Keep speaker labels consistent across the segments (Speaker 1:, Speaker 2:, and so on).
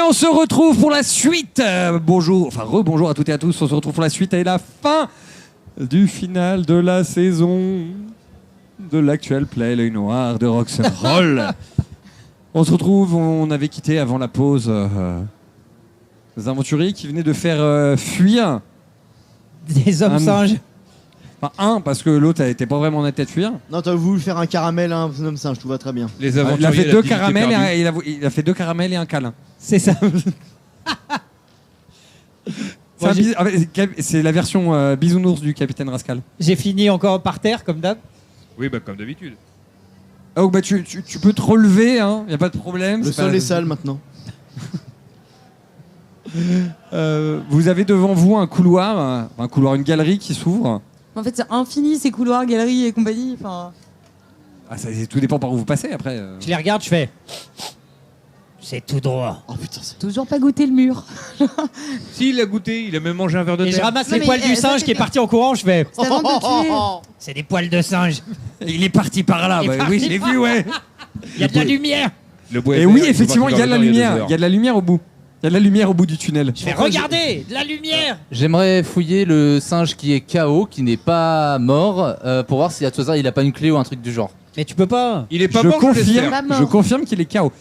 Speaker 1: on se retrouve pour la suite. Bonjour, enfin rebonjour à toutes et à tous. On se retrouve pour la suite et la fin du final de la saison de l'actuel play L'œil noir de Rock'n'Roll. On se retrouve, on avait quitté avant la pause les aventuriers qui venaient de faire fuir
Speaker 2: des hommes singes.
Speaker 1: Enfin, parce que l'autre n'était pas vraiment en tête de fuir.
Speaker 3: Non, t'as voulu faire un caramel à un homme singe, tout va très bien.
Speaker 4: Les
Speaker 1: Il
Speaker 4: aventuriers,
Speaker 1: a fait
Speaker 4: la
Speaker 1: deux
Speaker 4: dignité
Speaker 1: caramels
Speaker 4: perdue.
Speaker 1: il a fait 2 caramels et un câlin.
Speaker 2: C'est ça.
Speaker 1: C'est la version bisounours du Capitaine Rascal.
Speaker 2: J'ai fini encore par terre, comme d'hab.
Speaker 4: Oui, bah comme d'habitude.
Speaker 1: Oh, bah tu peux te relever, hein, y a pas de problème.
Speaker 3: Le sol est sale maintenant.
Speaker 1: Vous avez devant vous un couloir, une galerie qui s'ouvre.
Speaker 5: En fait, c'est infini ces couloirs, galeries et compagnie. Enfin,
Speaker 1: Tout dépend par où vous passez après.
Speaker 2: Je les regarde, je fais. C'est tout droit.
Speaker 3: Oh putain, c'est...
Speaker 5: toujours pas goûté le mur.
Speaker 4: Si, il a goûté, il a même mangé un verre de
Speaker 2: Et je
Speaker 4: terre.
Speaker 2: ramasse
Speaker 5: Non,
Speaker 2: les
Speaker 5: mais,
Speaker 2: poils du
Speaker 5: ça,
Speaker 2: singe
Speaker 5: c'est
Speaker 2: qui est
Speaker 5: pas-
Speaker 2: parti en courant, je fais.
Speaker 5: C'est avant de le tuer.
Speaker 2: C'est des poils de singe.
Speaker 1: Il est parti par là.
Speaker 2: Il est
Speaker 1: Bah, oui,
Speaker 2: parti
Speaker 1: je l'ai
Speaker 2: par
Speaker 1: vu, ouais.
Speaker 2: Il y a de la lumière.
Speaker 4: Le bois est
Speaker 1: Et
Speaker 4: vert,
Speaker 1: oui,
Speaker 4: il est
Speaker 1: effectivement,
Speaker 4: parti
Speaker 1: il y a de la
Speaker 4: vers le nord,
Speaker 1: lumière.
Speaker 4: il y a 2
Speaker 1: Il y a de la lumière au bout. Il y a de la lumière au bout du tunnel.
Speaker 2: Je fais regardez, de la lumière.
Speaker 6: J'aimerais fouiller le singe qui est KO, qui n'est pas mort, pour voir si à tout hasard il a pas une clé ou un truc du genre.
Speaker 2: Mais tu peux pas.
Speaker 4: Il est pas
Speaker 1: Je
Speaker 4: mort, je laisse
Speaker 1: confirme,
Speaker 4: faire.
Speaker 5: Pas mort.
Speaker 1: je confirme qu'il est KO.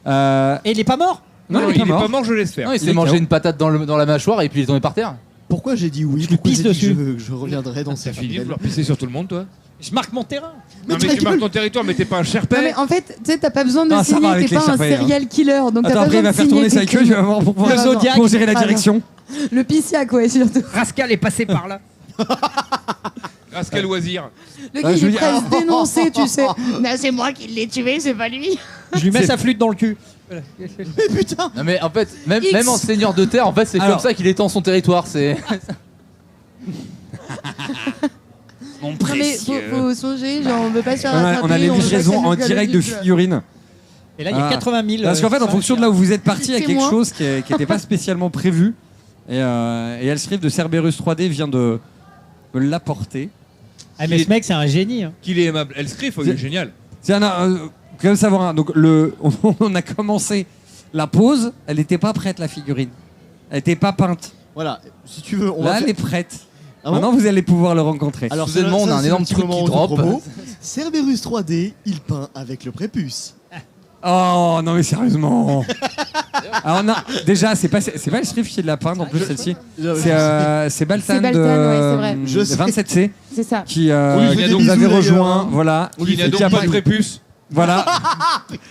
Speaker 2: Et il est pas mort.
Speaker 1: Non,
Speaker 4: il est pas mort, je laisse faire.
Speaker 6: Non, il
Speaker 1: Il
Speaker 6: s'est
Speaker 1: est
Speaker 6: mangé
Speaker 1: KO.
Speaker 6: une patate dans la mâchoire et puis il est tombé par terre.
Speaker 3: Pourquoi j'ai dit oui?
Speaker 2: Je lui
Speaker 3: Pourquoi
Speaker 2: pisse
Speaker 3: j'ai dit
Speaker 2: dessus.
Speaker 3: que je reviendrai dans
Speaker 4: T'as
Speaker 3: cette
Speaker 4: fini de
Speaker 3: belle-
Speaker 4: vouloir pisser sur tout le monde, toi?
Speaker 2: Je marque mon terrain.
Speaker 4: Non, mais
Speaker 3: ta
Speaker 4: tu marques
Speaker 3: gueule.
Speaker 4: ton territoire, mais t'es pas un
Speaker 5: Non,
Speaker 4: Sherpa.
Speaker 5: mais en fait, tu sais, t'as pas besoin de
Speaker 1: Ah, ça va
Speaker 5: signer,
Speaker 1: avec
Speaker 5: t'es
Speaker 1: les
Speaker 5: pas un
Speaker 1: Sherpas, hein.
Speaker 5: serial killer. Donc
Speaker 1: Attends,
Speaker 5: t'as pas
Speaker 1: après, il
Speaker 5: besoin
Speaker 1: va
Speaker 5: de
Speaker 1: faire
Speaker 5: signer
Speaker 1: tourner sa
Speaker 5: tes
Speaker 1: queue,
Speaker 5: trucs.
Speaker 1: tu vas voir pour
Speaker 2: Le Zodiac.
Speaker 1: pour gérer la
Speaker 5: Ah, non.
Speaker 1: direction.
Speaker 5: Le pissiac, ouais, surtout.
Speaker 2: Rascal est passé par là.
Speaker 4: Grâce qu'à loisir.
Speaker 5: Le
Speaker 1: Ah,
Speaker 5: gars,
Speaker 1: je
Speaker 5: il est
Speaker 1: veux
Speaker 5: prêt à
Speaker 1: dire-
Speaker 5: se dénoncer, tu sais. Mais c'est moi qui l'ai tué, c'est pas lui.
Speaker 2: Je lui mets sa flûte dans le cul.
Speaker 3: Mais putain!
Speaker 6: Non mais en fait, même
Speaker 5: X.
Speaker 6: en seigneur de terre, en fait c'est
Speaker 1: Alors.
Speaker 6: comme ça qu'il étend son territoire. C'est
Speaker 1: Mon
Speaker 5: Non, mais faut songer, genre, on veut pas se faire
Speaker 1: On
Speaker 5: attraper.
Speaker 1: a les
Speaker 5: on veut pas
Speaker 1: livraisons
Speaker 5: que ça
Speaker 1: en
Speaker 5: nous colle
Speaker 1: direct
Speaker 5: au
Speaker 1: de
Speaker 5: cul, tu vois.
Speaker 1: figurines.
Speaker 2: Et là, il y a
Speaker 1: Ah.
Speaker 2: 80 000.
Speaker 1: Parce qu'en fait, en fonction de là où vous êtes parti, il y a
Speaker 5: C'est
Speaker 1: quelque
Speaker 5: moi.
Speaker 1: chose qui n'était pas spécialement prévu. Et Elstrif de Cerberus 3D vient de me l'apporter.
Speaker 2: Ah, mais ce mec, c'est un génie. Hein.
Speaker 4: Qu'il est aimable. Elscriff, il est génial.
Speaker 1: Tiens, quand même savoir, hein, donc on a commencé la pause, elle n'était pas prête la figurine. Elle n'était pas peinte.
Speaker 3: Voilà, si tu veux, on
Speaker 1: Là,
Speaker 3: va
Speaker 1: elle
Speaker 3: faire...
Speaker 1: est prête.
Speaker 3: Ah bon
Speaker 1: Maintenant, vous allez pouvoir le rencontrer.
Speaker 3: Alors,
Speaker 6: Soudainement,
Speaker 3: ça,
Speaker 6: on a un
Speaker 3: c'est
Speaker 6: énorme
Speaker 3: le petit
Speaker 6: truc
Speaker 3: moment
Speaker 6: qui drop.
Speaker 3: autopromo. Cerberus 3D, il peint avec le prépuce.
Speaker 1: Oh non mais sérieusement. Alors non, déjà c'est pas Elstrif qui est de la peinte en plus celle-ci. C'est Baltan
Speaker 5: C'est Baltan,
Speaker 1: de
Speaker 5: ouais, c'est vrai.
Speaker 3: Je sais.
Speaker 1: 27C
Speaker 5: C'est ça.
Speaker 1: qui
Speaker 3: On lui fait
Speaker 4: il a
Speaker 3: des
Speaker 4: donc-
Speaker 1: nous
Speaker 3: bisous,
Speaker 1: avait
Speaker 3: d'ailleurs,
Speaker 1: rejoint.
Speaker 3: hein.
Speaker 1: Voilà.
Speaker 4: Il n'a
Speaker 1: Et
Speaker 4: donc
Speaker 1: qui a
Speaker 4: pas
Speaker 1: pas-
Speaker 4: de prépuce.
Speaker 1: Voilà.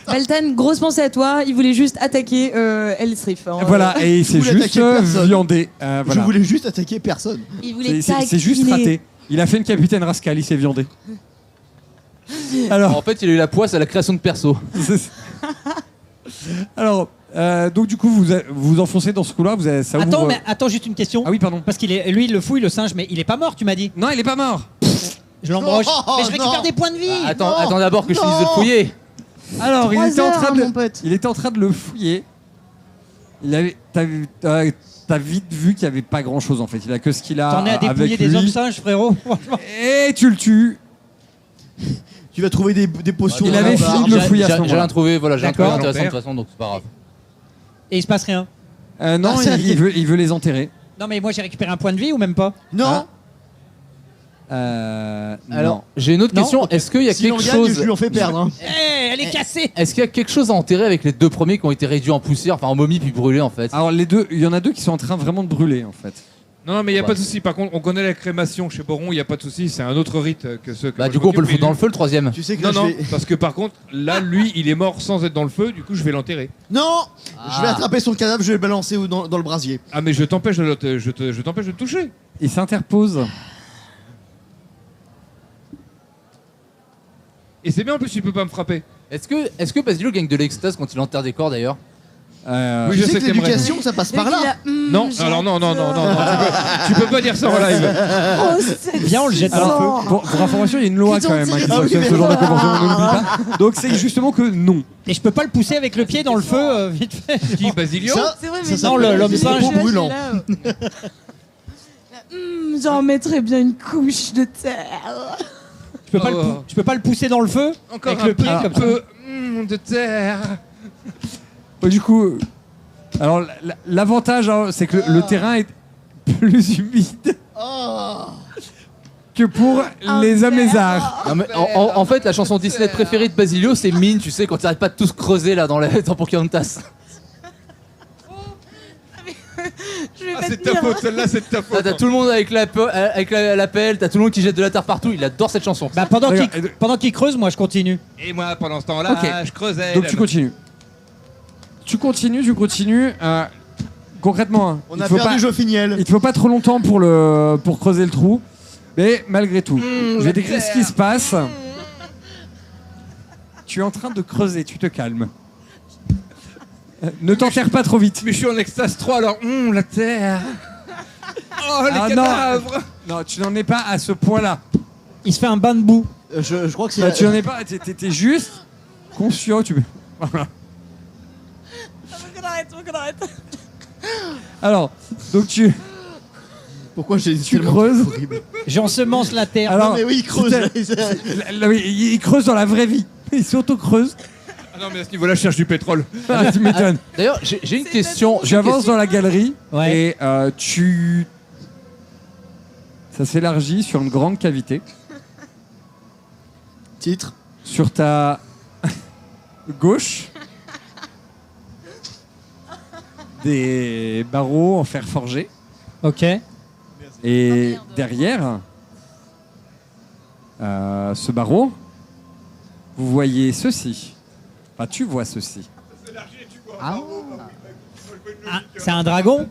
Speaker 5: Baltan, grosse pensée à toi. Il voulait juste attaquer Elstrif. hein.
Speaker 1: Voilà et il s'est
Speaker 3: voulais
Speaker 1: juste
Speaker 3: attaquer personne.
Speaker 1: viandé.
Speaker 3: Je
Speaker 1: Voilà.
Speaker 3: voulais juste attaquer personne.
Speaker 5: Il voulait
Speaker 1: C'est juste
Speaker 5: taquiner.
Speaker 1: raté. Il a fait une capitaine Rascal, il s'est viandé.
Speaker 6: en
Speaker 1: Alors,
Speaker 6: fait il a eu la poisse à la création de perso.
Speaker 1: alors donc du coup vous enfoncez dans ce couloir, ça ouvre.
Speaker 2: Attends, mais attends, juste une question.
Speaker 1: Ah oui pardon.
Speaker 2: Parce lui, il le fouille, le singe, mais il est pas mort, tu m'as dit.
Speaker 1: Non il est pas mort.
Speaker 2: Je l'embroche.
Speaker 3: Oh,
Speaker 2: mais je récupère
Speaker 3: non.
Speaker 2: des points de vie.
Speaker 6: Attends d'abord que je finisse de le
Speaker 3: non.
Speaker 6: fouiller.
Speaker 1: Alors il
Speaker 5: 3
Speaker 1: était en
Speaker 5: heures,
Speaker 1: train
Speaker 5: hein,
Speaker 1: de
Speaker 5: mon pote.
Speaker 1: Il était en train de le fouiller. T'as vite vu qu'il n'y avait pas grand chose en fait. Il a que ce qu'il a
Speaker 2: T'en es à
Speaker 1: avec
Speaker 2: dépouiller des
Speaker 1: lui.
Speaker 2: hommes singes, frérot. Franchement.
Speaker 1: Et tu le tues.
Speaker 3: Tu vas trouver des potions.
Speaker 1: Il
Speaker 3: dans
Speaker 1: avait
Speaker 3: la
Speaker 1: fini
Speaker 3: barbe.
Speaker 1: de le fouiller à ce
Speaker 6: J'ai
Speaker 1: moment-là.
Speaker 6: rien trouvé, voilà, j'ai rien trouvé
Speaker 2: D'accord.
Speaker 6: intéressant de toute façon, donc c'est pas grave.
Speaker 2: Et il se passe rien.
Speaker 1: Non,
Speaker 3: Ah, ça y est.
Speaker 1: il veut les enterrer.
Speaker 2: Non, mais moi, j'ai récupéré un point de vie ou même pas.
Speaker 3: Non.
Speaker 6: Alors,
Speaker 1: Non.
Speaker 6: j'ai une autre
Speaker 2: Non,
Speaker 6: question,
Speaker 2: ok.
Speaker 6: est-ce qu'il y a
Speaker 3: Si on
Speaker 6: quelque
Speaker 3: gagne,
Speaker 6: chose
Speaker 3: je lui en fais perdre. Hein.
Speaker 2: Elle est cassée.
Speaker 6: Est-ce qu'il y a quelque chose à enterrer avec les deux premiers qui ont été réduits en poussière, enfin en momie puis brûlés en fait?
Speaker 1: Alors les deux, il y en a deux qui sont en train vraiment de brûler en fait.
Speaker 4: Non, mais il n'y a
Speaker 6: Ouais.
Speaker 4: pas de souci. Par contre, on connaît la crémation chez Boron, il n'y a pas de souci. C'est un autre rite que ceux que
Speaker 6: Bah
Speaker 4: moi,
Speaker 6: du
Speaker 4: je
Speaker 6: coup on peut le
Speaker 4: m'occupe,
Speaker 6: foutre dans
Speaker 4: mais
Speaker 6: le feu le troisième.
Speaker 3: Tu sais que
Speaker 4: Non,
Speaker 3: là,
Speaker 4: non,
Speaker 3: je vais...
Speaker 4: parce que par contre, là, lui, il est mort sans être dans le feu, du coup, je vais l'enterrer.
Speaker 3: Non. Je vais
Speaker 6: Ah.
Speaker 3: attraper son cadavre, je vais le balancer dans le brasier.
Speaker 4: Ah, mais je t'empêche je t'empêche de te toucher.
Speaker 1: Il s'interpose.
Speaker 4: Et c'est bien en plus, tu peux pas me frapper.
Speaker 6: Est-ce que Basilo gagne de l'extase quand il enterre des corps d'ailleurs?
Speaker 4: Oui,
Speaker 3: Tu
Speaker 4: je
Speaker 3: sais
Speaker 4: sais
Speaker 3: que
Speaker 4: que t'aimerais.
Speaker 3: l'éducation, ça passe par là.
Speaker 4: Non, alors non, tu peux pas dire ça en live.
Speaker 2: Viens, on le jette dans le feu.
Speaker 1: Alors, pour information, il y a une loi
Speaker 5: Putain,
Speaker 1: quand même hein, qui
Speaker 3: ah oui,
Speaker 1: sanctionne
Speaker 3: mais
Speaker 1: ce genre de
Speaker 3: non.
Speaker 1: comportement, on n'oublie pas. Donc c'est justement que non.
Speaker 2: Et je peux pas le pousser avec le pied dans le feu, vite fait.
Speaker 4: Qui, Basilio?
Speaker 3: Ça,
Speaker 5: C'est vrai,
Speaker 3: ça
Speaker 5: mais
Speaker 3: s'appelle
Speaker 2: l'homme
Speaker 3: des
Speaker 2: singe.
Speaker 3: propos brûlants.
Speaker 5: J'en mettrais bien une couche de terre.
Speaker 2: Je peux pas le pousser dans le feu
Speaker 4: Encore
Speaker 2: avec
Speaker 4: un
Speaker 2: le pied
Speaker 4: petit
Speaker 2: comme ça.
Speaker 4: peu de terre.
Speaker 1: Du coup, Alors, l'avantage, hein, c'est que le terrain est plus humide
Speaker 3: Oh.
Speaker 1: que pour les Amézards.
Speaker 6: Non, mais en fait, la chanson Disney préférée de Basilio, c'est Mine, tu sais, quand t'arrêtes pas de tous creuser là dans Pocahontas.
Speaker 5: Je vais
Speaker 4: Ah,
Speaker 5: pas
Speaker 4: c'est de
Speaker 5: tenir.
Speaker 4: ta faute, celle-là, c'est de ta
Speaker 6: Là,
Speaker 4: faute.
Speaker 6: t'as tout le monde avec la pelle, t'as tout le monde qui jette de la terre partout, il adore cette chanson.
Speaker 2: Bah, pendant
Speaker 1: Regarde,
Speaker 2: qu'il creuse, moi je continue.
Speaker 4: Et moi, pendant ce temps-là,
Speaker 1: Ok.
Speaker 4: je creusais.
Speaker 1: Donc tu continues. Tu continues. Concrètement, hein,
Speaker 3: On
Speaker 1: il
Speaker 3: a
Speaker 1: te faut
Speaker 3: perdu
Speaker 1: pas-
Speaker 3: Joffiniel.
Speaker 1: il te faut pas trop longtemps pour creuser le trou. Mais malgré tout, je vais décrire ce qui se passe. Tu es en train de creuser, tu te calmes. Ne t'enterre pas trop vite.
Speaker 4: Mais je suis en extase 3, alors, la terre. Oh, les
Speaker 1: Ah,
Speaker 4: cadavres.
Speaker 1: Non, tu n'en es pas à ce point-là.
Speaker 2: Il se fait un bain de boue.
Speaker 3: Je crois que c'est.
Speaker 1: Tu n'en es pas. T'es juste conscient. Voilà.
Speaker 5: Faut qu'on arrête.
Speaker 1: Alors, donc tu
Speaker 3: Pourquoi j'ai dit
Speaker 1: creuses.
Speaker 3: horrible.
Speaker 2: J'ensemence la terre.
Speaker 1: Alors,
Speaker 3: Non, mais oui, il creuse.
Speaker 1: oui, il creuse dans la vraie vie. Il s'auto-creuse.
Speaker 4: Ah non, mais à ce niveau-là, je cherche du pétrole.
Speaker 1: Tu m'étonnes.
Speaker 6: D'ailleurs, j'ai une question.
Speaker 1: J'avance dans la galerie
Speaker 2: Ouais.
Speaker 1: et ça s'élargit sur une grande cavité.
Speaker 3: Titre.
Speaker 1: Sur ta gauche, des barreaux en fer forgé.
Speaker 2: Ok.
Speaker 1: Et derrière ce barreau, vous voyez ceci. Enfin, tu vois ceci.
Speaker 2: Ah, c'est un dragon.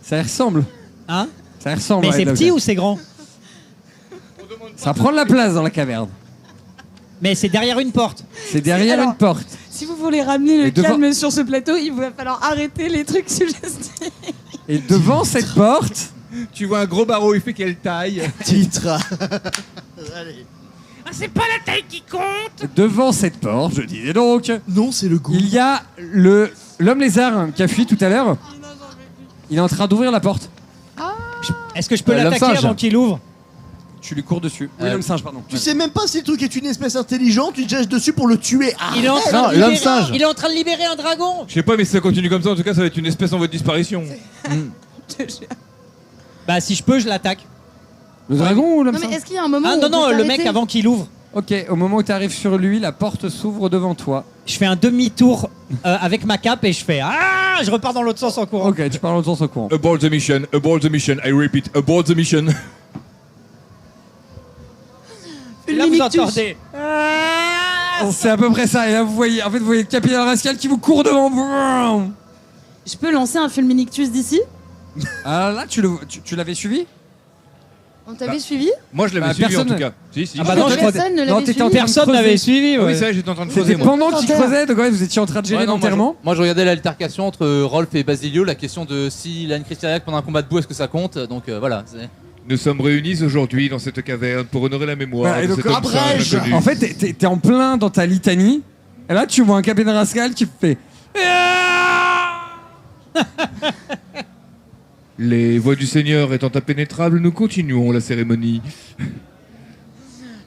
Speaker 1: Ça y ressemble.
Speaker 2: Hein?
Speaker 1: Ça y ressemble.
Speaker 2: Mais c'est
Speaker 1: ouais,
Speaker 2: petit
Speaker 1: donc,
Speaker 2: ou c'est grand?
Speaker 1: ça prend de la place dans la caverne.
Speaker 2: Mais c'est derrière une porte.
Speaker 1: C'est derrière
Speaker 5: Alors-
Speaker 1: une porte.
Speaker 5: Si vous voulez ramener le
Speaker 1: Et devant-
Speaker 5: calme sur ce plateau, il va falloir arrêter les trucs suggestifs.
Speaker 1: Et devant cette porte,
Speaker 4: Tu vois un gros barreau, il fait quelle taille?
Speaker 3: Titre. Allez.
Speaker 1: devant cette porte, je disais donc,
Speaker 3: Non, c'est le goût.
Speaker 1: il y a l'homme lézard qui a fui tout à l'heure. Il est en train d'ouvrir la porte.
Speaker 2: Est-ce que je peux
Speaker 6: l'homme
Speaker 2: l'attaquer
Speaker 6: singe.
Speaker 2: avant qu'il ouvre?
Speaker 1: Tu lui cours dessus. Oui, l'homme singe, pardon.
Speaker 3: Tu sais même pas si le truc est une espèce intelligente, tu te jettes dessus pour le tuer. Ah,
Speaker 2: Il est en train
Speaker 6: Non,
Speaker 2: de
Speaker 6: l'homme
Speaker 2: libérer-
Speaker 6: singe.
Speaker 2: Il est en train de libérer un dragon.
Speaker 4: Je sais pas, mais si ça continue comme ça, en tout cas, ça va être une espèce en voie de disparition.
Speaker 2: Bah si je peux, je l'attaque.
Speaker 1: Le dragon ou l'homme
Speaker 5: Non mais
Speaker 1: singe?
Speaker 5: est-ce qu'il y a un moment
Speaker 2: Ah
Speaker 5: où
Speaker 2: non
Speaker 5: on
Speaker 2: non,
Speaker 5: peut
Speaker 2: le mec
Speaker 5: s'arrêter
Speaker 2: avant qu'il ouvre.
Speaker 1: Ok, au moment où tu arrives sur lui, la porte s'ouvre devant toi.
Speaker 2: Je fais un demi-tour avec ma cape et je fais ah, je repars dans l'autre sens en courant.
Speaker 1: Ok, tu parles dans le sens au courant.
Speaker 4: Abort the mission, I repeat, abort the mission.
Speaker 2: Et là vous
Speaker 5: Fulminictus.
Speaker 2: entendez.
Speaker 1: C'est à peu près ça. Et là, vous voyez le capitaine Rascal qui vous court devant vous.
Speaker 5: Je peux lancer un Fulminictus d'ici?
Speaker 1: Ah là, tu l'avais suivi?
Speaker 5: On t'avait suivi?
Speaker 4: Moi, je l'avais
Speaker 1: Bah,
Speaker 4: suivi en
Speaker 1: personne-
Speaker 4: tout cas. Si, si.
Speaker 2: Ah bah non, je crois-
Speaker 5: Personne ne
Speaker 1: Non,
Speaker 5: l'avait
Speaker 1: t'étais en
Speaker 5: suivi.
Speaker 1: train de
Speaker 2: Personne
Speaker 1: creuser.
Speaker 2: n'avait suivi.
Speaker 4: Ah
Speaker 2: Ouais.
Speaker 4: oui, c'est vrai, j'étais en train de creuser,
Speaker 1: C'était
Speaker 4: moi.
Speaker 1: pendant qu'il
Speaker 5: Panthère.
Speaker 1: creusait, donc ouais, vous étiez en train de gérer
Speaker 6: Ouais, non,
Speaker 1: l'enterrement.
Speaker 6: moi, je regardais l'altercation entre Rolf et Basilio, la question de s'il a une crise cardiaque pendant un combat debout, est-ce que ça compte? Donc voilà.
Speaker 4: Nous sommes réunis aujourd'hui dans cette caverne pour honorer la mémoire
Speaker 1: Voilà, et
Speaker 4: de
Speaker 1: donc,
Speaker 4: cet homme
Speaker 3: abrège.
Speaker 4: singe inconnu.
Speaker 1: En fait, t'es en plein dans ta litanie. Et là, tu vois un capitaine Rascal qui fait.
Speaker 4: Les voix du Seigneur étant impénétrables, nous continuons la cérémonie.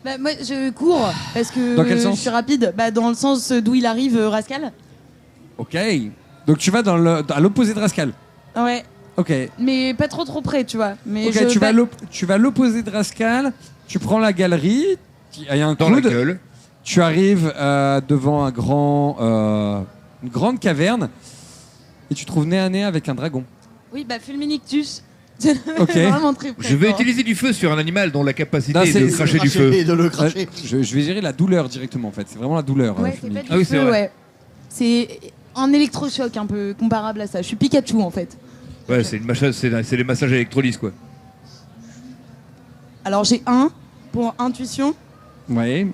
Speaker 5: Bah, moi je cours parce que
Speaker 1: Dans quel sens
Speaker 5: je suis rapide. Bah, dans le sens d'où il arrive, Rascal.
Speaker 1: Ok. Donc tu vas à l'opposé de Rascal.
Speaker 5: Ouais.
Speaker 1: Ok.
Speaker 5: Mais pas trop près, tu vois. Mais
Speaker 1: Ok, tu vas à l'opposé de Rascal. Tu prends la galerie. Il y a un
Speaker 4: Dans la
Speaker 1: coude.
Speaker 4: gueule.
Speaker 1: Tu arrives devant une grande caverne. Et tu te trouves nez à nez avec un dragon.
Speaker 5: Oui, bah Fulminictus.
Speaker 1: Ok.
Speaker 5: Vraiment très près.
Speaker 4: Je vais
Speaker 5: quoi.
Speaker 4: utiliser du feu sur un animal dont la capacité
Speaker 1: Non,
Speaker 4: est de cracher du feu.
Speaker 3: Et de le cracher.
Speaker 1: Je vais gérer la douleur directement en fait. C'est vraiment la douleur.
Speaker 5: Ouais, c'est
Speaker 1: Fulmi.
Speaker 5: pas du
Speaker 4: Ah oui, c'est
Speaker 5: feu,
Speaker 4: vrai.
Speaker 5: ouais. C'est un électrochoc un peu comparable à ça. Je suis Pikachu en fait.
Speaker 4: Ouais, c'est les massages électrolyses, quoi.
Speaker 5: Alors j'ai 1 pour intuition,
Speaker 1: Ouais.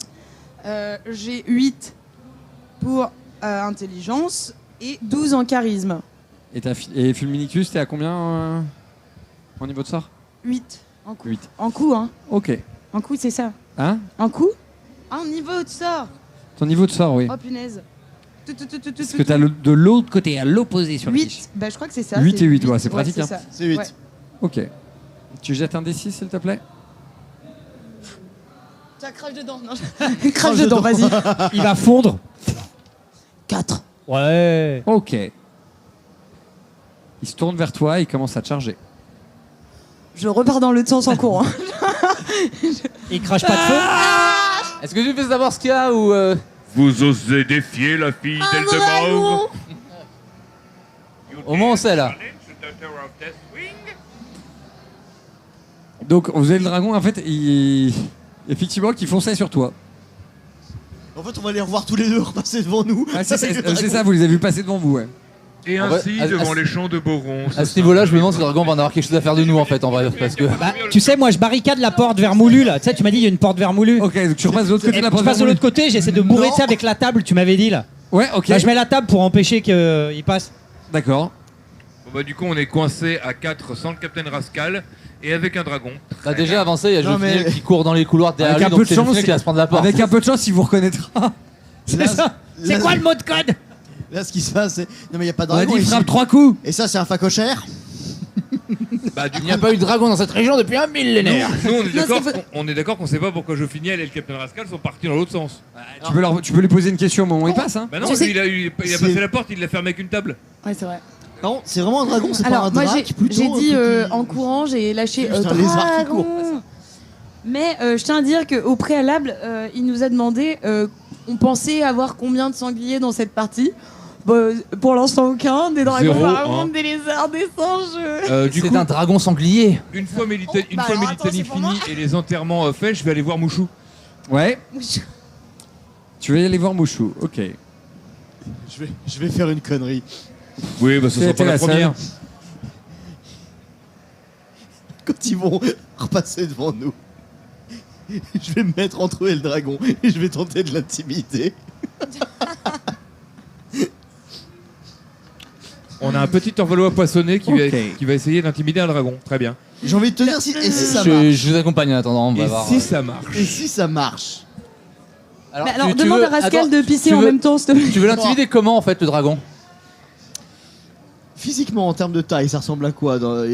Speaker 5: j'ai 8 pour intelligence et 12 en charisme.
Speaker 1: Et Fulminicus, t'es à combien en niveau de sort?
Speaker 5: 8 en coup.
Speaker 1: 8.
Speaker 5: En coup, hein.
Speaker 1: Ok.
Speaker 5: En coup, c'est ça.
Speaker 1: Hein?
Speaker 5: En coup? En niveau de sort.
Speaker 1: Ton niveau de sort, oui.
Speaker 5: Oh punaise.
Speaker 1: Parce que t'as de l'autre côté, à l'opposé sur le fiche.
Speaker 5: 8. Bah je crois que c'est ça.
Speaker 1: 8
Speaker 5: c'est
Speaker 1: et 8, ouais, c'est pratique,
Speaker 5: c'est
Speaker 1: hein.
Speaker 5: ça.
Speaker 3: C'est 8.
Speaker 5: Ouais.
Speaker 1: Ok. Tu jettes un D6 s'il te plaît?
Speaker 5: Tiens, crache dedans. Non, crache dedans, vas-y.
Speaker 2: Il va fondre.
Speaker 5: 4.
Speaker 2: Ouais.
Speaker 1: Ok. Il se tourne vers toi et il commence à te charger.
Speaker 5: Je repars dans l'autre sens en courant.
Speaker 2: Il crache pas de feu.
Speaker 6: Est-ce que tu peux savoir ce qu'il y a ou
Speaker 4: Vous osez défier la fille d'Eldemort?
Speaker 6: Au moins on sait là.
Speaker 1: Donc vous avez le dragon en fait, effectivement qui fonçait sur toi.
Speaker 3: En fait, on va les revoir tous les deux repasser devant nous.
Speaker 1: Ah, c'est
Speaker 3: Avec le dragon.
Speaker 1: ça, vous les avez vus passer devant vous, ouais.
Speaker 4: Et
Speaker 6: En vrai,
Speaker 4: ainsi,
Speaker 6: à-
Speaker 4: devant
Speaker 6: à-
Speaker 4: les champs de Boron.
Speaker 6: À ce niveau-là, je me demande si le dragon va en avoir quelque chose à faire de nous en fait en vrai parce que.
Speaker 2: Bah, tu sais, moi je barricade la porte vermoulue là. Tu sais, tu m'as dit il y a une porte vermoulue.
Speaker 1: Ok, donc tu repasses de l'autre côté
Speaker 2: Et
Speaker 1: de la
Speaker 2: je
Speaker 1: porte.
Speaker 2: passe de l'autre côté, j'essaie de bourrer tu sais, avec la table, tu m'avais dit là.
Speaker 1: Ouais, ok.
Speaker 2: Bah, je mets la table pour empêcher qu'il passe.
Speaker 1: D'accord.
Speaker 4: Bon, bah, du coup, on est coincé à 4 sans le Capitaine Rascal et avec un dragon.
Speaker 6: Bah déjà avancé, il y a
Speaker 3: Non,
Speaker 6: Jofiel
Speaker 3: mais-
Speaker 6: qui court dans les couloirs derrière
Speaker 1: Avec
Speaker 6: lui,
Speaker 1: un peu
Speaker 6: donc
Speaker 1: de
Speaker 6: c'est Jofiel
Speaker 1: chance,
Speaker 6: qui va se prendre la porte.
Speaker 1: Avec un peu de chance, il vous reconnaîtra.
Speaker 2: C'est
Speaker 3: Là,
Speaker 2: ça. C'est
Speaker 3: là-
Speaker 2: quoi le mot de code?
Speaker 3: Là, ce qui se passe, c'est. Non, mais il n'y a pas de
Speaker 1: On a
Speaker 3: dragon.
Speaker 1: dit
Speaker 3: ici.
Speaker 1: frappe 3 coups.
Speaker 3: Et ça, c'est un facochère.
Speaker 4: Bah, du
Speaker 6: Il
Speaker 4: coup,
Speaker 6: n'y a pas eu de dragon dans cette région depuis un millénaire.
Speaker 4: nous, on est d'accord
Speaker 5: c'est pas-
Speaker 4: on est d'accord qu'on sait pas pourquoi Jofiniel et le Capitaine Rascal sont partis dans l'autre sens.
Speaker 1: Tu peux lui poser une question au moment où il passe, hein.
Speaker 4: Bah non,
Speaker 5: Tu
Speaker 4: lui,
Speaker 5: sais-
Speaker 4: il a
Speaker 3: C'est-
Speaker 4: passé la porte, il l'a fermé avec une table.
Speaker 5: Ouais, c'est vrai.
Speaker 3: Non, c'est vraiment un dragon, c'est pas
Speaker 5: Alors,
Speaker 3: un
Speaker 5: moi,
Speaker 3: drac plutôt.
Speaker 5: j'ai dit
Speaker 3: un petit-
Speaker 5: en courant, j'ai lâché
Speaker 3: C'est juste un lézard qui court.
Speaker 5: dragon. Mais je tiens à dire qu'au préalable, il nous a demandé on pensait avoir combien de sangliers dans cette partie. Bah, pour l'instant, aucun. Des dragons,
Speaker 4: Zéro,
Speaker 5: par
Speaker 4: hein.
Speaker 5: contre, des lézards, des singes.
Speaker 4: Du
Speaker 6: C'est
Speaker 4: coup,
Speaker 6: un dragon sanglier.
Speaker 4: une fois
Speaker 5: Bah, alors, attends,
Speaker 4: Mélitanie
Speaker 5: c'est pour moi.
Speaker 4: finie et les enterrements faits, je vais aller voir Mouchou.
Speaker 1: Ouais. Tu vas y aller voir Mouchou. Ok.
Speaker 3: Je vais faire une connerie.
Speaker 4: Oui, bah ce sera
Speaker 1: C'était
Speaker 4: pas la
Speaker 1: la seule.
Speaker 4: première.
Speaker 3: Quand ils vont repasser devant nous, je vais me mettre entre eux et le dragon et je vais tenter de l'intimider.
Speaker 4: On a un petit orvalois poissonné qui,
Speaker 1: Ok.
Speaker 4: qui va essayer d'intimider un dragon. Très bien.
Speaker 3: J'ai envie de te dire si, et si ça marche.
Speaker 6: Je vous accompagne en attendant, on va
Speaker 4: Et
Speaker 6: voir.
Speaker 4: si ça marche?
Speaker 3: Et si ça marche.
Speaker 6: Alors,
Speaker 5: Mais alors,
Speaker 6: tu
Speaker 5: demande
Speaker 6: veux-
Speaker 5: à Rascal
Speaker 6: attends,
Speaker 5: de pisser
Speaker 6: tu
Speaker 5: en
Speaker 6: veux-
Speaker 5: même temps, s'il te plaît.
Speaker 6: Tu veux l'intimider comment en fait le dragon?
Speaker 3: Physiquement, en termes de taille, ça ressemble à quoi dans,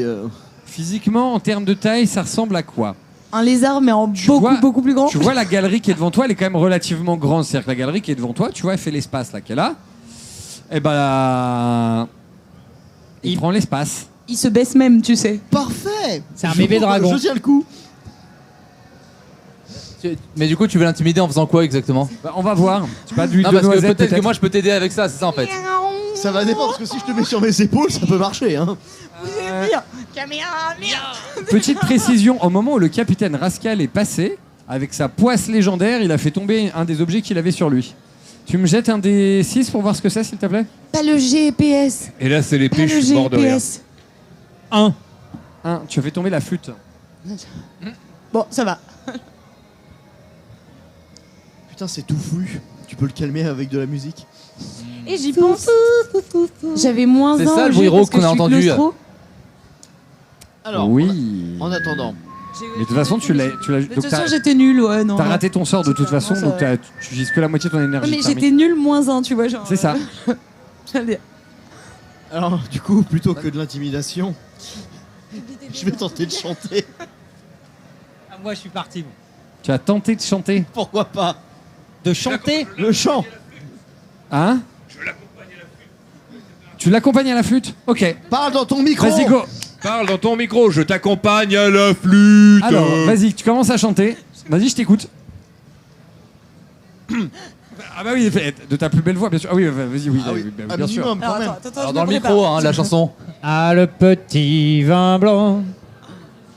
Speaker 1: Physiquement, en termes de taille, ça ressemble à quoi?
Speaker 5: Un lézard, mais en
Speaker 1: Tu
Speaker 5: beaucoup,
Speaker 1: vois-
Speaker 5: beaucoup plus grand.
Speaker 1: Tu vois la galerie qui est devant toi, elle est quand même relativement grande. C'est-à-dire que la galerie qui est devant toi, tu vois, elle fait l'espace là qu'elle a. Et ben, il
Speaker 2: Il-
Speaker 1: prend l'espace.
Speaker 5: Il se baisse même, tu sais.
Speaker 3: Parfait.
Speaker 2: C'est un bébé dragon.
Speaker 3: Je tiens le coup.
Speaker 6: Mais du coup, tu veux l'intimider en faisant quoi exactement?
Speaker 1: Bah, on va voir. Tu pas du
Speaker 6: Non,
Speaker 1: de
Speaker 6: parce que
Speaker 1: noisettes
Speaker 6: peut-être que moi je peux t'aider avec ça, c'est ça en fait.
Speaker 3: Ça va dépendre parce que si je te mets sur mes épaules, ça peut marcher. Hein.
Speaker 1: Petite précision, au moment où le capitaine Rascal est passé, avec sa poisse légendaire, il a fait tomber un des objets qu'il avait sur lui. Tu me jettes un des 6 pour voir ce que c'est, s'il te plaît?
Speaker 5: Pas le GPS.
Speaker 4: Et là, c'est
Speaker 5: Pas
Speaker 4: l'épée,
Speaker 5: le
Speaker 4: je suis mort de rire.
Speaker 5: GPS.
Speaker 2: 1.
Speaker 1: Tu as fait tomber la flûte.
Speaker 5: Bon, ça va.
Speaker 3: Putain, c'est tout fou. Tu peux le calmer avec de la musique.
Speaker 5: Et j'y pense. J'avais moins
Speaker 6: C'est
Speaker 5: un
Speaker 6: ça,
Speaker 5: au
Speaker 6: le
Speaker 5: jet
Speaker 6: bruit rauque
Speaker 5: parce que
Speaker 6: qu'on a
Speaker 5: je suis
Speaker 6: entendu.
Speaker 5: claustro.
Speaker 3: Alors,
Speaker 1: Oui.
Speaker 3: en attendant,
Speaker 1: Mais de toute façon, tu l'as.
Speaker 5: De toute
Speaker 1: Donc
Speaker 5: façon,
Speaker 1: t'as
Speaker 5: j'étais nulle, ouais, non.
Speaker 1: t'as raté ton sort de toute façon,
Speaker 5: c'est
Speaker 1: donc
Speaker 5: vrai.
Speaker 1: tu utilises que la moitié de ton
Speaker 5: Ouais,
Speaker 1: énergie.
Speaker 5: mais
Speaker 1: thermique.
Speaker 5: j'étais nulle moins un, tu vois, genre.
Speaker 1: C'est ça.
Speaker 5: Allez.
Speaker 3: alors du coup, plutôt que de l'intimidation, je vais tenter de chanter.
Speaker 2: Ah, moi je suis parti. moi.
Speaker 1: Tu as tenté de chanter.
Speaker 3: Pourquoi pas?
Speaker 2: De chanter.
Speaker 3: Le chant.
Speaker 1: Hein? Tu l'accompagnes à la flûte? Ok.
Speaker 3: Parle dans ton micro.
Speaker 1: Vas-y, go.
Speaker 4: Parle dans ton micro, je t'accompagne à la flûte.
Speaker 1: Alors, vas-y, tu commences à chanter. Vas-y, je t'écoute. Ah bah oui, de ta plus belle voix, bien sûr. Ah oui, vas-y, oui,
Speaker 3: Ah oui,
Speaker 1: bah,
Speaker 3: un
Speaker 1: bien sûr.
Speaker 3: minimum quand
Speaker 5: Alors,
Speaker 3: même.
Speaker 5: attends,
Speaker 6: Alors
Speaker 5: je
Speaker 6: dans
Speaker 5: me
Speaker 6: le
Speaker 5: prépare.
Speaker 6: micro, hein, la chanson.
Speaker 2: Ah, le petit vin blanc.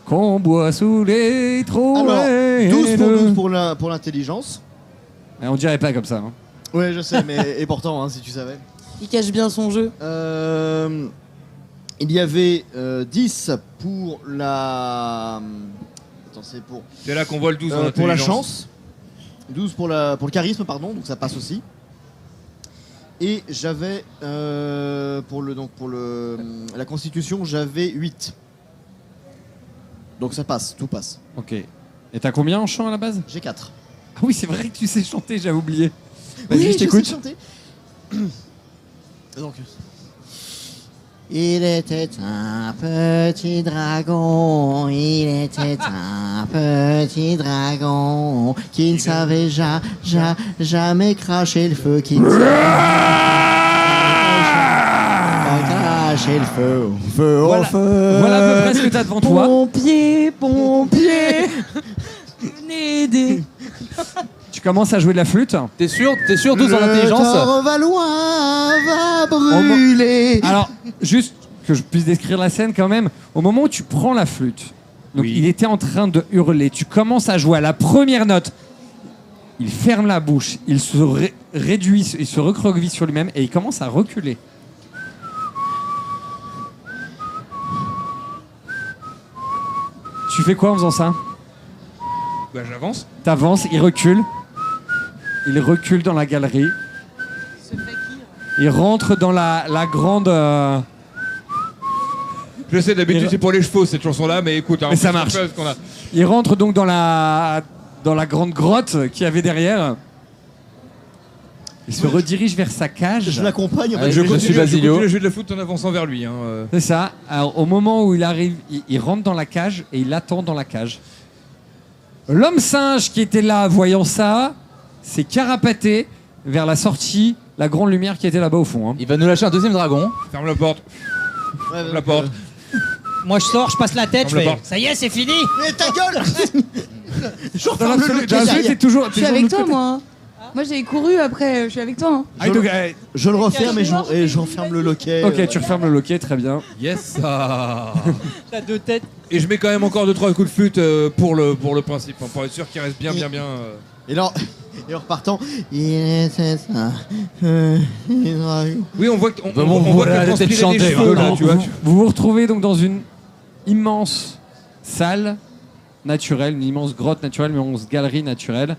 Speaker 1: Qu'on boit sous les trous.
Speaker 3: Alors,
Speaker 1: et
Speaker 3: 12 pour
Speaker 1: le-
Speaker 3: 12 pour l'intelligence.
Speaker 1: On dirait pas comme ça. Hein.
Speaker 3: Ouais, je sais, mais et pourtant, hein, si tu savais.
Speaker 5: Il cache bien son jeu.
Speaker 3: Il y avait 10 pour la. Attends, c'est pour.
Speaker 4: C'est là qu'on voit le 12 en
Speaker 3: Pour la
Speaker 4: intelligence.
Speaker 3: chance. 12 pour le charisme, pardon, donc ça passe aussi. Et j'avais pour la constitution, j'avais 8. Donc ça passe, tout passe.
Speaker 1: Ok. Et t'as combien en chant à la base?
Speaker 3: J'ai 4.
Speaker 1: Ah oui, c'est vrai que tu sais chanter, j'avais oublié. Vas-y, je
Speaker 3: sais
Speaker 1: t'écoute.
Speaker 3: chanter. Donc. Il était un petit dragon, il était un petit dragon qui ne savait jamais cracher le feu, qui ne savait pas lâcher le feu, feu
Speaker 1: Voilà.
Speaker 3: au feu.
Speaker 1: Voilà à peu près ce que t'as devant toi.
Speaker 5: Pompier, pompier, venez aider.
Speaker 1: Tu commences à jouer de la flûte.
Speaker 6: T'es sûr 12 en intelligence.
Speaker 3: Le Torvalois va brûler.
Speaker 1: Alors, juste que je puisse décrire la scène quand même, au moment où tu prends la flûte, donc
Speaker 4: Oui.
Speaker 1: il était en train de hurler, tu commences à jouer à la première note, il ferme la bouche, il se réduit, il se recroqueville sur lui-même et il commence à reculer. Tu fais quoi en faisant ça?
Speaker 4: Bah, j'avance.
Speaker 1: T'avances, il recule dans la galerie, il rentre dans la grande...
Speaker 4: Je sais, d'habitude c'est pour les chevaux cette chanson-là, mais écoute,
Speaker 1: Mais ça marche.
Speaker 4: Parce qu'on a...
Speaker 1: Il rentre donc dans la grande grotte qu'il y avait derrière. Il se redirige vers sa cage.
Speaker 3: Je l'accompagne. En fait,
Speaker 6: Allez,
Speaker 3: je
Speaker 6: je
Speaker 3: continue.
Speaker 6: suis Basilio.
Speaker 4: continue à jouer de la flûte en avançant vers lui. Hein.
Speaker 1: C'est ça. Alors, au moment où il arrive, il rentre dans la cage et il attend dans la cage. L'homme singe qui était là, voyant ça, s'est carapaté vers la sortie, la grande lumière qui était là-bas au fond. Hein.
Speaker 6: Il va nous lâcher un deuxième dragon.
Speaker 4: Ferme la porte.
Speaker 3: Ouais,
Speaker 4: La porte.
Speaker 2: Moi je sors, je passe la tête, je
Speaker 4: Ferme la
Speaker 2: fais.
Speaker 4: porte.
Speaker 2: Ça y est, c'est fini.
Speaker 3: Mais ta gueule. Je
Speaker 1: Dans
Speaker 3: referme le
Speaker 1: l'absolu,
Speaker 3: loquet
Speaker 1: t'es
Speaker 3: derrière.
Speaker 1: toujours.
Speaker 5: Je suis avec toi, moi. Moi, j'ai couru après, je suis avec toi. Hein.
Speaker 1: Ah, donc,
Speaker 3: Je le referme et je referme le loquet.
Speaker 1: ok, tu refermes le loquet, très bien.
Speaker 4: Yes ça.
Speaker 2: T'as deux têtes.
Speaker 4: Et je mets quand même encore 2-3 coups de flûte pour le principe, hein, pour être sûr qu'il reste bien.
Speaker 3: Et là, et en repartant, il était ça.
Speaker 4: Oui, on voit que
Speaker 6: Bah bon,
Speaker 4: on voit
Speaker 6: voilà,
Speaker 4: que
Speaker 6: la tête
Speaker 4: des
Speaker 6: chantée,
Speaker 4: cheveux là,
Speaker 1: vous,
Speaker 4: tu vois.
Speaker 1: vous vous retrouvez donc dans une immense salle naturelle, une immense grotte naturelle, une immense galerie naturelle,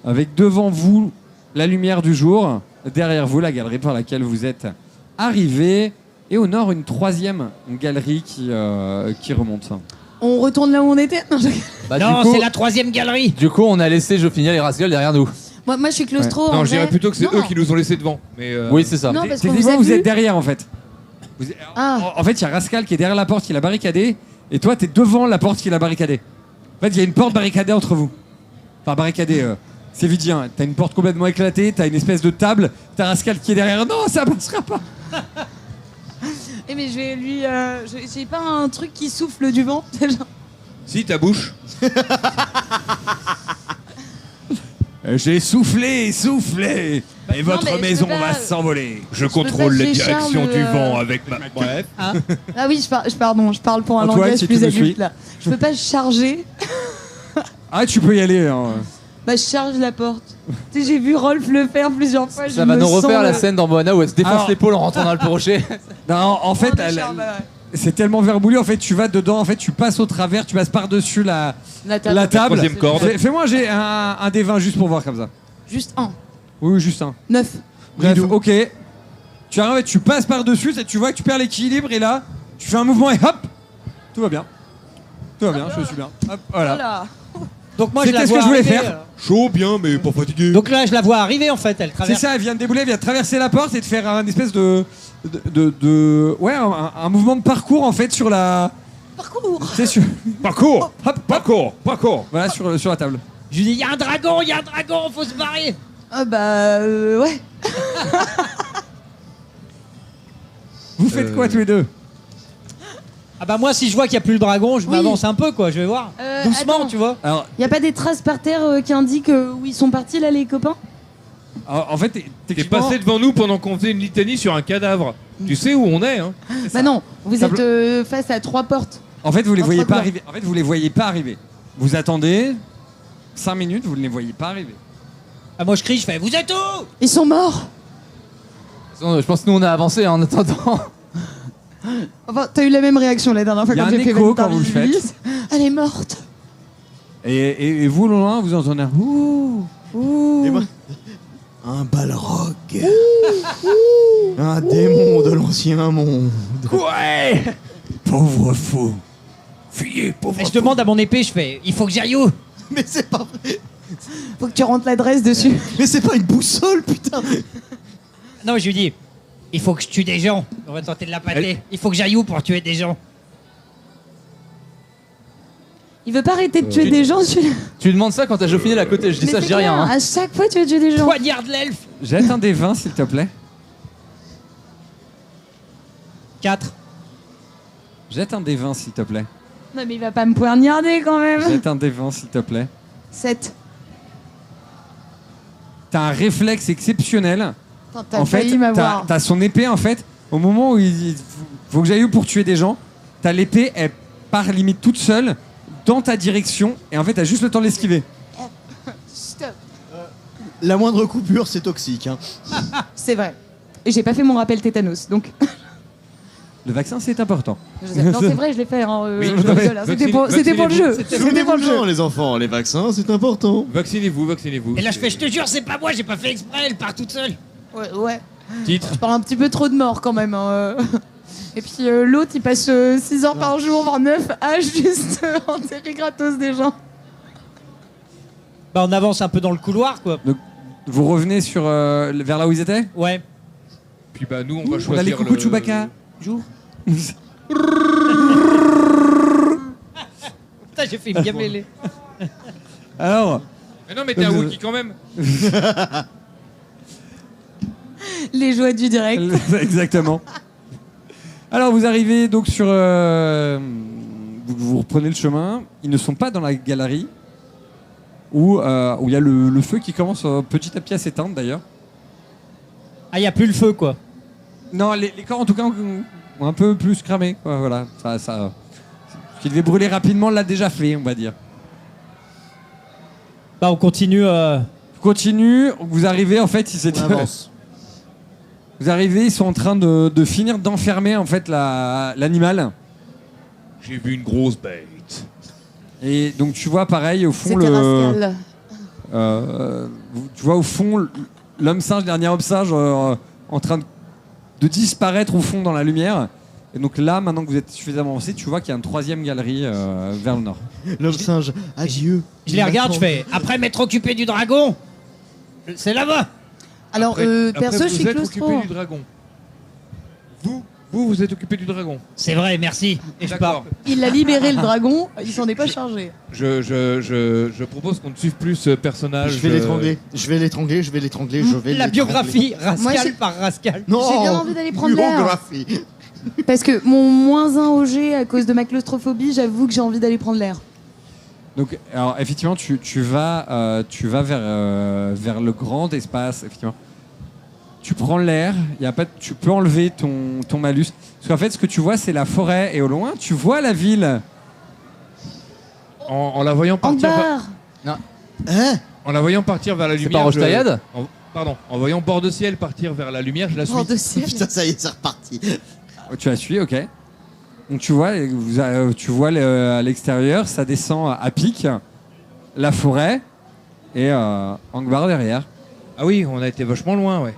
Speaker 1: avec devant vous la lumière du jour, derrière vous la galerie par laquelle vous êtes arrivé, et au nord une troisième galerie qui remonte.
Speaker 5: On retourne là où on était. Non,
Speaker 6: Bah,
Speaker 2: Non,
Speaker 6: du coup,
Speaker 2: c'est la troisième galerie.
Speaker 6: du coup, on a laissé Jophinia et Rascal derrière nous.
Speaker 5: moi, je suis claustro.
Speaker 4: Non,
Speaker 5: en
Speaker 4: je dirais
Speaker 5: vrai.
Speaker 4: plutôt que c'est
Speaker 5: Non.
Speaker 4: eux qui nous ont laissés devant. Mais
Speaker 6: Oui, c'est ça.
Speaker 5: Non, parce qu'on vous
Speaker 1: Techniquement,
Speaker 5: a
Speaker 1: vous
Speaker 5: vu.
Speaker 1: êtes derrière en fait.
Speaker 5: Ah.
Speaker 1: En fait, il y a Rascal qui est derrière la porte, qui l'a barricadée, et toi, t'es devant la porte qui l'a barricadée. En fait, il y a une porte barricadée entre vous. Enfin, barricadée, c'est vidien. T'as une porte complètement éclatée, t'as une espèce de table, t'as Rascal qui est derrière. Non, ça passera pas.
Speaker 5: Eh, mais je vais lui. J'ai pas un truc qui souffle du vent. Genre.
Speaker 4: si ta bouche.
Speaker 1: J'ai soufflé, soufflé, et votre
Speaker 5: mais je
Speaker 1: maison
Speaker 5: peux pas-
Speaker 1: va s'envoler.
Speaker 4: Je
Speaker 5: contrôle les directions du vent
Speaker 4: avec ma. Bref.
Speaker 5: Ah oui, je parle pour un
Speaker 1: Antoine,
Speaker 5: langage
Speaker 1: si
Speaker 5: plus
Speaker 1: tu me
Speaker 5: adulte
Speaker 1: suis.
Speaker 5: là. Je peux pas charger.
Speaker 1: Ah, tu peux y aller. Hein.
Speaker 5: Bah, je charge la porte. Tu sais, j'ai vu Rolf le faire plusieurs fois.
Speaker 6: Ça va nous refaire la scène dans Moana où elle se défonce
Speaker 1: Alors-
Speaker 6: l'épaule en rentrant dans le rocher.
Speaker 1: Non, en fait, c'est tellement vermoulu. En fait, tu vas dedans. En fait, tu passes au travers, tu passes par-dessus la table.
Speaker 4: troisième corde.
Speaker 1: Fais-moi j'ai un des 20 juste pour voir comme ça.
Speaker 5: Juste un.
Speaker 1: Oui, juste un.
Speaker 5: 9.
Speaker 1: Bref,
Speaker 3: Bidou.
Speaker 1: ok. Tu arrives, tu passes par-dessus, tu vois que tu perds l'équilibre et là, tu fais un mouvement et hop, tout va bien. Tout va bien, je suis bien. Hop, voilà.
Speaker 5: Voilà.
Speaker 2: Donc moi je
Speaker 1: C'était
Speaker 2: la
Speaker 1: ce
Speaker 2: vois
Speaker 1: que je voulais
Speaker 2: arriver,
Speaker 1: faire.
Speaker 2: alors.
Speaker 4: Chaud, bien, mais pas fatigué.
Speaker 2: Donc là je la vois arriver en fait, elle
Speaker 1: C'est
Speaker 2: traverse.
Speaker 1: ça, elle vient de débouler, elle vient de traverser la porte et de faire un espèce ouais, un mouvement de parcours en fait sur la.
Speaker 5: Parcours.
Speaker 1: C'est sur.
Speaker 4: Parcours.
Speaker 1: Hop,
Speaker 4: Parcours.
Speaker 1: voilà, sur la table.
Speaker 2: Je lui dis y'a un dragon, faut se barrer.
Speaker 5: Ah bah ouais.
Speaker 1: Vous faites quoi tous les deux?
Speaker 2: Ah bah moi si je vois qu'il y a plus le dragon, je
Speaker 5: Oui.
Speaker 2: m'avance un peu quoi, je vais voir. Doucement,
Speaker 5: Attends.
Speaker 2: tu vois.
Speaker 1: Alors,
Speaker 5: Y a pas des traces par terre qui indiquent où ils sont partis là les copains?
Speaker 1: en fait,
Speaker 4: T'es
Speaker 1: techniquement,
Speaker 4: passé devant nous pendant qu'on faisait une litanie sur un cadavre. Tu sais où on est, hein.
Speaker 5: Bah non, vous
Speaker 1: Simple-
Speaker 5: êtes face à 3 portes.
Speaker 1: en fait, vous les
Speaker 5: Entre
Speaker 1: voyez pas
Speaker 5: quoi
Speaker 1: arriver. En fait, vous les voyez pas arriver. Vous attendez 5 minutes, vous ne les voyez pas arriver.
Speaker 2: Ah moi je crie, je fais vous êtes où?
Speaker 5: Ils sont morts.
Speaker 6: Je pense que nous on a avancé en attendant.
Speaker 5: Enfin, t'as eu la même réaction la dernière fois
Speaker 1: Y a
Speaker 5: quand
Speaker 1: un
Speaker 5: j'ai fait
Speaker 1: écho
Speaker 5: Vanity
Speaker 1: quand vous le faites.
Speaker 5: Ulysse. Elle est morte.
Speaker 1: Et vous, loin, vous entendez un ouh, ouh.
Speaker 3: Et moi, un balrog. Un démon de l'ancien monde.
Speaker 1: Ouais. Pauvre fou. Fuyez, pauvre
Speaker 2: Et je demande à mon épée, je fais il faut que j'aille où?
Speaker 3: Mais c'est pas vrai.
Speaker 5: Faut que tu rentres l'adresse dessus.
Speaker 3: Mais c'est pas une boussole, putain.
Speaker 2: Non, je lui dis il faut que je tue des gens. On va tenter de la pâter. Il faut que j'aille où pour tuer des gens?
Speaker 5: Il veut pas arrêter de tuer des gens celui-là.
Speaker 6: Tu lui demandes ça quand t'as Jophinia à côté, je dis
Speaker 5: Mais
Speaker 6: ça, je
Speaker 5: c'est
Speaker 6: dis rien.
Speaker 5: clair,
Speaker 6: Hein.
Speaker 5: À chaque fois tu veux tuer des gens.
Speaker 2: Poignarde l'elfe.
Speaker 1: Jette un des 20, s'il te plaît.
Speaker 2: 4.
Speaker 1: Jette un des 20 s'il te plaît.
Speaker 5: Non, mais il va pas me poignarder quand même.
Speaker 1: Jette un des 20 s'il te plaît.
Speaker 5: 7.
Speaker 1: T'as un réflexe exceptionnel.
Speaker 5: Putain, t'as
Speaker 1: En fait,
Speaker 5: failli m'avoir.
Speaker 1: t'as son épée en fait. Au moment où il faut que j'aille où pour tuer des gens, t'as l'épée, elle part limite toute seule dans ta direction et en fait t'as juste le temps de l'esquiver.
Speaker 5: Stop.
Speaker 3: La moindre coupure, c'est toxique. Hein.
Speaker 5: C'est vrai. Et j'ai pas fait mon rappel tétanos, donc.
Speaker 1: Le vaccin c'est important.
Speaker 5: Non, c'est vrai, je l'ai fait. Hein,
Speaker 4: Oui,
Speaker 5: je rigole, hein. C'était pour le jeu. C'était pour le jeu.
Speaker 3: les enfants, les vaccins, c'est important.
Speaker 4: Vaccinez-vous, vaccinez-vous.
Speaker 2: Et là, je fais, je te jure, c'est pas moi, j'ai pas fait exprès, elle part toute seule.
Speaker 5: Ouais.
Speaker 4: Titre.
Speaker 5: Je parle un petit peu trop de morts quand même. Hein. Et puis l'autre, il passe 6 heures par jour, voire 9, à juste enterrer gratos des gens.
Speaker 2: Bah, on avance un peu dans le couloir, quoi.
Speaker 1: Vous revenez sur vers là où ils étaient.
Speaker 2: Ouais.
Speaker 4: Puis bah nous, on va
Speaker 1: On
Speaker 4: choisir
Speaker 1: a les coucous
Speaker 4: le...
Speaker 1: de Chewbacca. Jour.
Speaker 2: Putain, j'ai fait une gamelle.
Speaker 1: Alors,
Speaker 4: Mais non, mais t'es un Wookie quand même.
Speaker 5: Les joies du direct.
Speaker 1: exactement. Alors vous arrivez donc sur, vous reprenez le chemin. Ils ne sont pas dans la galerie où il y a le feu qui commence petit à petit à s'éteindre d'ailleurs.
Speaker 2: Ah, y a plus le feu, quoi.
Speaker 1: Non, les corps en tout cas ont un peu plus cramé. Ouais, voilà, ça, ce qui devait brûler rapidement l'a déjà fait, on va dire.
Speaker 2: Bah, on continue.
Speaker 1: Continue, vous arrivez en fait, ils étaient.
Speaker 3: On avance.
Speaker 1: Vous arrivez, ils sont en train de finir d'enfermer en fait l'animal.
Speaker 4: J'ai vu une grosse bête.
Speaker 1: Et donc tu vois pareil au fond
Speaker 5: C'était Rascal.
Speaker 1: tu vois au fond l'homme singe, dernier homme singe en train de disparaître au fond dans la lumière. Et donc là, maintenant que vous êtes suffisamment avancé, tu vois qu'il y a une troisième galerie vers le nord.
Speaker 3: L'homme singe, adieu.
Speaker 2: Je les regarde, je fais. Après m'être occupé du dragon, c'est là-bas.
Speaker 5: Alors,
Speaker 4: Après,
Speaker 5: perso, je suis
Speaker 4: vous êtes
Speaker 5: claustro.
Speaker 4: occupé du dragon. Vous êtes occupé du dragon.
Speaker 2: C'est vrai, merci. Et je pars.
Speaker 4: D'accord.
Speaker 5: Il a libéré le dragon, il s'en est pas chargé.
Speaker 4: Je propose qu'on ne suive plus ce personnage.
Speaker 3: Je vais l'étrangler. Je vais l'étrangler. Je vais
Speaker 2: La biographie,
Speaker 5: Moi,
Speaker 2: Rascal
Speaker 5: j'ai-
Speaker 2: par Rascal.
Speaker 3: Non.
Speaker 5: J'ai bien envie d'aller prendre l'air.
Speaker 3: Biographie.
Speaker 5: Parce que mon -1 au G à cause de ma claustrophobie, j'avoue que j'ai envie d'aller prendre l'air.
Speaker 1: Donc, alors effectivement, tu vas vers le grand espace. Effectivement, tu prends l'air. Il y a pas, tu peux enlever ton malus. Parce qu'en fait, ce que tu vois, c'est la forêt, et au loin, tu vois la ville.
Speaker 4: En la voyant partir.
Speaker 5: Angbar.
Speaker 3: Hein?
Speaker 4: En la voyant partir vers la
Speaker 6: C'est
Speaker 4: lumière.
Speaker 6: pas Roche-Taillade
Speaker 4: Pardon. En voyant bord de ciel partir vers la lumière, je la suis.
Speaker 5: Bord de ciel.
Speaker 3: Putain, ça y est, c'est reparti.
Speaker 1: Tu la suis, ok. Donc tu vois, à l'extérieur, ça descend à pic, la forêt et Angbar derrière.
Speaker 4: Ah oui, on a été vachement loin, ouais.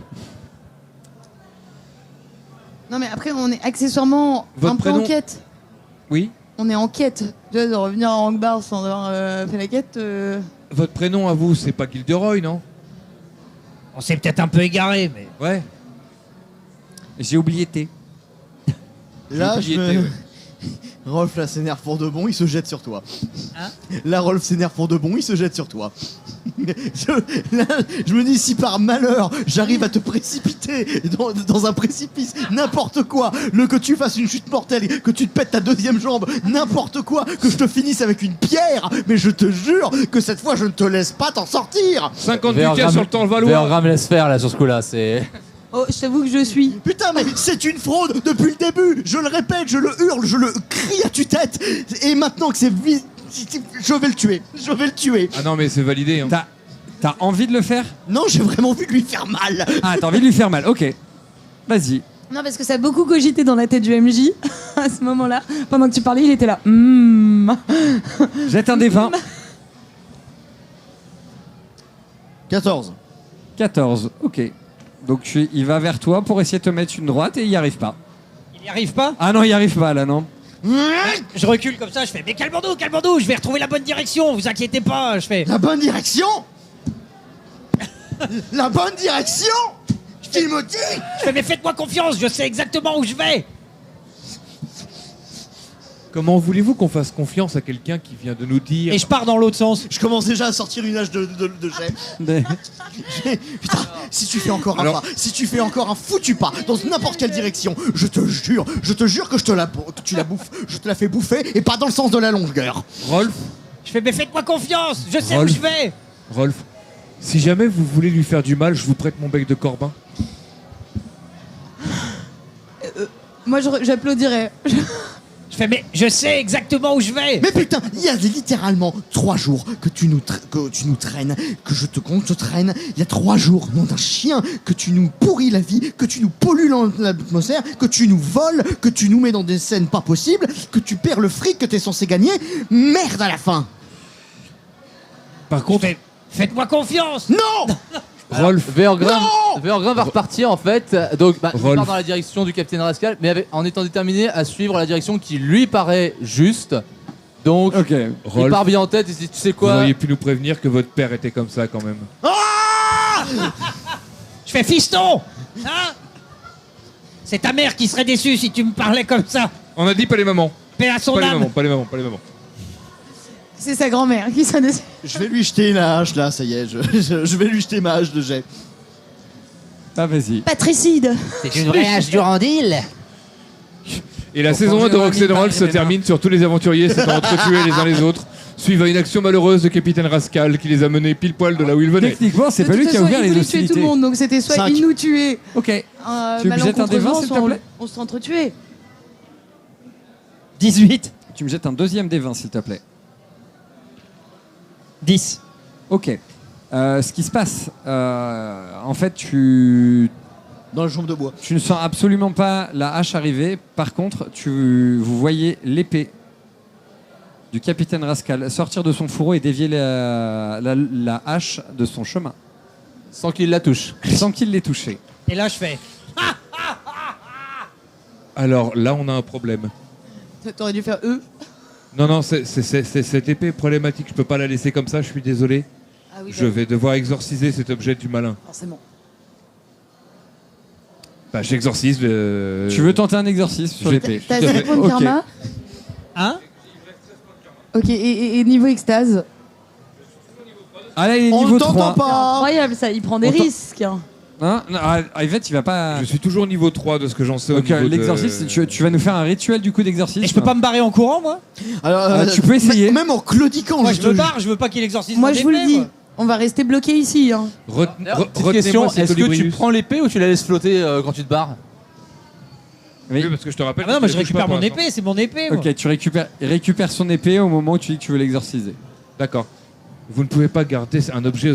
Speaker 5: Non mais après, on est accessoirement
Speaker 4: Votre
Speaker 5: un peu
Speaker 4: prénom
Speaker 5: en quête.
Speaker 4: Oui.
Speaker 5: On est en quête. Tu vois, de revenir à Angbar sans avoir fait la quête.
Speaker 4: Votre prénom à vous, c'est pas Gilderoy, non?
Speaker 2: On s'est peut-être un peu égaré, mais.
Speaker 4: Ouais.
Speaker 1: J'ai oublié T.
Speaker 3: Là,
Speaker 4: J'y
Speaker 3: je
Speaker 4: étais,
Speaker 3: me...
Speaker 4: ouais.
Speaker 3: Rolf, là, s'énerve pour de bon, il se jette sur toi.
Speaker 2: Hein?
Speaker 3: Là, Rolf s'énerve pour de bon, il se jette sur toi. je me dis, si par malheur, j'arrive à te précipiter dans un précipice, n'importe quoi, que tu fasses une chute mortelle, que tu te pètes ta deuxième jambe, n'importe quoi, que je te finisse avec une pierre, mais je te jure que cette fois, je ne te laisse pas t'en sortir.
Speaker 4: 58 cas sur le temps le Valois.
Speaker 6: Vergram laisse faire là sur ce coup-là, c'est.
Speaker 5: Oh, je t'avoue que je suis.
Speaker 3: Putain, mais c'est une fraude depuis le début. Je le répète, je le hurle, je le crie à tue-tête. Et maintenant que je vais le tuer. Je vais le tuer.
Speaker 4: Ah non, mais c'est validé. Hein.
Speaker 1: T'as envie de le faire?
Speaker 3: Non, j'ai vraiment envie de lui faire mal.
Speaker 1: Ah, t'as envie de lui faire mal, ok. Vas-y.
Speaker 5: Non, parce que ça a beaucoup cogité dans la tête du MJ à ce moment-là. Pendant que tu parlais, il était là.
Speaker 1: Jette un des 20.
Speaker 3: 14.
Speaker 1: 14, ok. Donc il va vers toi pour essayer de te mettre une droite et il n'y arrive pas.
Speaker 2: Il n'y arrive pas.
Speaker 1: Ah non, il n'y arrive pas là, non.
Speaker 2: Je recule comme ça, je fais. Mais calmons-nous, je vais retrouver la bonne direction, vous inquiétez pas, je fais.
Speaker 3: La bonne direction. La bonne direction. Qu'il me dit.
Speaker 2: Je fais, mais faites-moi confiance, je sais exactement où je vais.
Speaker 4: Comment voulez-vous qu'on fasse confiance à quelqu'un qui vient de nous dire...
Speaker 2: Et je pars dans l'autre sens.
Speaker 3: Je commence déjà à sortir une hache de jet.
Speaker 1: Des-
Speaker 3: Putain, si tu fais encore un pas, si tu fais encore un foutu pas dans n'importe quelle direction, je te jure que que tu la bouffes, je te la fais bouffer et pas dans le sens de la longueur.
Speaker 4: Rolf,
Speaker 2: Je fais, mais faites-moi confiance. Je sais où
Speaker 4: Rolf.
Speaker 2: je vais.
Speaker 4: Rolf, si jamais vous voulez lui faire du mal, je vous prête mon bec de Corbin.
Speaker 5: Moi, j'applaudirais.
Speaker 2: Je fais, mais je sais exactement où je vais.
Speaker 3: Mais putain, il y a littéralement 3 jours que tu nous traînes, que je te compte, te traîne. Il y a 3 jours, nom d'un chien, que tu nous pourris la vie, que tu nous pollues l'atmosphère, que tu nous voles, que tu nous mets dans des scènes pas possibles, que tu perds le fric que t'es censé gagner. Merde à la fin.
Speaker 4: Par
Speaker 2: Je
Speaker 4: contre,
Speaker 2: fais, faites-moi confiance.
Speaker 3: Non.
Speaker 4: Rolf,
Speaker 6: Véorgrin va repartir en fait, donc il
Speaker 4: Rolf.
Speaker 6: part dans la direction du capitaine Rascal, mais en étant déterminé à suivre la direction qui lui paraît juste. Donc
Speaker 1: Ok.
Speaker 6: il
Speaker 4: Rolf,
Speaker 6: part bien en tête et si tu sais
Speaker 4: vous
Speaker 6: quoi,
Speaker 4: auriez pu nous prévenir que votre père était comme ça quand même.
Speaker 2: Je fais, fiston. Hein? C'est ta mère qui serait déçue si tu me parlais comme ça.
Speaker 4: On a dit pas les mamans.
Speaker 2: Paix à son
Speaker 4: Pas les
Speaker 2: âme.
Speaker 4: mamans, pas les mamans, pas les mamans.
Speaker 5: C'est sa grand-mère qui s'en est.
Speaker 3: Je vais lui jeter une hache là, ça y est, je vais lui jeter ma hache de jet.
Speaker 1: Ah, vas-y.
Speaker 5: Patricide.
Speaker 2: C'est une vraie hache Durandil.
Speaker 4: Et la saison 1 de Roxanne Rolf se termine sur tous les aventuriers s'étant entretués les uns les autres, suivant une action malheureuse de Capitaine Rascal qui les a menés pile poil de là où ils venaient.
Speaker 1: Techniquement, c'est
Speaker 5: De
Speaker 1: pas
Speaker 5: toute
Speaker 1: lui qui a
Speaker 5: façon,
Speaker 1: ouvert
Speaker 5: il
Speaker 1: les
Speaker 5: voulait tuer tout
Speaker 1: hostilités.
Speaker 5: le monde, donc c'était soit
Speaker 3: 5.
Speaker 5: il nous tuait.
Speaker 1: Ok. Tu me jettes un des 20, s'il te plaît
Speaker 5: On s'entretuait.
Speaker 2: 18.
Speaker 1: Tu me jettes un deuxième des 20, s'il te plaît.
Speaker 2: 10.
Speaker 1: Ok. Ce qui se passe, en fait, tu
Speaker 3: Dans le jambe de bois.
Speaker 1: ne sens absolument pas la hache arriver. Par contre, vous voyez l'épée du capitaine Rascal sortir de son fourreau et dévier la hache de son chemin,
Speaker 6: sans qu'il la touche.
Speaker 1: sans qu'il l'ait touchée.
Speaker 2: Et là, je fais.
Speaker 4: Alors là, on a un problème.
Speaker 5: T'aurais dû faire eux.
Speaker 4: Non, c'est cette épée est problématique. Je peux pas la laisser comme ça, je suis désolé.
Speaker 5: Ah oui,
Speaker 4: Je vais devoir exorciser cet objet du malin.
Speaker 5: forcément.
Speaker 4: Bah, j'exorcise le...
Speaker 1: Tu veux tenter un exorcisme sur
Speaker 4: je-
Speaker 1: l'épée?
Speaker 5: T'as
Speaker 4: Tout à
Speaker 5: 0
Speaker 4: fait.
Speaker 5: points de
Speaker 1: Ok.
Speaker 5: karma.
Speaker 2: Hein?
Speaker 5: Ok, et niveau extase.
Speaker 1: Ah là, il est
Speaker 3: On
Speaker 1: niveau
Speaker 3: ne t'entend
Speaker 1: 3.
Speaker 3: pas.
Speaker 5: Incroyable ça, il prend des
Speaker 1: On t'en-
Speaker 5: risques. Hein.
Speaker 1: Hein non, Yvette, il va pas...
Speaker 4: Je suis toujours niveau 3 de ce que j'en sais au
Speaker 1: Donc
Speaker 4: niveau de-
Speaker 1: l'exorcisme, tu vas nous faire un rituel du coup d'exorcisme.
Speaker 2: Et je peux pas me barrer en courant, moi?
Speaker 3: Alors,
Speaker 1: tu peux essayer.
Speaker 3: Même en claudiquant,
Speaker 2: Moi,
Speaker 3: je
Speaker 2: je me
Speaker 3: te-
Speaker 2: barre, je veux pas qu'il exorcise
Speaker 5: Moi
Speaker 2: mon
Speaker 5: je vous le
Speaker 2: épée,
Speaker 5: dis,
Speaker 2: moi.
Speaker 5: on va rester bloqué ici. Hein.
Speaker 6: Petite
Speaker 4: Retenez-moi
Speaker 6: question,
Speaker 4: cet
Speaker 6: est-ce que tu
Speaker 4: Olibrius.
Speaker 6: prends l'épée ou tu la laisses flotter quand tu te barres?
Speaker 4: Oui, parce que je te rappelle.
Speaker 2: Ah bah non,
Speaker 4: que
Speaker 2: moi
Speaker 4: tu
Speaker 2: je
Speaker 4: la touches
Speaker 2: récupère
Speaker 4: pas pour
Speaker 2: mon
Speaker 4: l'instant.
Speaker 2: épée, c'est mon épée. Moi.
Speaker 1: Ok, tu récupères son épée au moment où tu dis que tu veux l'exorciser.
Speaker 4: D'accord. Vous ne pouvez pas garder un objet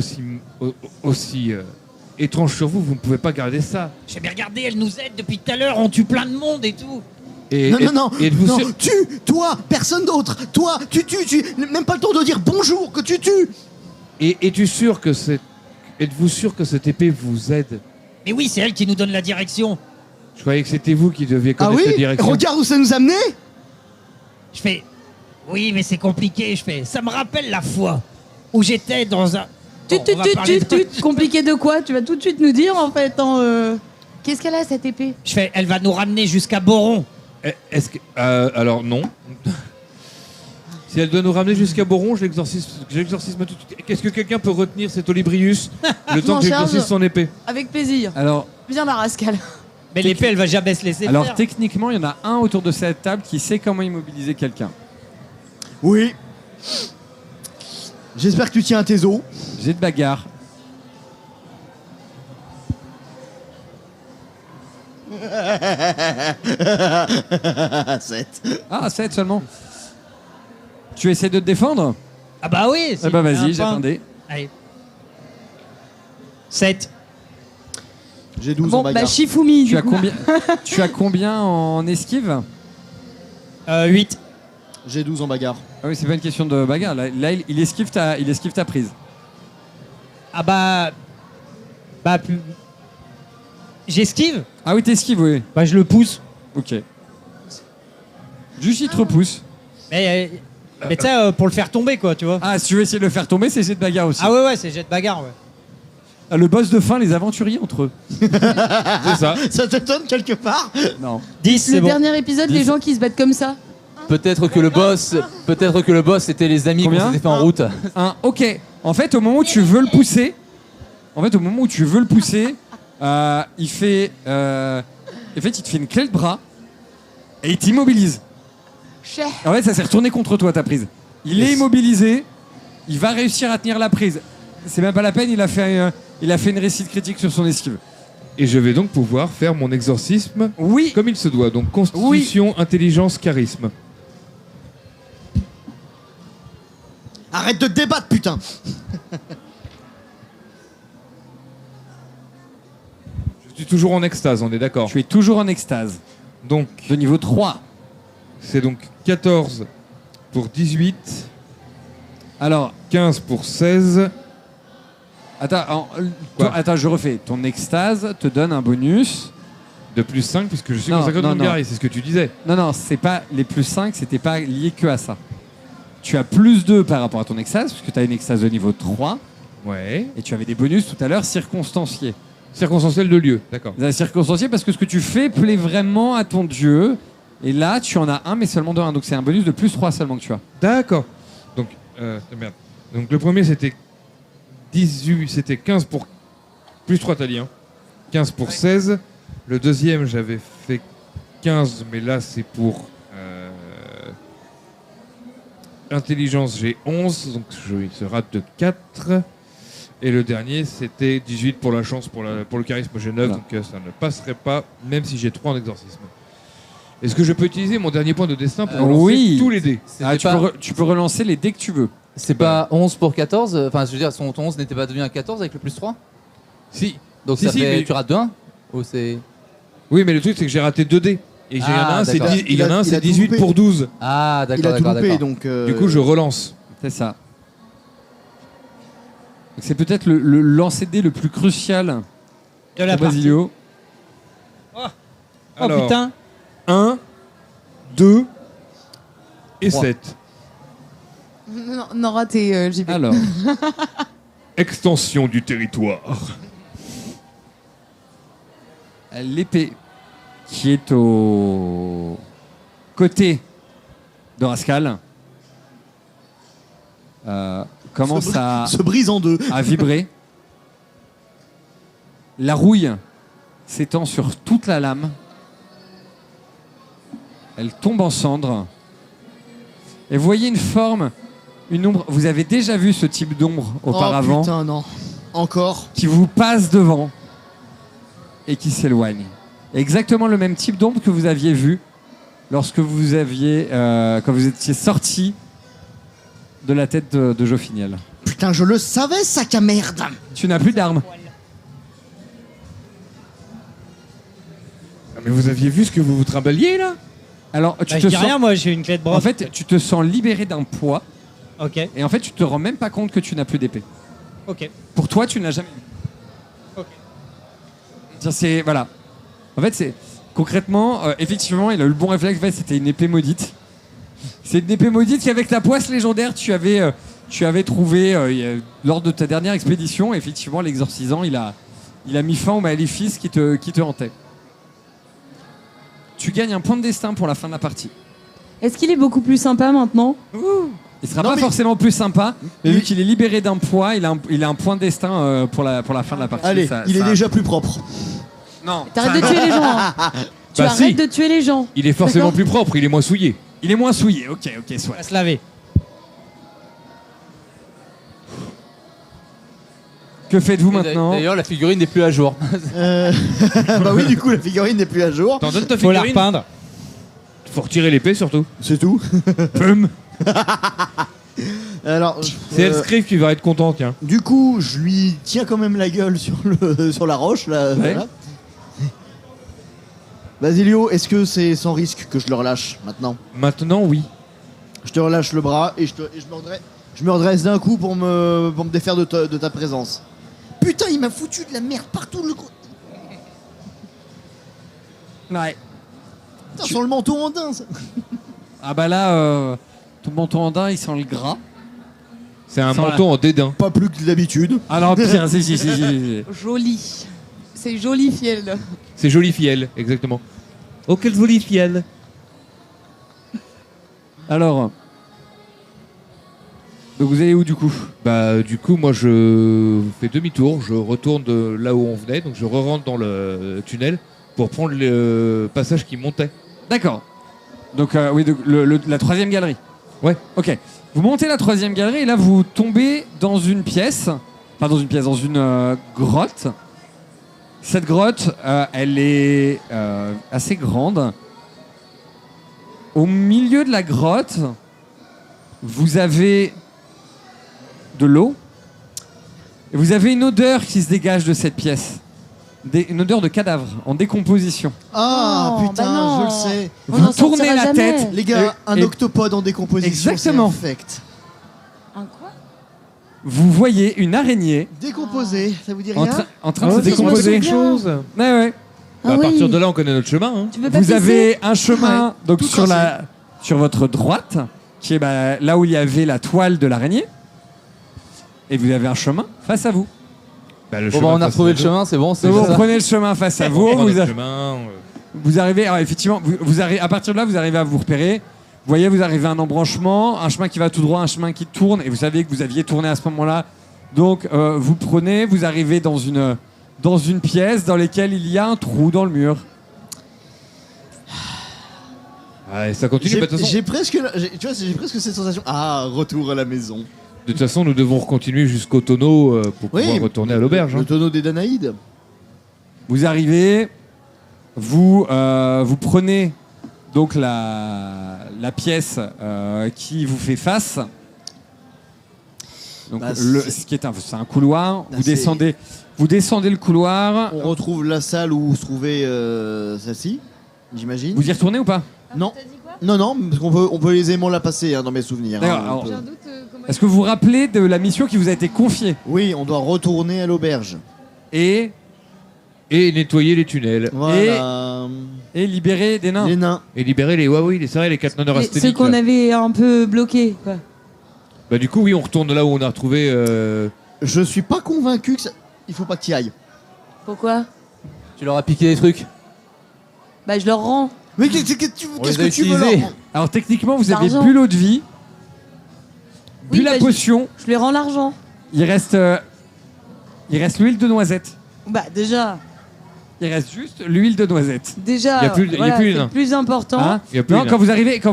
Speaker 4: aussi étrange sur vous. Vous ne pouvez pas garder ça.
Speaker 2: J'ai bien regardé, elle nous aide depuis tout à l'heure, on tue plein de monde et tout.
Speaker 4: Et,
Speaker 3: Non,
Speaker 4: et êtes-vous
Speaker 3: non,
Speaker 4: sûr-
Speaker 3: toi, personne d'autre. Toi, tu tues, même pas le temps de dire bonjour que tu tues.
Speaker 4: Et es-tu sûr que c'est... Êtes-vous sûr que cette épée vous aide?
Speaker 2: Mais oui, c'est elle qui nous donne la direction.
Speaker 4: Je croyais que c'était vous qui deviez
Speaker 3: Ah
Speaker 4: connaître
Speaker 3: oui.
Speaker 4: la direction.
Speaker 3: Regarde où ça nous a mené.
Speaker 2: Je fais, oui, mais c'est compliqué. Je fais, ça me rappelle la fois où j'étais dans un. Bon, on va parler de-
Speaker 5: Compliqué de quoi? Tu vas tout de suite nous dire en fait. Hein, Qu'est-ce qu'elle a cette épée?
Speaker 2: Je fais, elle va nous ramener jusqu'à Boron.
Speaker 4: Est-ce que... alors non. Si elle doit nous ramener jusqu'à Boron, j'exorcisme tout de suite. Qu'est-ce que quelqu'un peut retenir cet Olibrius le temps
Speaker 5: m'en
Speaker 4: que j'exorcise
Speaker 5: charge.
Speaker 4: son épée?
Speaker 5: Avec plaisir.
Speaker 1: Alors,
Speaker 5: Viens la rascale.
Speaker 2: Mais l'épée, elle va jamais se laisser
Speaker 1: alors
Speaker 2: faire.
Speaker 1: techniquement, il y en a un autour de cette table qui sait comment immobiliser quelqu'un.
Speaker 3: Oui. J'espère que tu tiens à tes os.
Speaker 1: J'ai de bagarre. Ah, 7 seulement. Tu essaies de te défendre?
Speaker 2: Ah bah oui.
Speaker 1: Eh bah vas-y, j'attendais.
Speaker 2: Allez. 7.
Speaker 3: J'ai 12 en
Speaker 5: Bon, bah
Speaker 3: bagarre.
Speaker 5: Shifumi,
Speaker 1: Tu
Speaker 5: du
Speaker 1: as
Speaker 5: coup.
Speaker 1: combien Tu as combien en esquive?
Speaker 2: 8.
Speaker 3: J'ai 12 en bagarre.
Speaker 1: Ah oui, c'est pas une question de bagarre. Là, il esquive ta prise.
Speaker 2: Ah bah. Bah. J'esquive.
Speaker 1: Ah oui, t'esquives, oui.
Speaker 2: Bah je le pousse.
Speaker 1: Ok. Juste, il te repousse.
Speaker 2: Mais tu sais, pour le faire tomber, quoi, tu vois.
Speaker 1: Ah, si tu veux essayer de le faire tomber, c'est jet de bagarre aussi.
Speaker 2: Ah ouais, c'est jet de bagarre, ouais.
Speaker 1: Ah, le boss de fin, les aventuriers entre eux.
Speaker 4: C'est ça.
Speaker 3: Ça t'étonne quelque part?
Speaker 1: Non.
Speaker 2: 10,
Speaker 5: Le
Speaker 2: c'est bon.
Speaker 5: dernier épisode,
Speaker 1: 10.
Speaker 5: les gens qui se battent comme ça. Hein,
Speaker 6: Peut-être que le boss c'était les amis qu'on
Speaker 1: Combien
Speaker 6: s'était fait en route.
Speaker 1: Ok. En fait, au moment où tu veux le pousser, il fait, il te fait une clé de bras et il t'immobilise.
Speaker 5: Cher.
Speaker 1: En fait, ça s'est retourné contre toi ta prise. Il est immobilisé. Il va réussir à tenir la prise. C'est même pas la peine. Il a fait une réussite critique sur son esquive.
Speaker 4: Et je vais donc pouvoir faire mon exorcisme
Speaker 1: Oui.
Speaker 4: comme il se doit. Donc constitution, intelligence, charisme.
Speaker 3: Arrête de te débattre, putain.
Speaker 4: Je suis toujours en extase, on est d'accord.
Speaker 1: Tu es toujours en extase.
Speaker 4: Donc
Speaker 1: De niveau 3.
Speaker 4: c'est donc 14 pour 18,
Speaker 1: Alors,
Speaker 4: 15 pour 16.
Speaker 1: Attends, je refais. Ton extase te donne un bonus.
Speaker 4: De plus 5 puisque je suis
Speaker 1: Non,
Speaker 4: consacré
Speaker 1: non,
Speaker 4: de
Speaker 1: non.
Speaker 4: guerrier, c'est ce que tu disais.
Speaker 1: Non, c'est pas les plus 5, c'était pas lié que à ça. Tu as plus 2 par rapport à ton extase, parce que tu as une extase de niveau 3,
Speaker 4: Ouais.
Speaker 1: et tu avais des bonus tout à l'heure circonstanciés.
Speaker 4: Circonstanciel de lieu, d'accord.
Speaker 1: Circonstanciés parce que ce que tu fais plaît vraiment à ton dieu, et là tu en as un, mais seulement de 1, donc c'est un bonus de plus 3 seulement que tu as.
Speaker 4: D'accord. Donc, merde. Donc le premier c'était 18, c'était 15 pour plus 3 t'as dit, hein. 15 pour 16. Le deuxième j'avais fait 15, mais là c'est pour intelligence j'ai 11, donc il se rate de 4. Et le dernier c'était 18 pour la chance, pour le charisme j'ai 9,
Speaker 1: Voilà.
Speaker 4: donc ça ne passerait pas, même si j'ai 3 en exorcisme. Est-ce que je peux utiliser mon dernier point de destin pour lancer
Speaker 1: oui.
Speaker 4: tous les dés?
Speaker 1: Tu peux relancer les dés que tu veux.
Speaker 6: C'est pas 11 pour 14. Enfin, je veux dire, ton 11 n'était pas devenu un 14 avec le plus 3.
Speaker 4: Si.
Speaker 6: Donc
Speaker 4: Si,
Speaker 6: ça
Speaker 4: si,
Speaker 6: fait
Speaker 4: mais-
Speaker 6: tu rates de 1 ou c'est.
Speaker 4: Oui, mais le truc, c'est que j'ai raté 2 dés. Et il y en a un, c'est
Speaker 6: d'accord.
Speaker 3: Il a tout
Speaker 4: 18
Speaker 3: loupé.
Speaker 4: pour 12.
Speaker 6: Ah,
Speaker 3: Il
Speaker 6: d'accord,
Speaker 3: a tout
Speaker 6: d'accord,
Speaker 3: loupé,
Speaker 6: d'accord.
Speaker 3: donc.
Speaker 4: Du coup, je relance.
Speaker 1: C'est ça. Donc, c'est peut-être le lancer de dés le plus crucial
Speaker 2: De la
Speaker 1: pour
Speaker 2: partie.
Speaker 1: Basilio.
Speaker 2: Oh
Speaker 4: Alors,
Speaker 2: putain.
Speaker 4: 1, 2 et
Speaker 3: 3.
Speaker 4: 7.
Speaker 5: Non, raté, JB.
Speaker 1: Alors,
Speaker 4: Extension du territoire.
Speaker 1: l'épée qui est au côté de Rascal commence à
Speaker 3: se brise en deux.
Speaker 1: vibrer. La rouille s'étend sur toute la lame. Elle tombe en cendres. Et vous voyez une forme, une ombre. Vous avez déjà vu ce type d'ombre auparavant
Speaker 3: Oh putain, non. Encore.
Speaker 1: qui vous passe devant et qui s'éloigne. Exactement le même type d'ombre que vous aviez vu lorsque vous aviez, quand vous étiez sorti de la tête de Joffiniel.
Speaker 3: Putain, je le savais, sac à merde.
Speaker 1: Tu n'as plus d'armes.
Speaker 4: Ah, mais vous aviez vu ce que vous vous trimbaliez là?
Speaker 1: Alors, tu
Speaker 2: Bah,
Speaker 1: te
Speaker 2: je dis
Speaker 1: sens...
Speaker 2: rien, moi j'ai une clé de bras.
Speaker 1: En fait, tu te sens libéré d'un poids
Speaker 2: Ok,
Speaker 1: et en fait, tu te rends même pas compte que tu n'as plus d'épée.
Speaker 2: ok.
Speaker 1: Pour toi, tu n'as jamais eu.
Speaker 2: Ok.
Speaker 1: C'est voilà. En fait, c'est concrètement, effectivement, il a eu le bon réflexe. En fait, c'était une épée maudite. C'est une épée maudite qu'avec ta poisse légendaire, tu avais trouvé lors de ta dernière expédition. Effectivement, l'exorcisant, il a mis fin au maléfice qui te hantait. Tu gagnes un point de destin pour la fin de la partie.
Speaker 5: Est-ce qu'il est beaucoup plus sympa maintenant?
Speaker 1: Il sera
Speaker 3: Non,
Speaker 1: pas
Speaker 3: mais-
Speaker 1: forcément plus sympa, mais vu
Speaker 3: Oui.
Speaker 1: qu'il est libéré d'un poids, il a un point de destin pour la fin de la partie.
Speaker 3: Allez,
Speaker 1: Ça-
Speaker 3: il est
Speaker 1: ça-
Speaker 3: déjà plus propre.
Speaker 1: Non.
Speaker 5: T'arrêtes de tuer les gens. Hein. Tu
Speaker 4: Bah,
Speaker 5: arrêtes
Speaker 4: si.
Speaker 5: de tuer les gens.
Speaker 4: Il est forcément
Speaker 5: D'accord.
Speaker 4: plus propre, il est moins souillé.
Speaker 1: Il est moins souillé. Ok, soit.
Speaker 2: On va se laver.
Speaker 1: Que faites-vous
Speaker 6: Et
Speaker 1: maintenant?
Speaker 6: D'ailleurs, la figurine n'est plus à jour.
Speaker 3: Bah oui, du coup, la figurine n'est plus à jour.
Speaker 4: T'en donnes ta
Speaker 2: Faut la
Speaker 4: figurine?
Speaker 2: repeindre.
Speaker 4: Faut retirer l'épée surtout.
Speaker 3: C'est tout.
Speaker 1: Pum.
Speaker 3: Alors,
Speaker 4: C'est Elscrive qui va être content, tiens.
Speaker 3: du coup, je lui tiens quand même la gueule sur la roche, là.
Speaker 1: Ouais.
Speaker 3: Voilà. Basilio, est-ce que c'est sans risque que je le relâche maintenant?
Speaker 4: Maintenant, oui.
Speaker 3: Je te relâche le bras et je me redresse d'un coup pour me défaire de ta présence. Putain, il m'a foutu de la merde partout le gros.
Speaker 1: Ouais.
Speaker 3: Putain, sur le manteau andin, ça.
Speaker 1: Ah bah là, ton manteau andin, il sent le gras.
Speaker 4: C'est un
Speaker 1: Sans
Speaker 4: manteau en dédain.
Speaker 3: Pas plus que d'habitude.
Speaker 1: Ah non, pire, si.
Speaker 5: Joli. C'est joli fiel.
Speaker 4: C'est joli fiel, exactement. Oh, quel joli fiel.
Speaker 1: Alors. Donc vous allez où du coup?
Speaker 4: Bah, du coup, moi, je fais demi-tour, je retourne de là où on venait, donc je re-rentre dans le tunnel pour prendre le passage qui montait.
Speaker 1: D'accord. Donc, oui, donc, la troisième galerie.
Speaker 4: Ouais.
Speaker 1: Ok. Vous montez la troisième galerie et là, vous tombez dans une pièce. Enfin, dans une pièce, dans une grotte. Cette grotte, elle est assez grande. Au milieu de la grotte, vous avez de l'eau. Et vous avez une odeur qui se dégage de cette pièce. Une odeur de cadavre en décomposition.
Speaker 3: Ah
Speaker 5: Non,
Speaker 3: putain,
Speaker 5: bah non.
Speaker 3: je le sais.
Speaker 5: On
Speaker 1: Vous
Speaker 5: n'en
Speaker 1: tournez
Speaker 5: sortira
Speaker 1: la
Speaker 5: jamais.
Speaker 1: tête.
Speaker 3: Les gars, un
Speaker 1: Et-
Speaker 3: octopode en décomposition.
Speaker 1: Exactement.
Speaker 3: C'est infect.
Speaker 5: Un quoi?
Speaker 1: Vous voyez une araignée
Speaker 3: Décomposé, ça vous dit
Speaker 1: en,
Speaker 3: rien
Speaker 1: en train de se
Speaker 5: si, je me
Speaker 1: décomposer.
Speaker 5: souviens.
Speaker 4: chose.
Speaker 1: Ouais, ouais.
Speaker 5: Ah
Speaker 4: à
Speaker 5: oui.
Speaker 4: partir de là, on connaît notre chemin. Hein.
Speaker 5: Tu peux pas
Speaker 1: Vous
Speaker 5: pisser
Speaker 1: avez un chemin donc
Speaker 3: tout
Speaker 1: sur votre droite, qui est là où il y avait la toile de l'araignée. Et vous avez un chemin face à vous.
Speaker 4: Bah, le
Speaker 6: Bon,
Speaker 4: chemin
Speaker 6: bah, on a
Speaker 4: face
Speaker 6: retrouvé
Speaker 4: à
Speaker 6: le
Speaker 4: nous.
Speaker 6: chemin, c'est bon, c'est
Speaker 1: Donc, vous
Speaker 6: ça.
Speaker 1: prenez le chemin face à
Speaker 4: On
Speaker 1: vous.
Speaker 4: prend
Speaker 1: Vous,
Speaker 4: notre chemin,
Speaker 1: vous arrivez, alors effectivement, vous arrivez, à partir de là, vous arrivez à vous repérer. Vous voyez, vous arrivez à un embranchement, un chemin qui va tout droit, un chemin qui tourne. Et vous savez que vous aviez tourné à ce moment-là. Donc, vous prenez, vous arrivez dans une pièce dans laquelle il y a un trou dans le mur.
Speaker 4: Ah, et ça continue. Bah, de toute façon,
Speaker 3: J'ai presque, j'ai presque cette sensation. Ah, retour à la maison.
Speaker 4: de toute façon, nous devons continuer jusqu'au tonneau pour
Speaker 3: Oui.
Speaker 4: pouvoir retourner à l'auberge.
Speaker 3: Le
Speaker 4: Hein.
Speaker 3: tonneau des Danaïdes.
Speaker 1: Vous arrivez, vous prenez donc la pièce qui vous fait face. Donc
Speaker 3: Bah,
Speaker 1: ce qui est c'est un couloir.
Speaker 3: Bah,
Speaker 1: Vous descendez le couloir.
Speaker 3: On retrouve la salle où se trouvait celle-ci, j'imagine.
Speaker 1: Vous y retournez ou pas?
Speaker 3: Non. Non, parce on peut aisément la passer hein, dans mes souvenirs.
Speaker 1: D'accord,
Speaker 3: hein, on
Speaker 1: alors-
Speaker 3: peut-
Speaker 5: J'ai un doute. Comment
Speaker 1: Est-ce que vous vous rappelez de la mission qui vous a été confiée
Speaker 3: Oui, on doit retourner à l'auberge.
Speaker 1: et
Speaker 4: Et nettoyer les tunnels.
Speaker 3: Voilà.
Speaker 1: libérer des nains?
Speaker 3: Les nains.
Speaker 4: Et libérer les Huawei, c'est vrai, les 4
Speaker 5: Et
Speaker 4: neurasthéniques.
Speaker 5: ceux qu'on
Speaker 4: là.
Speaker 5: avait un peu bloqués, quoi.
Speaker 4: Bah, du coup, oui, on retourne là où on a retrouvé.
Speaker 3: Je suis pas convaincu que il faut pas que tu y ailles.
Speaker 5: Pourquoi?
Speaker 6: Tu leur as piqué des trucs.
Speaker 5: Bah, je leur rends.
Speaker 3: Mais qu'est-ce que
Speaker 6: On
Speaker 3: qu'est-ce
Speaker 6: les a
Speaker 3: que tu veux
Speaker 6: utilisés.
Speaker 3: leur-
Speaker 1: Alors techniquement, vous avez
Speaker 5: L'argent.
Speaker 1: bu l'eau de vie, bu
Speaker 5: Oui,
Speaker 1: la
Speaker 5: bah,
Speaker 1: potion.
Speaker 5: Je lui rends l'argent.
Speaker 1: Il reste l'huile de noisette.
Speaker 5: Bah, déjà.
Speaker 1: Il reste juste l'huile de noisette.
Speaker 5: Déjà.
Speaker 4: Y a plus- y a
Speaker 5: voilà,
Speaker 4: plus les
Speaker 5: c'est
Speaker 4: nains.
Speaker 5: le plus important.
Speaker 1: Hein
Speaker 4: Y a plus
Speaker 1: Non,
Speaker 4: les
Speaker 1: quand
Speaker 4: nains.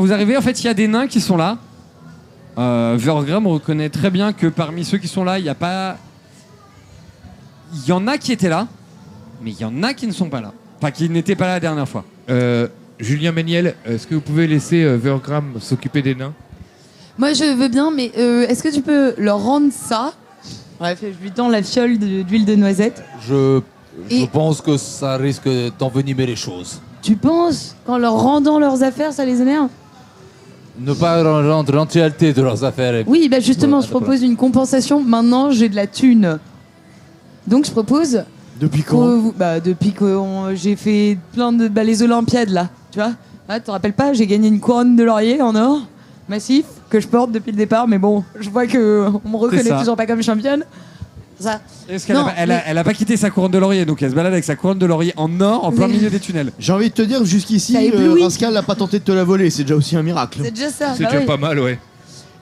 Speaker 1: vous arrivez, en fait, il y a des nains qui sont là. Vergram reconnaît très bien que parmi ceux qui sont là, il y a pas. Il y en a qui étaient là, mais il y en a qui ne sont pas là. Enfin, qui n'étaient pas là la dernière fois.
Speaker 4: Julien Méniel, est-ce que vous pouvez laisser Vergram s'occuper des nains?
Speaker 5: Moi, je veux bien, mais est-ce que tu peux leur rendre ça? Bref, je lui tends la fiole d'huile de noisette.
Speaker 6: Je
Speaker 5: Et-
Speaker 6: pense que ça risque d'envenimer les choses.
Speaker 5: Tu penses qu'en leur rendant leurs affaires, ça les énerve?
Speaker 6: Ne pas rendre l'entièreté de leurs affaires.
Speaker 5: Oui, bah justement,
Speaker 6: Ouais,
Speaker 5: je propose une compensation. Maintenant, j'ai de la thune. Donc, je propose.
Speaker 3: Depuis quand
Speaker 5: Depuis que j'ai fait plein de. Bah, les Olympiades, là. Tu vois? Ah, te rappelles pas? J'ai gagné une couronne de laurier en or, massif, que je porte depuis le départ. Mais bon, je vois que on me reconnaît
Speaker 1: ça.
Speaker 5: toujours pas comme championne. Ça.
Speaker 1: Est-ce qu'elle
Speaker 5: Non,
Speaker 1: a, pas-
Speaker 5: mais-
Speaker 1: elle a pas quitté sa couronne de laurier, donc elle se balade avec sa couronne de laurier en or en plein
Speaker 5: Mais-
Speaker 1: milieu des tunnels.
Speaker 3: J'ai envie de te dire, jusqu'ici,
Speaker 5: Ça éblouit.
Speaker 3: Rascal n'a pas tenté de te la voler. C'est déjà aussi un miracle.
Speaker 5: C'est déjà ça.
Speaker 4: C'est
Speaker 5: bah
Speaker 4: déjà
Speaker 5: oui.
Speaker 4: pas mal, ouais.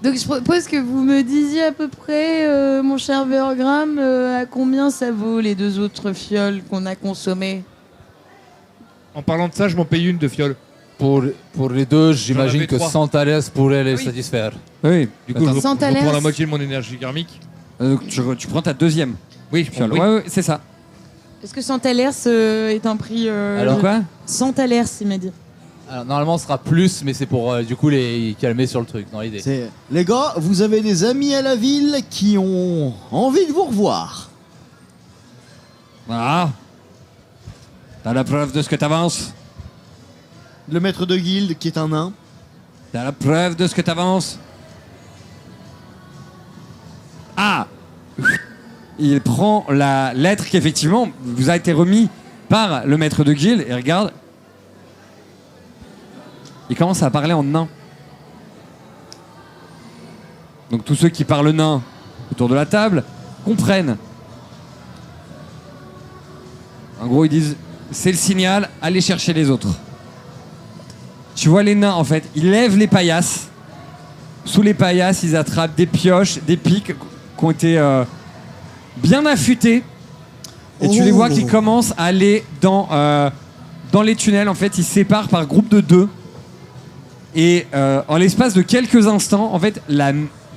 Speaker 5: Donc je propose que vous me disiez à peu près, mon cher Vergram, à combien ça vaut les deux autres fioles qu'on a consommées.
Speaker 4: En parlant de ça, je m'en paye une de fiole.
Speaker 6: Pour les deux, j'imagine
Speaker 4: avais
Speaker 6: que
Speaker 4: 3.
Speaker 6: 100 Thalès pourrait les
Speaker 5: Oui.
Speaker 6: satisfaire.
Speaker 1: Oui.
Speaker 4: Du coup, je
Speaker 5: Sans
Speaker 4: reprends
Speaker 5: Thalès.
Speaker 4: la moitié de mon énergie karmique.
Speaker 1: Donc, tu prends ta deuxième
Speaker 4: Oui, je
Speaker 1: fiole.
Speaker 4: prends. Oui.
Speaker 1: Ouais, ouais, c'est ça.
Speaker 5: Est-ce que 100 talers est un prix...
Speaker 6: Alors
Speaker 1: Quoi
Speaker 5: 100 talers, il m'a dit.
Speaker 6: Alors, normalement, ce sera plus, mais c'est pour du coup les calmer sur le truc, dans l'idée.
Speaker 3: C'est- Les gars, vous avez des amis à la ville qui ont envie de vous revoir.
Speaker 1: Ah. T'as la preuve de ce que t'avances.
Speaker 3: Le maître de guilde qui est un nain.
Speaker 1: T'as la preuve de ce que t'avances. Ah. Il prend la lettre qui effectivement vous a été remise par le maître de guilde et regarde. Il commence à parler en nain. Donc tous ceux qui parlent nain autour de la table comprennent. En gros, ils disent c'est le signal, allez chercher les autres. Tu vois les nains en fait, ils lèvent les paillasses sous les paillasses, ils attrapent des pioches, des pics qui ont été bien affûtés. Et tu les vois qui commencent à aller dans les tunnels. En fait, ils se séparent par groupe de 2. Et en l'espace de quelques instants, en fait,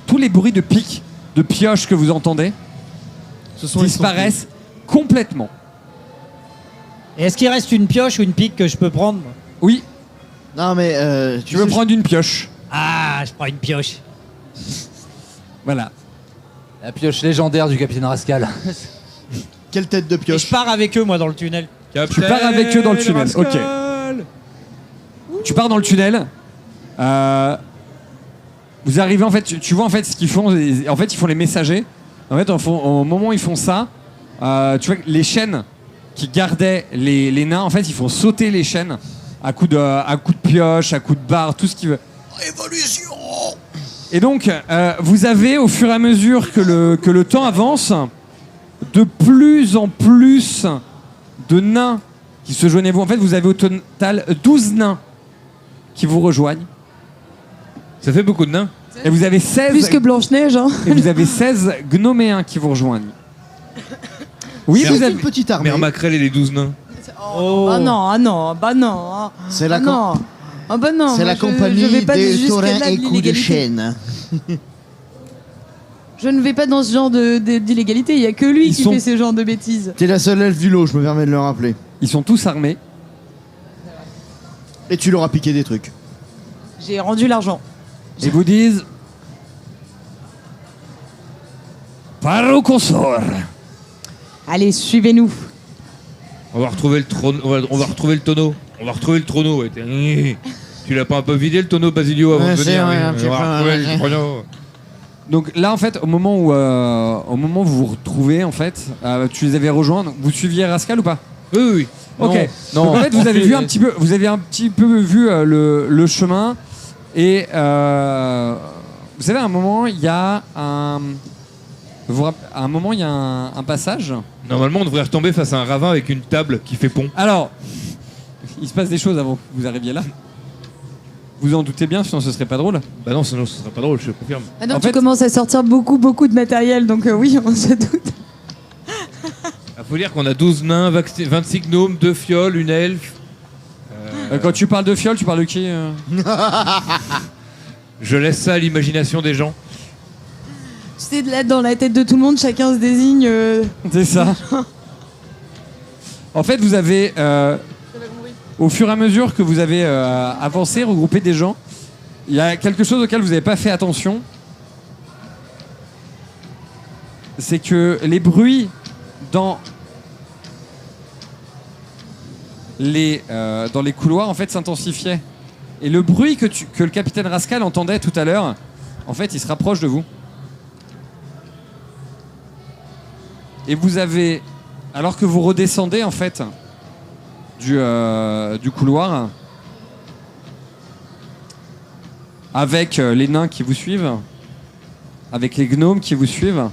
Speaker 1: tous les bruits de pics, de pioches que vous entendez disparaissent complètement.
Speaker 2: Et est-ce qu'il reste une pioche ou une pique que je peux prendre?
Speaker 1: Oui,
Speaker 3: Non mais
Speaker 1: tu veux prendre une pioche.
Speaker 2: Ah, je prends une pioche.
Speaker 1: Voilà.
Speaker 6: La pioche légendaire du capitaine Rascal.
Speaker 3: Quelle tête de
Speaker 2: Et
Speaker 3: pioche.
Speaker 2: je pars avec eux, moi, dans le tunnel.
Speaker 1: Tu pars avec eux dans le tunnel. Ok. Tu pars dans le tunnel. Vous arrivez en fait, tu vois en fait ce qu'ils font. En fait, ils font les messagers. En fait, au moment où ils font ça, tu vois que les chaînes qui gardaient les nains, en fait, ils font sauter les chaînes à coups de pioche, à coups de barre, tout ce qu'ils veulent. Révolution. Et donc, vous avez, au fur et à mesure que le temps avance, de plus en plus de nains qui se joignent à vous. En fait, vous avez au total 12 nains qui vous rejoignent.
Speaker 4: Ça fait beaucoup de nains.
Speaker 1: Et vous avez 16,
Speaker 5: Plus que Blanche-Neige, hein.
Speaker 1: et vous avez 16 gnoméens qui vous rejoignent. Oui,
Speaker 3: C'est
Speaker 1: vous avez...
Speaker 3: une petite armée.
Speaker 4: Mère Macrel et les 12 nains.
Speaker 2: Oh.
Speaker 5: Bah non, ah non, bah non. Ah,
Speaker 3: C'est la,
Speaker 5: ah non. Ah bah non.
Speaker 3: c'est
Speaker 5: moi,
Speaker 3: la compagnie
Speaker 5: je vais pas
Speaker 3: des
Speaker 5: jusqu'à
Speaker 3: taurins
Speaker 5: là
Speaker 3: et coups de
Speaker 5: l'illégalité.
Speaker 3: chaîne.
Speaker 5: Je ne vais pas dans ce genre d'illégalité. Il y a que lui
Speaker 1: Ils
Speaker 5: qui
Speaker 1: sont-
Speaker 5: fait ce genre de bêtises.
Speaker 3: T'es la seule elfe du lot, je me permets de le rappeler.
Speaker 1: Ils sont tous armés.
Speaker 3: Et tu leur as piqué des trucs.
Speaker 5: J'ai rendu l'argent.
Speaker 1: Et vous disent... Par où qu'on sort.
Speaker 5: Allez, suivez-nous.
Speaker 4: On va retrouver le trône, on va retrouver le tonneau. On va retrouver le tonneau. Ouais, tu l'as pas un peu vidé le tonneau Basilio avant
Speaker 3: Ouais,
Speaker 4: de
Speaker 3: c'est
Speaker 4: venir
Speaker 3: vrai,
Speaker 4: oui.
Speaker 3: un petit
Speaker 4: On va
Speaker 3: peu,
Speaker 4: retrouver
Speaker 3: ouais.
Speaker 4: le tonneau.
Speaker 1: Donc là, en fait, au moment où vous vous retrouvez, en fait, tu les avais rejoints. Donc, vous suiviez Rascal ou pas?
Speaker 4: Oui, oui, oui.
Speaker 1: Ok.
Speaker 6: Non.
Speaker 1: Donc, en fait, vous avez vu un petit peu, vu le chemin. Et vous savez, à un moment, il y a un passage.
Speaker 4: Normalement, on devrait retomber face à un ravin avec une table qui fait pont.
Speaker 1: Alors, il se passe des choses avant que vous arriviez là. Vous en doutez bien, sinon ce serait pas drôle.
Speaker 4: Bah non, sinon ce serait pas drôle, je te confirme.
Speaker 5: Ah non,
Speaker 1: En
Speaker 5: tu
Speaker 1: fait-
Speaker 5: commences à sortir beaucoup de matériel, donc oui, on se doute.
Speaker 4: Il faut dire qu'on a 12 nains, 26 gnomes, 2 fioles, une elfe.
Speaker 1: Quand tu parles de fiole, tu parles de qui
Speaker 4: Je laisse ça à l'imagination des gens.
Speaker 5: Tu sais, là, dans la tête de tout le monde, chacun se désigne.
Speaker 1: C'est ça. En fait, vous avez, au fur et à mesure que vous avez avancé, regroupé des gens, il y a quelque chose auquel vous n'avez pas fait attention. C'est que les bruits dans les couloirs, en fait, s'intensifiaient. Et le bruit que le capitaine Rascal entendait tout à l'heure, en fait, il se rapproche de vous. Et vous avez, alors que vous redescendez en fait du couloir, avec les nains qui vous suivent, avec les gnomes qui vous suivent,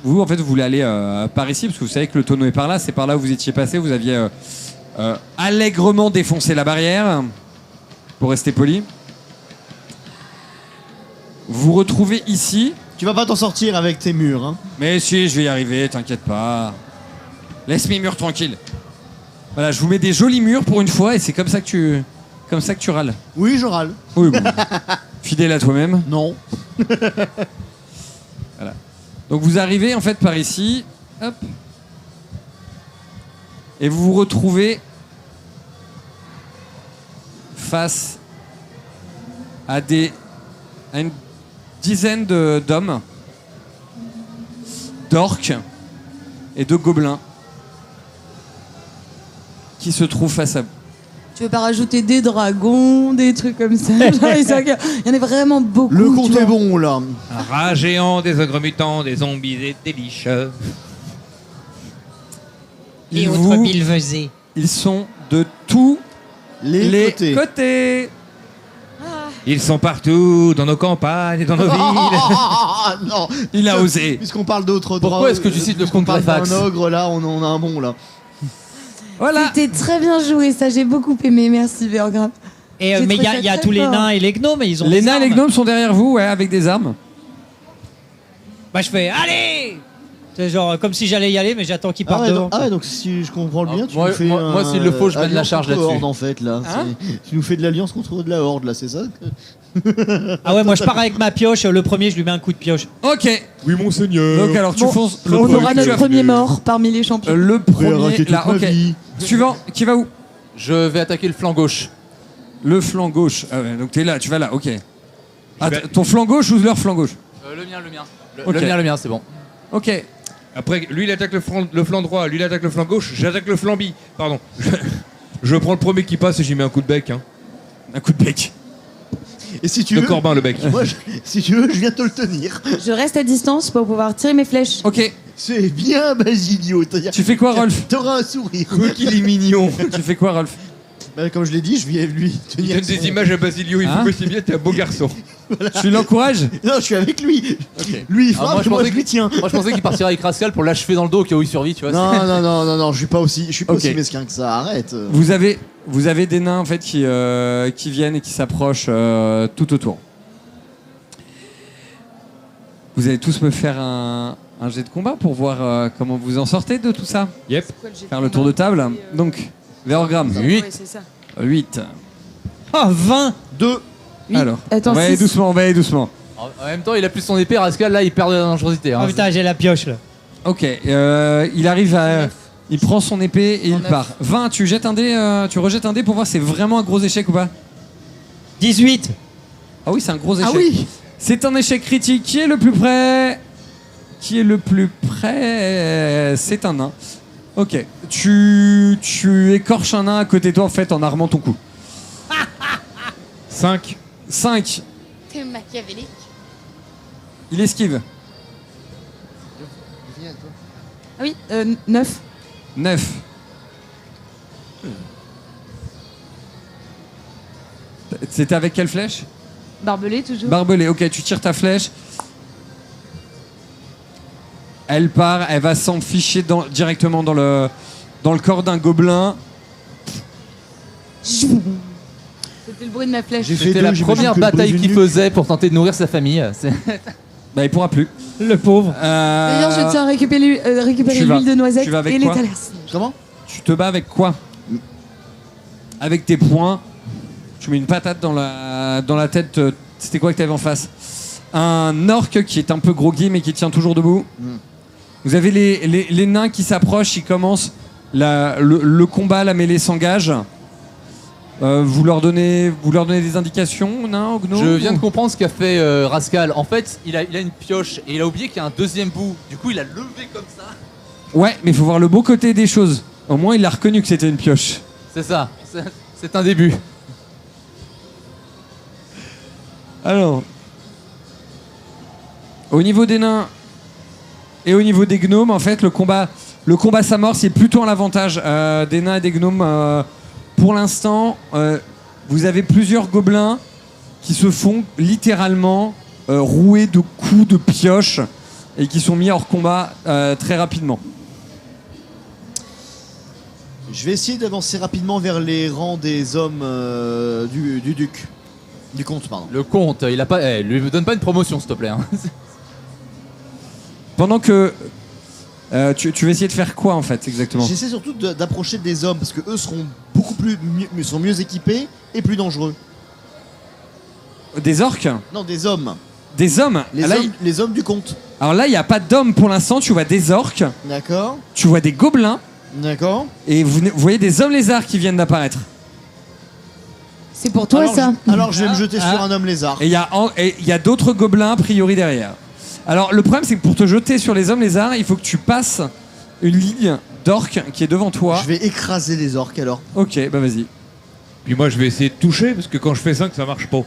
Speaker 1: vous en fait vous voulez aller par ici parce que vous savez que le tonneau est par là, c'est par là où vous étiez passé, vous aviez allègrement défoncé la barrière pour rester poli. Vous vous retrouvez ici.
Speaker 3: Tu vas pas t'en sortir avec tes murs, hein.
Speaker 1: Mais si, je vais y arriver, t'inquiète pas. Laisse mes murs tranquilles. Voilà, je vous mets des jolis murs pour une fois et c'est comme ça que tu râles.
Speaker 3: Oui, je râle.
Speaker 1: Oui, bon. Fidèle à toi-même.
Speaker 3: Non.
Speaker 1: Donc vous arrivez en fait par ici, hop, et vous vous retrouvez face à une dizaine d'hommes, d'orques et de gobelins qui se trouvent face à vous.
Speaker 5: Tu veux pas rajouter des dragons, des trucs comme ça? Genre, il y en a vraiment beaucoup.
Speaker 3: Le
Speaker 5: tu
Speaker 3: compte
Speaker 5: vois.
Speaker 3: est bon, là.
Speaker 4: Un rat géant, des ogres mutants, des zombies et des liches.
Speaker 2: Et
Speaker 1: Ils
Speaker 2: autres bilvesés.
Speaker 1: Ils sont de tous
Speaker 3: Les
Speaker 1: les
Speaker 3: côtés.
Speaker 1: côtés.
Speaker 4: Ils sont partout, dans nos campagnes et dans nos villes.
Speaker 3: Ah non.
Speaker 1: Il a osé.
Speaker 3: Puisqu'on parle d'autres
Speaker 6: Pourquoi
Speaker 3: droits,
Speaker 6: est-ce que tu cites le
Speaker 3: puisqu'on parle
Speaker 6: Contrefax
Speaker 3: d'un ogre, là, on a un bon, là.
Speaker 1: Voilà.
Speaker 5: C'était très bien joué, ça j'ai beaucoup aimé, merci Vergrat.
Speaker 2: Et,
Speaker 5: J'ai
Speaker 2: mais
Speaker 5: trouvé
Speaker 2: il y a
Speaker 5: ça
Speaker 2: tous
Speaker 5: très
Speaker 2: les
Speaker 5: fort.
Speaker 2: nains et les gnomes, et ils ont
Speaker 1: Les
Speaker 2: des
Speaker 1: nains et les
Speaker 2: armes.
Speaker 1: gnomes sont derrière vous, ouais, avec des armes.
Speaker 2: Bah, je fais allez. C'est genre comme si j'allais y aller, mais j'attends qu'ils partent devant.
Speaker 3: Donc si je comprends bien, tu
Speaker 6: Moi-
Speaker 3: nous fais
Speaker 6: moi, s'il le faut, je mène la
Speaker 3: alliance
Speaker 6: charge
Speaker 3: contre
Speaker 6: là-dessus.
Speaker 3: Horde, en fait, là.
Speaker 1: Hein
Speaker 3: Tu nous fais de l'alliance contre de la horde, là, c'est ça
Speaker 2: Ah ouais, moi je pars avec ma pioche. Le premier, je lui mets un coup de pioche.
Speaker 1: Ok.
Speaker 4: Oui, monseigneur.
Speaker 1: Donc alors tu
Speaker 5: Bon,
Speaker 1: fonces.
Speaker 5: On aura
Speaker 1: tu
Speaker 5: notre
Speaker 1: as-
Speaker 5: premier mort parmi les champions.
Speaker 1: Le premier.
Speaker 3: raquer
Speaker 1: Là,
Speaker 3: toute ma
Speaker 1: ok.
Speaker 3: vie.
Speaker 1: Suivant. Qui va où?
Speaker 6: Je vais attaquer le flanc gauche.
Speaker 1: Le flanc gauche. Ah ouais, donc t'es là, tu vas là, ok. Ah,
Speaker 4: vais-
Speaker 1: ton flanc gauche ou leur flanc gauche?
Speaker 6: Le mien.
Speaker 1: Ok.
Speaker 6: Le mien, c'est bon.
Speaker 1: Ok.
Speaker 4: Après, lui, il attaque le flanc droit, lui, il attaque le flanc gauche, j'attaque le flanc bi. Pardon. Je prends le premier qui passe et j'y mets un coup de bec. Hein.
Speaker 1: Un coup de bec.
Speaker 3: Et si tu
Speaker 4: De
Speaker 3: veux,
Speaker 4: Corbin, le bec.
Speaker 3: moi, si tu veux, je viens te le tenir.
Speaker 5: Je reste à distance pour pouvoir tirer mes flèches.
Speaker 1: Ok.
Speaker 3: C'est bien, Basilio.
Speaker 1: Tu fais quoi, Rolf?
Speaker 3: T'auras un sourire.
Speaker 4: Qu'il est mignon.
Speaker 1: Tu fais quoi, Rolf?
Speaker 3: Bah, comme je l'ai dit, je viens lui
Speaker 4: Il
Speaker 3: tenir.
Speaker 4: donne des images à Basilio, il
Speaker 1: Hein
Speaker 4: faut que c'est bien, t'es un beau garçon.
Speaker 1: Tu l'encourages?
Speaker 3: Non, je suis avec lui.
Speaker 1: Ok.
Speaker 3: Lui, il
Speaker 6: Ah, moi,
Speaker 3: frappe,
Speaker 6: je
Speaker 3: moi,
Speaker 6: pensais
Speaker 3: je lui tiens.
Speaker 6: Moi, je pensais qu'il partirait avec Rascal pour l'achever dans le dos au cas où il survit, tu vois.
Speaker 3: Non, je suis pas aussi
Speaker 1: Ok.
Speaker 3: mesquin que ça. Arrête.
Speaker 1: Vous avez des nains en fait qui viennent et qui s'approchent tout autour. Vous allez tous me faire un jet de combat pour voir comment vous en sortez de tout ça.
Speaker 4: Yep.
Speaker 1: Faire le tour de table. Donc, Vérogramme,
Speaker 6: Huit.
Speaker 1: 8.
Speaker 2: Oh, 20.
Speaker 3: 2.
Speaker 1: Alors,
Speaker 5: Attends,
Speaker 1: on va aller
Speaker 5: six.
Speaker 1: doucement, on va aller doucement.
Speaker 6: En même temps, il a plus son épée, Rascal, là, il perd de la dangerosité.
Speaker 2: Oh
Speaker 6: Hein.
Speaker 2: putain, j'ai la pioche là.
Speaker 1: Ok, il arrive à... Il prend son épée et il part. 20, tu jettes un dé, tu rejettes un dé pour voir si c'est vraiment un gros échec ou pas.
Speaker 2: 18.
Speaker 1: Ah oui, c'est un gros échec.
Speaker 3: Ah oui.
Speaker 1: C'est un échec critique. Qui est le plus près? Qui est le plus près? C'est un nain. Ok. Tu écorches un nain à côté de toi en fait en armant ton coup.
Speaker 4: 5.
Speaker 1: 5.
Speaker 7: T'es machiavélique.
Speaker 1: Il esquive.
Speaker 5: Ah oui, 9.
Speaker 1: 9. C'était avec quelle flèche?
Speaker 5: Barbelé toujours.
Speaker 1: Barbelé. Ok, tu tires ta flèche. Elle part, elle va s'enficher directement dans le corps d'un gobelin.
Speaker 5: C'était le bruit de ma flèche.
Speaker 3: J'ai fait
Speaker 6: C'était
Speaker 3: deux,
Speaker 6: la
Speaker 3: j'imagine
Speaker 6: première
Speaker 3: que le
Speaker 6: bataille
Speaker 3: brise
Speaker 6: qu'il
Speaker 3: une nuque.
Speaker 6: faisait pour tenter de nourrir sa famille.
Speaker 1: Bah, il pourra plus.
Speaker 2: Le pauvre.
Speaker 5: D'ailleurs, je tiens à récupérer
Speaker 1: tu vas-
Speaker 5: l'huile de noisette
Speaker 1: tu vas avec
Speaker 5: et les
Speaker 1: quoi
Speaker 5: thalasses.
Speaker 3: Comment?
Speaker 1: Tu te bats avec quoi? Avec tes poings. Tu mets une patate dans la tête. C'était quoi que t'avais en face? Un orc qui est un peu groggy mais qui tient toujours debout. Vous avez les nains qui s'approchent, ils commencent. Le combat, la mêlée s'engage. Vous leur donnez des indications, nains, gnomes?
Speaker 6: Je viens de comprendre ce qu'a fait Rascal. En fait, il a une pioche et il a oublié qu'il y a un deuxième bout. Du coup, il a levé comme ça.
Speaker 1: Ouais, mais il faut voir le beau côté des choses. Au moins, il a reconnu que c'était une pioche.
Speaker 6: C'est ça. C'est un début.
Speaker 1: Alors, au niveau des nains et au niveau des gnomes, en fait, le combat s'amorce. C'est plutôt en l'avantage des nains et des gnomes. Pour l'instant, vous avez plusieurs gobelins qui se font littéralement rouer de coups de pioche et qui sont mis hors combat très rapidement.
Speaker 3: Je vais essayer d'avancer rapidement vers les rangs des hommes du duc. Du comte, pardon.
Speaker 6: Le comte, il a pas. Lui donne pas une promotion, s'il te plaît. Hein.
Speaker 1: Pendant que tu vas essayer de faire quoi en fait exactement?
Speaker 3: J'essaie surtout d'approcher des hommes parce que eux seront beaucoup sont mieux équipés et plus dangereux.
Speaker 1: Des orques?
Speaker 3: Non, des hommes.
Speaker 1: Des hommes?
Speaker 3: Les,
Speaker 1: Ah, là,
Speaker 3: hommes, les hommes du comte.
Speaker 1: Alors là, il n'y a pas d'hommes pour l'instant. Tu vois des orques,
Speaker 3: D'accord.
Speaker 1: tu vois des gobelins
Speaker 3: D'accord.
Speaker 1: et vous voyez des hommes lézards qui viennent d'apparaître.
Speaker 5: C'est pour toi,
Speaker 3: alors,
Speaker 5: ça.
Speaker 3: alors je vais me jeter sur un homme lézard.
Speaker 1: Et il y a d'autres gobelins a priori derrière. Alors le problème, c'est que pour te jeter sur les hommes lézards, il faut que tu passes une ligne d'orques qui est devant toi.
Speaker 3: Je vais écraser les orques alors.
Speaker 1: Ok, bah vas-y.
Speaker 4: Puis moi, je vais essayer de toucher, parce que quand je fais 5, ça marche pas.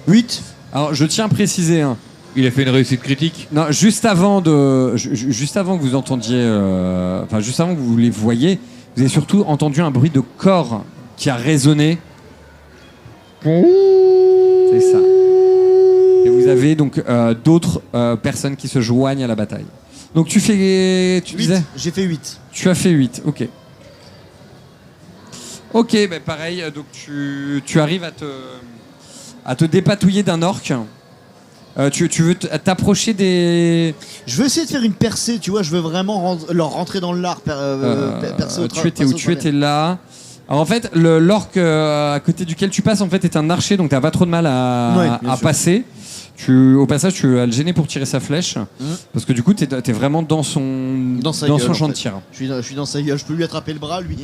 Speaker 3: 8.
Speaker 1: Alors je tiens à préciser, hein,
Speaker 4: Il a fait une réussite critique.
Speaker 1: non, juste avant que vous entendiez, enfin juste avant que vous les voyiez, vous avez surtout entendu un bruit de corps qui a résonné. C'est ça. Et vous avez donc d'autres personnes qui se joignent à la bataille. Donc tu disais,
Speaker 3: J'ai fait 8.
Speaker 1: tu as fait 8, ok. Ok, bah pareil, donc tu arrives à te dépatouiller d'un orc. Tu veux t'approcher des...
Speaker 3: Je veux essayer de faire une percée, tu vois, je veux vraiment leur rentrer dans l'art, percer au
Speaker 1: tu étais là. Alors en fait, l'orc à côté duquel tu passes en fait est un archer, donc t'as pas trop de mal à
Speaker 3: sûr.
Speaker 1: passer. Au passage, tu vas le gêner pour tirer sa flèche, parce que du coup, t'es vraiment dans son champ de tir.
Speaker 3: Je suis dans sa gueule, je peux lui attraper le bras, lui.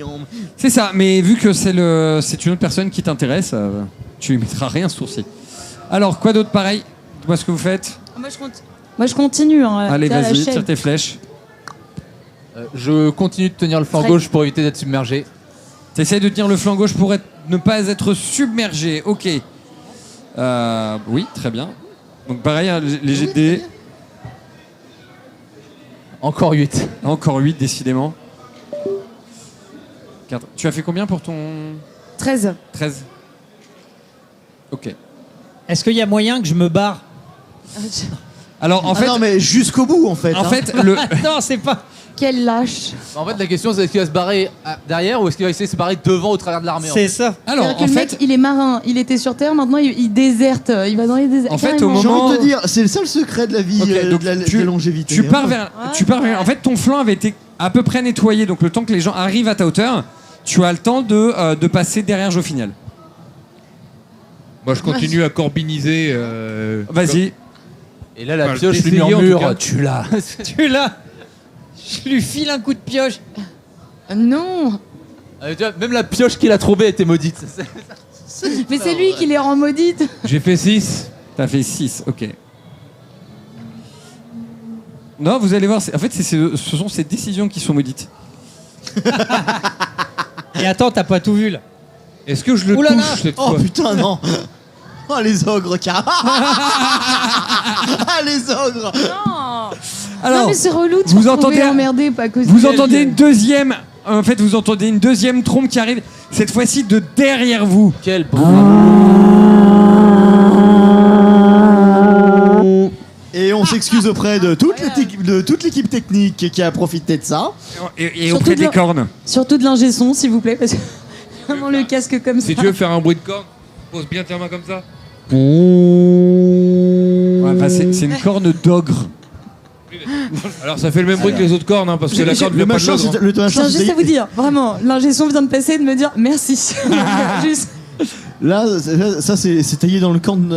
Speaker 1: C'est ça, mais vu que c'est une autre personne qui t'intéresse, tu lui mettras rien sourcil. Alors, quoi d'autre pareil? Dis-moi ce que vous faites.
Speaker 5: Moi, je continue. Hein,
Speaker 1: Allez,
Speaker 5: à la
Speaker 1: vas-y,
Speaker 5: chaîne.
Speaker 1: tire tes flèches.
Speaker 6: Je continue de tenir le flanc
Speaker 5: Très-
Speaker 6: gauche pour éviter d'être submergé.
Speaker 1: T'essayes de tenir le flanc gauche pour ne pas être submergé. Ok. Oui, très bien. Donc pareil, hein, les jets de dés.
Speaker 6: Encore 8.
Speaker 1: Encore 8, décidément. Tu as fait combien pour ton
Speaker 5: 13.
Speaker 1: 13? Ok.
Speaker 2: Est-ce qu'il y a moyen que je me barre?
Speaker 1: Alors en fait,
Speaker 3: non, mais jusqu'au bout, en fait.
Speaker 1: en
Speaker 3: hein.
Speaker 1: fait,
Speaker 2: Non, c'est pas.
Speaker 5: Quel lâche.
Speaker 6: En fait, la question c'est est-ce qu'il va se barrer derrière ou est-ce qu'il va essayer de se barrer devant au travers de l'armée en
Speaker 2: C'est
Speaker 6: fait.
Speaker 2: ça.
Speaker 1: alors
Speaker 5: C'est-à-dire que
Speaker 1: en
Speaker 5: le
Speaker 1: fait,
Speaker 5: mec, il est marin. Il était sur Terre, maintenant il déserte. Il va dans les déserts.
Speaker 1: En fait,
Speaker 5: Carrément.
Speaker 1: au
Speaker 3: J'ai
Speaker 1: moment-
Speaker 3: envie de te dire, c'est le seul secret de la vie,
Speaker 1: Ok, donc
Speaker 3: de la
Speaker 1: tu-
Speaker 3: longévité.
Speaker 1: tu pars
Speaker 3: hein.
Speaker 1: vers, En fait, ton flanc avait été à peu près nettoyé, donc le temps que les gens arrivent à ta hauteur, tu as le temps de passer derrière Jofinial.
Speaker 4: Moi, je continue à corbiniser.
Speaker 1: Vas-y.
Speaker 6: Et là la
Speaker 4: Enfin,
Speaker 6: pioche lui
Speaker 4: d'essayer, en tout
Speaker 6: murmure
Speaker 4: cas.
Speaker 6: tu l'as.
Speaker 2: Tu l'as. Je lui file un coup de pioche.
Speaker 5: Non.
Speaker 6: Tu vois, même la pioche qu'il a trouvée était maudite.
Speaker 5: Mais c'est lui qui les rend maudites.
Speaker 4: J'ai fait 6.
Speaker 1: T'as fait 6, ok. Non, vous allez voir, en fait, ce sont ces décisions qui sont maudites.
Speaker 2: Et attends, t'as pas tout vu là.
Speaker 4: Est-ce que je le
Speaker 2: Ouh là là.
Speaker 4: touche cette
Speaker 3: Oh
Speaker 4: fois?
Speaker 3: putain, non. Oh, les ogres, car. Ah, les ogres.
Speaker 5: Non.
Speaker 1: Alors,
Speaker 5: non mais c'est relou de se
Speaker 1: vous
Speaker 5: retrouver
Speaker 1: entendez-
Speaker 5: emmerdé pas cause
Speaker 1: vous
Speaker 5: de-
Speaker 1: entendez une deuxième... En fait, vous entendez une deuxième trompe qui arrive, cette fois-ci de derrière vous.
Speaker 6: Quel
Speaker 3: Et on s'excuse auprès de toute l'équipe technique qui a profité de ça.
Speaker 1: Et
Speaker 5: Surtout
Speaker 1: auprès
Speaker 5: de
Speaker 1: des
Speaker 5: leur-
Speaker 1: cornes.
Speaker 5: Surtout de l'ingé son, s'il vous plaît, parce que vraiment le casque comme ça.
Speaker 4: Si tu veux faire un bruit de corne, pose bien tes mains comme ça.
Speaker 1: Ouais, enfin, c'est une corne d'ogre.
Speaker 4: Alors ça fait le même bruit que les autres cornes, hein, parce que la corne
Speaker 3: Le
Speaker 4: vient pas de
Speaker 3: machin,
Speaker 4: l'ogre, hein.
Speaker 3: le machin,
Speaker 5: Tiens, juste
Speaker 3: c'est-
Speaker 5: à vous dire, vraiment, l'ingé son vient de passer et de me dire merci. Juste.
Speaker 3: Là, ça c'est taillé dans le corne,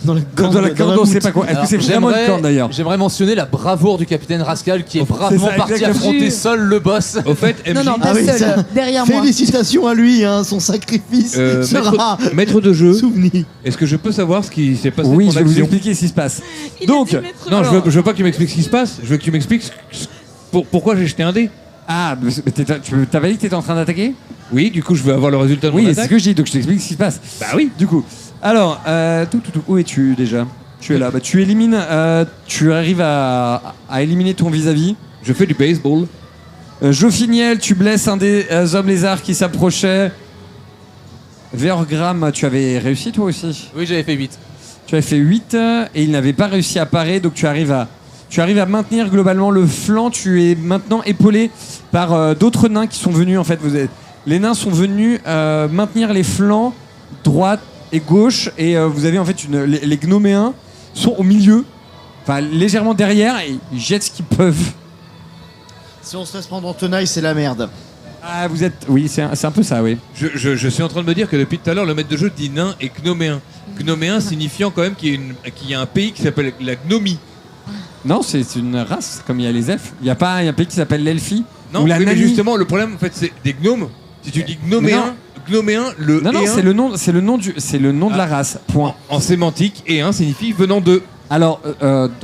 Speaker 3: dans la corne,
Speaker 1: Dans la corne, on
Speaker 3: moutte.
Speaker 1: sait pas quoi. Est-ce que
Speaker 6: Alors,
Speaker 1: c'est vraiment une corne d'ailleurs?
Speaker 6: J'aimerais mentionner la bravoure du capitaine Rascal qui est
Speaker 1: C'est
Speaker 6: bravement
Speaker 1: ça,
Speaker 6: parti
Speaker 1: exactement.
Speaker 6: affronter seul le boss.
Speaker 4: Au fait, MJ,
Speaker 5: Non, non, pas
Speaker 3: Ah oui,
Speaker 5: seul,
Speaker 3: ça-
Speaker 5: derrière moi.
Speaker 3: Félicitations à lui, hein, son sacrifice sera
Speaker 4: maître de jeu,
Speaker 3: souvenu.
Speaker 4: est-ce que je peux savoir ce qui s'est passé
Speaker 1: Oui,
Speaker 4: dans
Speaker 1: je vais vous
Speaker 4: l'action?
Speaker 1: expliquer ce qui se passe.
Speaker 5: Il a
Speaker 1: Donc,
Speaker 5: dit maître-
Speaker 4: Non, je
Speaker 5: Alors,
Speaker 4: veux pas que tu m'expliques ce qui se passe, je veux que tu m'expliques pourquoi j'ai jeté un dé.
Speaker 1: Ah, mais t'avais dit que t'étais en train d'attaquer?
Speaker 4: Oui, du coup, je veux avoir le résultat de
Speaker 1: Oui,
Speaker 4: mon
Speaker 1: c'est ce
Speaker 4: attaque.
Speaker 1: que je dis, donc je t'explique ce qui se passe.
Speaker 4: Bah oui.
Speaker 1: Du coup, alors, où es-tu déjà? Tu es là. Bah, tu élimines, tu arrives à éliminer ton vis-à-vis.
Speaker 4: Je fais du baseball.
Speaker 1: Jofiniel, tu blesses un des hommes lézards qui s'approchait. Vergram, tu avais réussi toi aussi.
Speaker 6: Oui, j'avais fait 8.
Speaker 1: Tu avais fait 8 et il n'avait pas réussi à parer, donc tu arrives à maintenir globalement le flanc. Tu es maintenant épaulé par d'autres nains qui sont venus. En fait, les nains sont venus maintenir les flancs droite et gauche, et vous avez en fait les gnoméens sont au milieu, enfin légèrement derrière, et ils jettent ce qu'ils peuvent.
Speaker 3: Si on se laisse prendre en tenaille, c'est la merde.
Speaker 1: Ah, vous êtes, oui, c'est un peu ça, oui.
Speaker 4: Je suis en train de me dire que depuis tout à l'heure, le maître de jeu dit nain et gnoméen. Gnoméen signifiant quand même qu'il y a un pays qui s'appelle la gnomie.
Speaker 1: Non, c'est une race, comme il y a les elfes. Il n'y a pas un pays qui s'appelle l'elfie
Speaker 4: Non,
Speaker 1: ou la
Speaker 4: oui, mais
Speaker 1: nani.
Speaker 4: justement, le problème, en fait, c'est des gnomes. Si tu dis gnoméen, le
Speaker 1: Non, non,
Speaker 4: et un,
Speaker 1: c'est le nom de la race. Point.
Speaker 4: en sémantique, et un signifie venant de.
Speaker 1: Alors,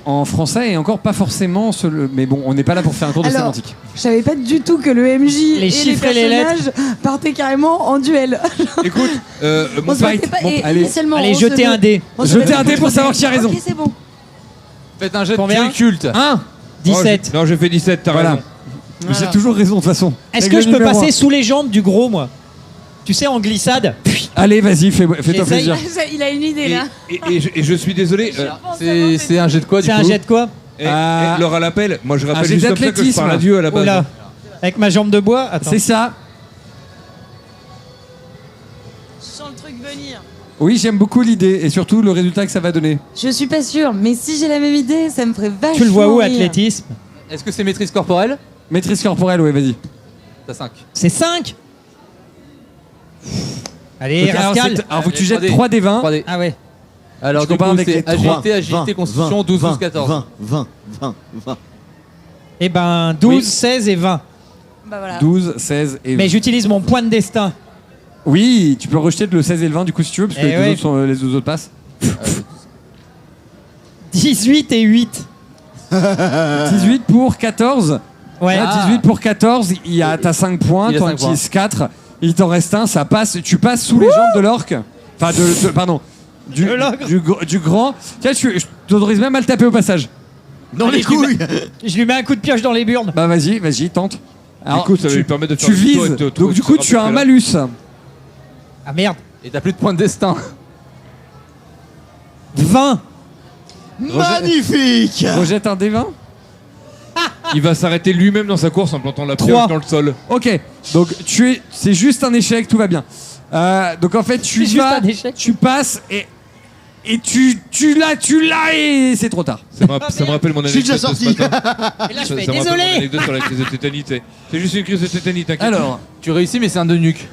Speaker 1: en français et encore pas forcément, mais bon, on n'est pas là pour faire un cours de
Speaker 5: Alors,
Speaker 1: sémantique.
Speaker 5: je savais pas du tout que le MJ
Speaker 2: Les
Speaker 5: et les
Speaker 2: chiffres et les
Speaker 5: personnages partaient carrément en duel.
Speaker 4: Écoute,
Speaker 5: On
Speaker 4: mon
Speaker 5: se
Speaker 4: fight.
Speaker 5: battait pas,
Speaker 1: bon,
Speaker 5: et
Speaker 1: allez.
Speaker 5: initialement,
Speaker 2: Allez,
Speaker 5: on
Speaker 2: jetez
Speaker 5: se-
Speaker 2: un dé.
Speaker 5: on se
Speaker 1: Jetez
Speaker 5: battait
Speaker 1: un dé pour savoir qui a raison.
Speaker 5: Ok, c'est bon.
Speaker 6: Faites un jet de
Speaker 2: Combien
Speaker 6: culte culte.
Speaker 1: 1.
Speaker 2: 17.
Speaker 4: Non, j'ai fait 17, t'as
Speaker 1: Voilà.
Speaker 4: raison.
Speaker 1: J'ai toujours raison de toute façon.
Speaker 2: Est-ce
Speaker 1: Règle
Speaker 2: que je peux
Speaker 1: numéro
Speaker 2: passer
Speaker 1: un.
Speaker 2: sous les jambes du gros, moi? Tu sais, en glissade.
Speaker 1: Allez, vas-y, fais-toi
Speaker 2: J'essaye.
Speaker 1: plaisir.
Speaker 5: Il a une idée
Speaker 4: Et,
Speaker 5: là.
Speaker 4: et je suis désolé.
Speaker 6: C'est un jet de quoi du
Speaker 2: C'est
Speaker 6: coup
Speaker 2: un jet de quoi?
Speaker 4: Laura l'appelle. Moi, je rappelle
Speaker 1: jet
Speaker 4: juste comme ça que je
Speaker 1: d'athlétisme.
Speaker 4: parle à Dieu à la base.
Speaker 2: Oula. Avec ma jambe de bois? Attends.
Speaker 1: C'est ça.
Speaker 5: truc venir.
Speaker 1: Oui, j'aime beaucoup l'idée et surtout le résultat que ça va donner.
Speaker 5: Je suis pas sûre, mais si j'ai la même idée, ça me ferait vachement
Speaker 2: Tu le vois où,
Speaker 5: rire.
Speaker 2: athlétisme?
Speaker 6: Est-ce que c'est maîtrise corporelle?
Speaker 1: Maîtrise corporelle, ouais, vas-y.
Speaker 6: T'as 5.
Speaker 2: C'est 5. Allez,
Speaker 1: Ok, alors,
Speaker 2: Rascal.
Speaker 1: alors faut que tu
Speaker 6: Allez,
Speaker 1: jettes
Speaker 6: 3D.
Speaker 1: 3 des 20.
Speaker 6: 3D.
Speaker 2: Ah ouais.
Speaker 6: Alors,
Speaker 1: Je
Speaker 6: du
Speaker 1: compare
Speaker 6: coup,
Speaker 1: avec les
Speaker 6: c'est
Speaker 1: trois.
Speaker 6: agilité, constitution, 12, 12, 14.
Speaker 3: 20.
Speaker 2: Eh ben, 12,
Speaker 1: Oui.
Speaker 2: 16 et 20.
Speaker 5: Bah voilà.
Speaker 1: 12, 16 et 20.
Speaker 2: Mais j'utilise mon point de destin.
Speaker 1: Oui, tu peux rejeter le 16 et le 20 du coup si tu veux, parce que
Speaker 2: Eh
Speaker 1: les,
Speaker 2: ouais.
Speaker 1: deux autres sont- les deux autres passent.
Speaker 2: 18 et 8.
Speaker 1: 18 pour 14.
Speaker 2: Ouais.
Speaker 1: Là, 18 pour 14, t'as 5 points,
Speaker 6: Il a
Speaker 1: t'en
Speaker 6: 5 points.
Speaker 1: utilises 4, il t'en reste un, ça passe, tu passes sous les jambes de l'orque. Enfin, pardon. Du,
Speaker 2: De l'ogre.
Speaker 1: du grand. Tiens, je t'autorise même à le taper au passage.
Speaker 3: Dans
Speaker 2: Allez,
Speaker 3: les couilles.
Speaker 2: Je lui mets un coup de pioche dans les burnes.
Speaker 1: Bah vas-y, tente.
Speaker 4: Du coup, ça va
Speaker 1: tu,
Speaker 4: lui permettre de faire
Speaker 1: tu
Speaker 4: du tour et
Speaker 1: vises,
Speaker 4: de te-
Speaker 1: donc du coup tu as un malus.
Speaker 2: Ah merde.
Speaker 6: Et t'as plus de points de destin.
Speaker 2: 20.
Speaker 3: Magnifique.
Speaker 1: Rejette un D20.
Speaker 4: Il va s'arrêter lui-même dans sa course en plantant la
Speaker 2: 3.
Speaker 4: pioche dans le sol.
Speaker 1: Ok, donc c'est juste un échec, tout va bien. Donc en fait tu
Speaker 2: C'est juste
Speaker 1: vas,
Speaker 2: un échec.
Speaker 1: tu passes et tu l'as et c'est trop tard.
Speaker 4: Ça me rappelle mon
Speaker 3: Je suis
Speaker 4: anecdote
Speaker 3: déjà
Speaker 4: de ce
Speaker 3: sorti.
Speaker 4: matin.
Speaker 2: Et là, je
Speaker 4: Ça
Speaker 2: fais
Speaker 4: me rappelle mon
Speaker 2: désolé.
Speaker 4: anecdote sur la crise de tétanite. C'est juste une crise de tétanite, t'inquiète.
Speaker 1: Alors,
Speaker 6: Tu réussis, mais c'est un de nuque.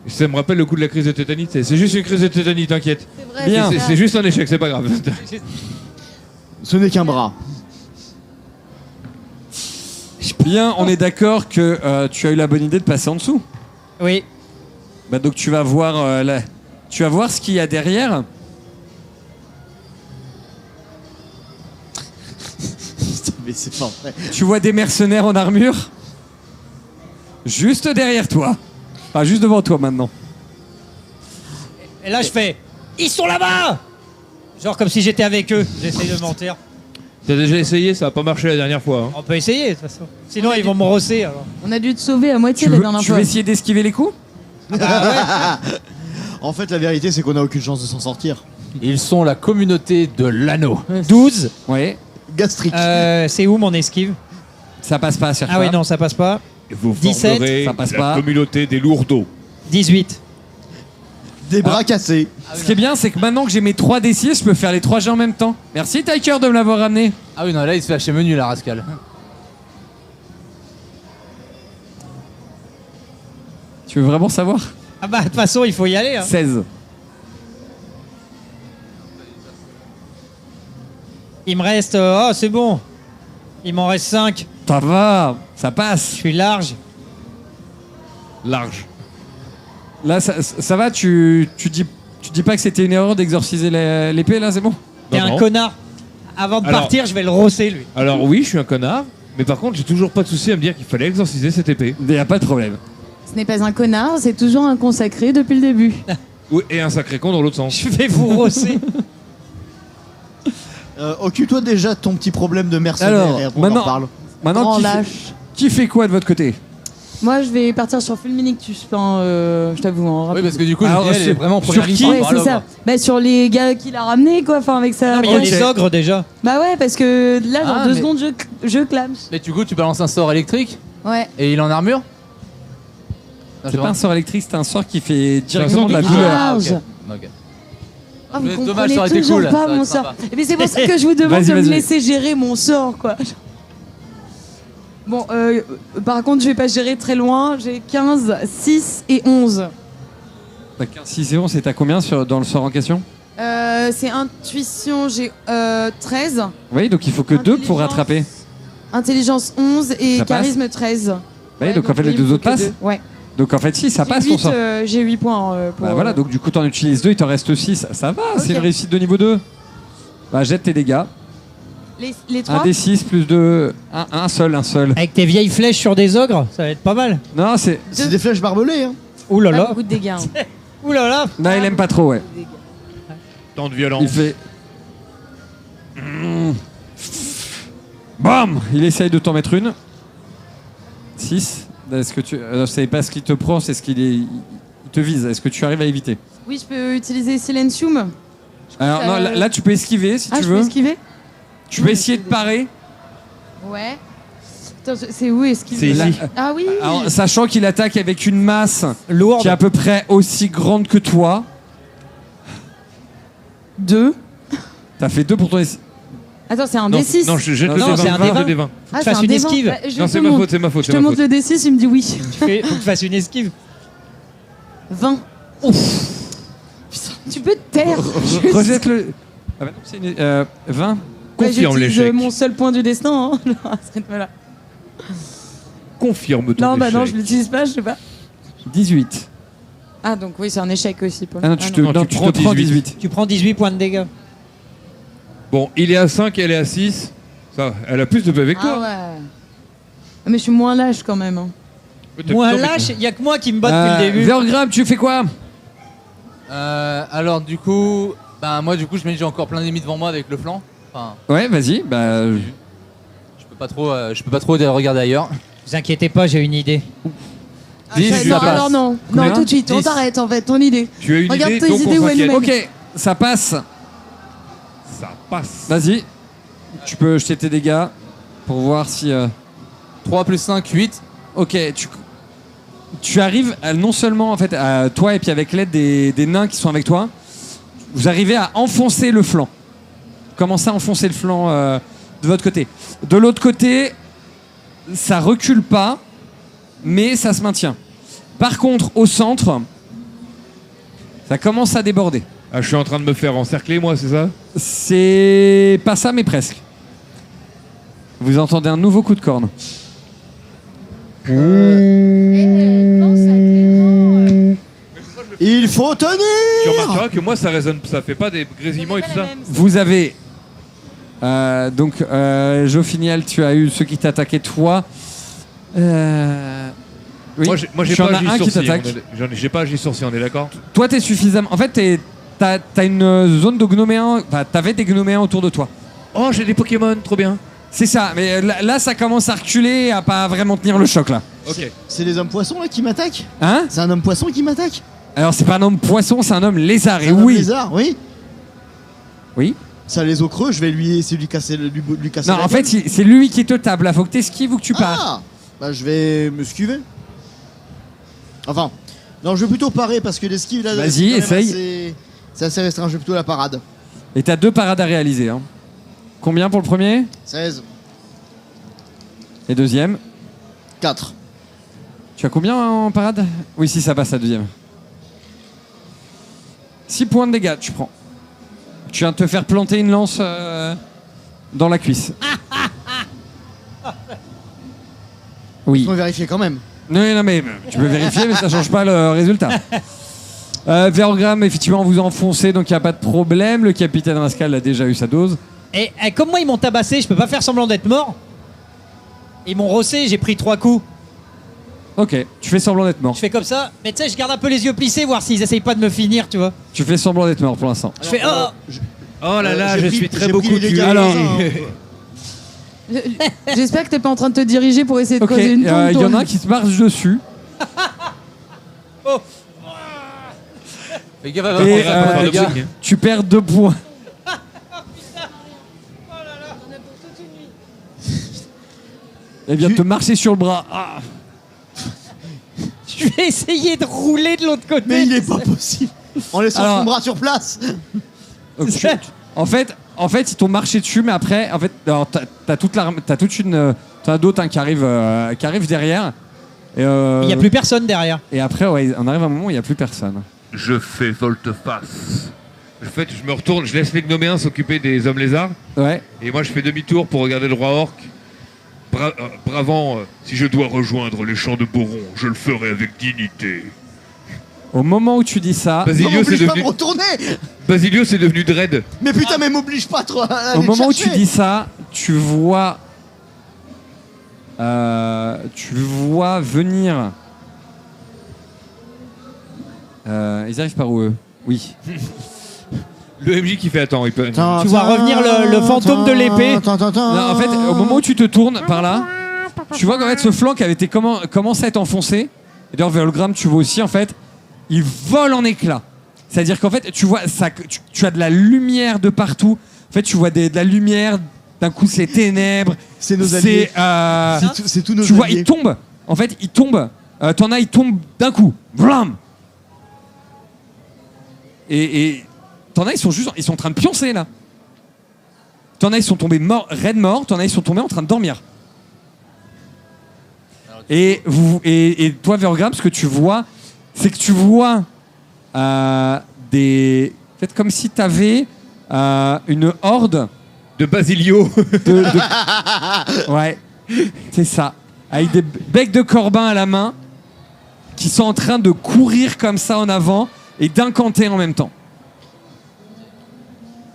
Speaker 4: Ça me rappelle le coup de la crise de tétanite. C'est juste une crise de tétanite, t'inquiète.
Speaker 5: C'est vrai.
Speaker 1: Bien.
Speaker 4: C'est juste un échec, c'est pas grave.
Speaker 3: Ce n'est qu'un bras.
Speaker 1: bien, on est d'accord que tu as eu la bonne idée de passer en dessous.
Speaker 2: Oui.
Speaker 1: Bah donc tu vas voir tu vas voir ce qu'il y a derrière.
Speaker 3: Putain, mais c'est pas vrai.
Speaker 1: Tu vois des mercenaires en armure juste derrière toi. Enfin, juste devant toi maintenant.
Speaker 2: Et là, je fais. Ils sont là-bas. Genre comme si j'étais avec eux. J'essaye de mentir.
Speaker 4: T'as déjà essayé, ça a pas marché la dernière fois. hein.
Speaker 2: On peut essayer de toute façon. Sinon, ils vont me rosser. Alors.
Speaker 5: On a dû te sauver à moitié
Speaker 1: Tu
Speaker 5: la
Speaker 1: veux,
Speaker 5: dernière
Speaker 1: tu
Speaker 5: fois.
Speaker 1: veux essayer d'esquiver les coups?
Speaker 3: En fait, la vérité, c'est qu'on a aucune chance de s'en sortir.
Speaker 6: Ils sont la communauté de l'anneau.
Speaker 2: 12.
Speaker 1: Ouais.
Speaker 3: Gastrique.
Speaker 2: C'est où mon esquive?
Speaker 1: Ça passe pas, cherche
Speaker 2: Ah
Speaker 1: pas.
Speaker 2: oui, non, ça passe pas.
Speaker 4: Vous
Speaker 2: 17,
Speaker 4: formerez
Speaker 1: ça passe
Speaker 4: la
Speaker 1: pas.
Speaker 4: communauté des lourdeaux.
Speaker 2: 18.
Speaker 3: Des bras cassés.
Speaker 1: Ce qui est bien, c'est que maintenant que j'ai mes 3 D6, je peux faire les 3 jets en même temps. Merci Tiker de me l'avoir ramené.
Speaker 6: Ah oui, non, là, il se fait hacher menu, la rascal.
Speaker 1: Tu veux vraiment savoir?
Speaker 2: Ah bah, de toute façon, il faut y aller. Hein.
Speaker 1: 16.
Speaker 2: Il me reste. Oh, c'est bon. Il m'en reste 5.
Speaker 1: Ça va, ça
Speaker 2: Je
Speaker 1: passe.
Speaker 2: suis large.
Speaker 4: Large.
Speaker 1: Là, ça va, tu dis pas que c'était une erreur d'exorciser l'épée, là, c'est bon?
Speaker 2: T'es
Speaker 4: Non,
Speaker 2: un
Speaker 4: non.
Speaker 2: connard. Avant de
Speaker 4: Alors-
Speaker 2: partir, je vais le rosser, lui.
Speaker 4: Alors oui, je suis un connard, mais par contre, j'ai toujours pas de souci à me dire qu'il fallait exorciser cette épée.
Speaker 1: Il n'y a pas de problème.
Speaker 5: Ce n'est pas un connard, c'est toujours un consacré depuis le début.
Speaker 4: Oui, et un sacré con dans l'autre sens.
Speaker 2: Je vais vous rosser.
Speaker 3: Occupe-toi déjà de ton petit problème de mercenaire
Speaker 1: Alors,
Speaker 3: et après on
Speaker 1: maintenant-
Speaker 3: en parle.
Speaker 1: Maintenant,
Speaker 5: Grand
Speaker 1: qui fait,
Speaker 5: lâche.
Speaker 1: qui fait quoi de votre côté?
Speaker 5: Moi, je vais partir sur Fulminictus, je t'avoue. En
Speaker 6: Oui, parce que du coup,
Speaker 1: Alors,
Speaker 6: elle est
Speaker 1: sur-
Speaker 6: vraiment
Speaker 1: sur
Speaker 6: première ligne
Speaker 1: qui
Speaker 6: par
Speaker 5: Ouais,
Speaker 6: rapport à
Speaker 5: c'est
Speaker 6: l'ogre.
Speaker 5: ça. Bah, sur les gars qu'il a ramenés, quoi. Enfin, avec sa.
Speaker 2: Non, mais il y a
Speaker 1: Ok.
Speaker 2: des ogres déjà.
Speaker 5: Bah ouais, parce que là, dans
Speaker 6: Ah,
Speaker 5: 2
Speaker 6: mais-
Speaker 5: secondes, je clame.
Speaker 6: Mais du coup, tu balances un sort électrique
Speaker 5: Ouais.
Speaker 6: et il est en armure. Non,
Speaker 1: C'est
Speaker 6: je
Speaker 1: pas
Speaker 6: vois.
Speaker 1: un sort électrique, c'est un sort qui fait
Speaker 4: un
Speaker 1: directement
Speaker 4: sort
Speaker 1: de la
Speaker 4: qui-
Speaker 1: douleur.
Speaker 6: Ah, ok.
Speaker 5: Large.
Speaker 6: Ok.
Speaker 5: Ah, vous
Speaker 6: Mais dommage,
Speaker 5: comprenez
Speaker 6: ça aurait été
Speaker 5: toujours
Speaker 6: cool, ça
Speaker 5: pas
Speaker 6: aurait
Speaker 5: mon
Speaker 6: été
Speaker 5: sort.
Speaker 6: sympa.
Speaker 5: Mais c'est pour ça que je vous demande
Speaker 1: Vas-y,
Speaker 5: de me
Speaker 1: vas-y.
Speaker 5: laisser gérer mon sort, quoi. Bon, par contre, je vais pas gérer très loin. J'ai 15, 6 et 11.
Speaker 1: Bah, 15, 6 et 11, c'est à combien dans le sort en question?
Speaker 5: C'est intuition, j'ai 13.
Speaker 1: Oui, donc il faut que 2 pour
Speaker 5: Intelligence.
Speaker 1: rattraper.
Speaker 5: Intelligence 11 et
Speaker 1: Ça passe
Speaker 5: charisme 13.
Speaker 1: Oui, donc en fait,
Speaker 5: oui,
Speaker 1: les
Speaker 5: il
Speaker 1: deux
Speaker 5: faut
Speaker 1: autres
Speaker 5: que
Speaker 1: passent.
Speaker 5: deux. Ouais.
Speaker 1: Donc en fait, si, ça passe ton sort.
Speaker 5: J'ai 8 points pour.
Speaker 1: Bah voilà, donc du coup, t'en utilises 2, il t'en reste 6. Ça va, c'est
Speaker 5: Ok.
Speaker 1: une réussite de niveau 2. Bah, jette tes dégâts.
Speaker 5: Les 3
Speaker 1: 1 des 6 plus 2. Un seul.
Speaker 2: Avec tes vieilles flèches sur des ogres, ça va être pas mal.
Speaker 1: Non, c'est.
Speaker 3: C'est des flèches barbelées, hein.
Speaker 2: Ouh là
Speaker 5: Pas
Speaker 2: là.
Speaker 5: beaucoup de dégâts. hein.
Speaker 2: Ouh là là.
Speaker 1: Non, il aime pas trop, ouais.
Speaker 4: Tant de violence.
Speaker 1: Il fait. Mm. Bam! Il essaye de t'en mettre une. 6. Est-ce que tu. c'est pas ce qu'il te prend, c'est ce qu'il est. Il te vise. Est-ce que tu arrives à éviter?
Speaker 5: Oui, je peux utiliser Silencium.
Speaker 1: Alors, non, là, tu peux esquiver si
Speaker 5: Ah,
Speaker 1: tu
Speaker 5: je peux
Speaker 1: veux.
Speaker 5: esquiver
Speaker 1: Tu peux essayer de parer.
Speaker 5: Ouais. Attends, c'est où esquiver
Speaker 4: C'est ici.
Speaker 5: Ah oui
Speaker 1: Alors, sachant qu'il attaque avec une masse
Speaker 2: Lourde.
Speaker 1: qui est à peu près aussi grande que toi.
Speaker 5: 2.
Speaker 1: T'as fait 2 pour ton essai.
Speaker 5: Attends, c'est un
Speaker 4: Non,
Speaker 5: D6.
Speaker 4: non, je jette le
Speaker 2: Non,
Speaker 4: D20.
Speaker 2: c'est un
Speaker 4: jette
Speaker 2: D20.
Speaker 4: le D20.
Speaker 5: Ah,
Speaker 2: fasses
Speaker 5: c'est un
Speaker 2: une
Speaker 5: D20.
Speaker 2: esquive.
Speaker 5: Bah, je
Speaker 4: Non,
Speaker 5: te
Speaker 4: c'est ma
Speaker 5: montre.
Speaker 4: faute, c'est ma faute.
Speaker 5: Je
Speaker 4: c'est
Speaker 5: te
Speaker 4: ma
Speaker 5: montre
Speaker 4: faute.
Speaker 5: le D6, il me dit oui.
Speaker 2: Faut que tu fasses une esquive.
Speaker 5: 20. Tu peux te taire.
Speaker 1: Rejette le. Ah bah non, c'est une. 20.
Speaker 4: Confirme
Speaker 5: J'utilise
Speaker 4: l'échec.
Speaker 5: mon seul point du destin. Hein, à ce rythme-là.
Speaker 4: Confirme ton
Speaker 5: Non, bah non, je
Speaker 4: échec.
Speaker 5: l'utilise pas, je sais pas.
Speaker 1: 18.
Speaker 5: Ah, donc oui, c'est un échec aussi. Paul.
Speaker 1: Ah non, tu te,
Speaker 4: non,
Speaker 1: non,
Speaker 4: tu
Speaker 1: tu
Speaker 4: prends
Speaker 1: te prends
Speaker 4: 18.
Speaker 1: 18.
Speaker 2: Tu prends 18 points de dégâts.
Speaker 4: Bon, il est à 5, elle est à 6. Ça, elle a plus de PV avec
Speaker 5: Ah
Speaker 4: toi.
Speaker 5: ouais. Ah, mais je suis moins lâche quand même. Hein.
Speaker 4: Peut-être
Speaker 2: Moi,
Speaker 4: non, mais-
Speaker 2: lâche, il y a que moi qui me bat depuis le début.
Speaker 1: Vergram, tu fais quoi?
Speaker 6: Alors du coup, moi du coup je me dis j'ai encore plein d'ennemis devant moi avec le flanc. Enfin,
Speaker 1: Ouais, vas-y. Bah.
Speaker 6: je peux pas trop regarder ailleurs.
Speaker 2: Vous inquiétez pas, j'ai une idée.
Speaker 5: Ah,
Speaker 6: 10,
Speaker 5: ça,
Speaker 6: je
Speaker 5: non,
Speaker 6: la passe.
Speaker 5: alors non.
Speaker 1: Combien
Speaker 5: Non, tout de suite, on
Speaker 4: 10.
Speaker 5: t'arrête en fait, ton idée.
Speaker 4: Tu as une
Speaker 5: Regarde
Speaker 4: idée,
Speaker 5: tes
Speaker 4: donc
Speaker 5: idées
Speaker 4: on
Speaker 5: où elles
Speaker 4: s'inquiète.
Speaker 5: mènent.
Speaker 1: Ok, ça passe.
Speaker 4: Ça passe.
Speaker 1: Vas-y. Tu peux jeter tes dégâts pour voir si.
Speaker 6: 3 plus 5, 8.
Speaker 1: Ok, tu arrives non seulement en fait à toi et puis avec l'aide des nains qui sont avec toi, vous arrivez à enfoncer le flanc. Commencez à enfoncer le flanc de votre côté. De l'autre côté, ça recule pas, mais ça se maintient. Par contre, au centre, ça commence à déborder.
Speaker 4: Ah, je suis en train de me faire encercler, moi, c'est ça?
Speaker 1: C'est pas ça, mais presque. Vous entendez un nouveau coup de corne.
Speaker 3: Il faut tenir.
Speaker 4: Tu remarqueras que moi, ça résonne, ça fait pas des grésillements et tout ça.
Speaker 1: Vous avez donc Joffiniel, tu as eu ceux qui t'attaquaient toi. Oui.
Speaker 4: Moi, j'ai
Speaker 1: Tu en
Speaker 4: pas
Speaker 1: as
Speaker 4: agi
Speaker 1: un qui
Speaker 4: sourcil.
Speaker 1: t'attaque.
Speaker 4: J'ai pas agi sourcil, on est d'accord?
Speaker 1: Toi, t'es suffisamment. En fait, t'as une zone de gnoméens. Enfin, t'avais des gnoméens autour de toi.
Speaker 4: Oh, j'ai des Pokémon, trop bien.
Speaker 1: C'est ça. Mais là, ça commence à reculer, et à pas vraiment tenir le choc là.
Speaker 4: Ok.
Speaker 3: C'est les hommes poissons là qui m'attaquent.
Speaker 1: Hein?
Speaker 3: C'est un homme poisson qui m'attaque.
Speaker 1: Alors, c'est pas un homme poisson, c'est un homme lézard. Et
Speaker 3: C'est un homme
Speaker 1: oui.
Speaker 3: lézard, oui.
Speaker 1: Oui.
Speaker 3: Ça a les os creux, je vais lui essayer de lui casser, lui casser
Speaker 1: Non,
Speaker 3: la
Speaker 1: en fait,
Speaker 3: gueule.
Speaker 1: c'est lui qui te tape là. Faut que t'esquives ou que tu pars.
Speaker 3: Ah bah je vais me scuver. Enfin, non, je vais plutôt parer parce que l'esquive là.
Speaker 1: Vas-y,
Speaker 3: c'est quand même
Speaker 1: essaye.
Speaker 3: c'est assez restreint, je vais plutôt la parade.
Speaker 1: Et t'as 2 parades à réaliser. Hein. Combien pour le premier?
Speaker 3: 16,
Speaker 1: Et deuxième?
Speaker 3: 4.
Speaker 1: Tu as combien en parade? Oui, si ça passe la deuxième. 6 points de dégâts, tu prends. Tu viens de te faire planter une lance dans la cuisse. Oui.
Speaker 3: On va vérifier quand même.
Speaker 1: Non, mais tu peux vérifier, mais ça change pas le résultat. Vergram, effectivement, vous enfoncez, donc il n'y a pas de problème. Le capitaine Rascal a déjà eu sa dose.
Speaker 2: Et comme moi, ils m'ont tabassé, je peux pas faire semblant d'être mort. Ils m'ont rossé, j'ai pris 3 coups.
Speaker 1: Ok, tu fais semblant d'être mort.
Speaker 2: Je fais comme ça, mais tu sais, je garde un peu les yeux plissés, voir s'ils essayent pas de me finir, tu vois.
Speaker 1: Tu fais semblant d'être mort pour l'instant.
Speaker 2: Je fais oh.
Speaker 4: Oh là là,
Speaker 3: j'ai
Speaker 4: je
Speaker 3: pris-
Speaker 4: suis très
Speaker 3: j'ai
Speaker 4: beaucoup
Speaker 3: pris les
Speaker 4: tué.
Speaker 3: dégâts,
Speaker 1: Alors-
Speaker 3: hein.
Speaker 5: J'espère que t'es pas en train de te diriger pour essayer de
Speaker 1: Ok,
Speaker 5: causer une tombe.
Speaker 1: il y en
Speaker 5: toi.
Speaker 1: a un qui se marche dessus.
Speaker 6: Fais gaffe à
Speaker 1: Et
Speaker 6: pas prendre de
Speaker 4: gars.
Speaker 6: dégâts.
Speaker 1: tu perds 2 points. Elle vient de te marcher sur le bras. Ah.
Speaker 2: Je vais essayer de rouler de l'autre côté.
Speaker 3: Mais il est pas possible. En laissant
Speaker 1: Alors-
Speaker 3: son bras sur place.
Speaker 1: Donc, en fait, ils t'ont marché dessus, mais après, en fait, alors, t'as toute une, t'en as d'autres qui arrivent derrière. Et,
Speaker 2: Il n'y a plus personne derrière.
Speaker 1: Et après, ouais, on arrive à un moment où il n'y a plus personne.
Speaker 4: Je fais volte-face. En fait, je me retourne, je laisse les gnoméens s'occuper des hommes lézards.
Speaker 1: Ouais.
Speaker 4: Et moi, je fais demi-tour pour regarder le roi orc. Bravant, si je dois rejoindre les champs de Boron, je le ferai avec dignité.
Speaker 1: Au moment où tu dis ça,
Speaker 3: Non,
Speaker 4: Basilio, c'est
Speaker 3: m'oblige pas à
Speaker 4: devenu...
Speaker 3: me retourner.
Speaker 4: Basilio, c'est devenu Dread.
Speaker 3: Mais putain, mais m'oblige pas trop. à aller
Speaker 1: au
Speaker 3: te
Speaker 1: moment où
Speaker 3: chercher.
Speaker 1: tu dis ça, tu vois venir. Ils arrivent par où eux? Oui.
Speaker 4: Le MJ qui fait attends, il peut...
Speaker 3: Tin,
Speaker 2: Tu vois
Speaker 3: tin,
Speaker 2: revenir le fantôme de l'épée.
Speaker 3: tin, tin, tin.
Speaker 1: Non, en fait, au moment où tu te tournes par là, tu vois qu'en fait ce flanc qui avait été commence à être enfoncé. Et d'ailleurs, Vélogramme, tu vois aussi en fait, il vole en éclats. C'est-à-dire qu'en fait, tu vois, tu as de la lumière de partout. En fait, tu vois de la lumière. D'un coup, c'est ténèbres.
Speaker 3: C'est nos alliés. C'est tous nos
Speaker 1: Tu vois,
Speaker 3: alliés.
Speaker 1: il tombe. En fait, il tombe. T'en as, il tombe d'un coup. Vlam. Et t'en as, ils sont en train de pioncer là. T'en as, ils sont tombés morts, raides morts. T'en as, ils sont tombés en train de dormir. Et toi, Vergram, ce que tu vois, c'est que tu vois peut-être comme si t'avais une horde
Speaker 4: De Basilio.
Speaker 1: Ouais, c'est ça. Avec des becs de corbin à la main, qui sont en train de courir comme ça en avant et d'incanter en même temps.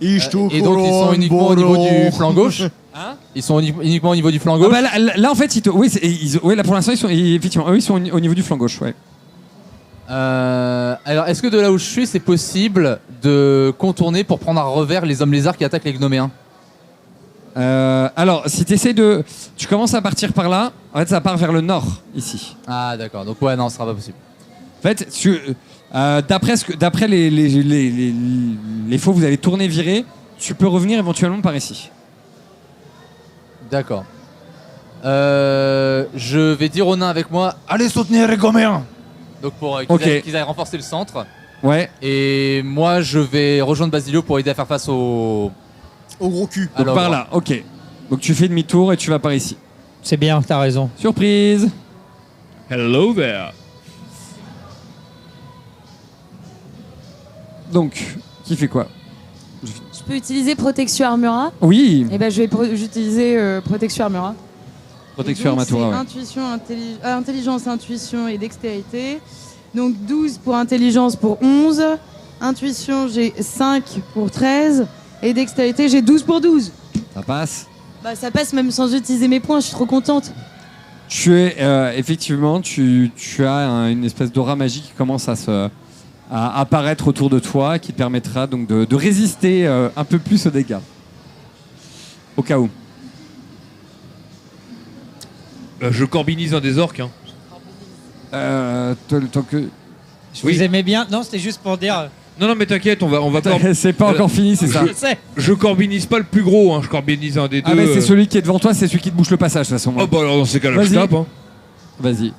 Speaker 6: Et donc ils sont uniquement au niveau du flanc gauche.
Speaker 1: Hein?
Speaker 6: Ils sont uniquement au niveau du flanc
Speaker 1: Ah
Speaker 6: gauche.
Speaker 1: bah là, en fait, là pour l'instant, effectivement, eux, ils sont au niveau du flanc gauche. Ouais.
Speaker 6: Alors, est-ce que de là où je suis, c'est possible de contourner pour prendre à revers les hommes lézards qui attaquent les gnoméens?
Speaker 1: Alors, si tu commences à partir par là, en fait, ça part vers le nord, ici.
Speaker 6: Ah d'accord, donc ouais, non, ce sera pas possible.
Speaker 1: En fait, d'après les faux, vous avez tourné, viré, tu peux revenir éventuellement par ici.
Speaker 6: D'accord. Je vais dire aux nains avec moi, allez soutenir les gnoméens. Donc pour qu'ils aillent renforcer le centre.
Speaker 1: Ouais.
Speaker 6: Et moi, je vais rejoindre Basilio pour aider à faire face au
Speaker 3: gros cul.
Speaker 1: Donc par là, ok. Donc tu fais demi-tour et tu vas par ici.
Speaker 2: C'est bien, t'as raison.
Speaker 1: Surprise.
Speaker 4: Hello there.
Speaker 1: Donc, qui fait quoi?
Speaker 5: Je peux utiliser Protection Armura.
Speaker 1: Oui.
Speaker 5: Et ben j'utiliser Protection Armura.
Speaker 1: Protection
Speaker 5: Donc,
Speaker 1: Armatura,
Speaker 5: c'est
Speaker 1: ouais.
Speaker 5: intuition, intelligence, intuition et dextérité. Donc 12 pour intelligence pour 11. Intuition, j'ai 5 pour 13. Et dextérité, j'ai 12 pour 12.
Speaker 1: Ça passe.
Speaker 5: Bah ça passe même sans utiliser mes points, je suis trop contente.
Speaker 1: Tu es effectivement, tu as une espèce d'aura magique qui commence à apparaître autour de toi, qui te permettra donc de résister un peu plus aux dégâts. Au cas où.
Speaker 4: Je corbinise un des orques. Hein.
Speaker 1: Tant que...
Speaker 2: Je vous aimais bien. Non, c'était juste pour dire.
Speaker 4: Non, mais t'inquiète, on va
Speaker 1: C'est pas encore fini, c'est ça.
Speaker 2: Je sais.
Speaker 4: Je corbinise pas le plus gros, hein, je corbinise un des deux.
Speaker 1: Ah mais c'est celui qui est devant toi, c'est celui qui te bouche le passage de toute façon.
Speaker 4: Oh bah alors dans ces cas-là, je
Speaker 1: Vas-y.
Speaker 4: tape. Hein.
Speaker 1: Vas-y.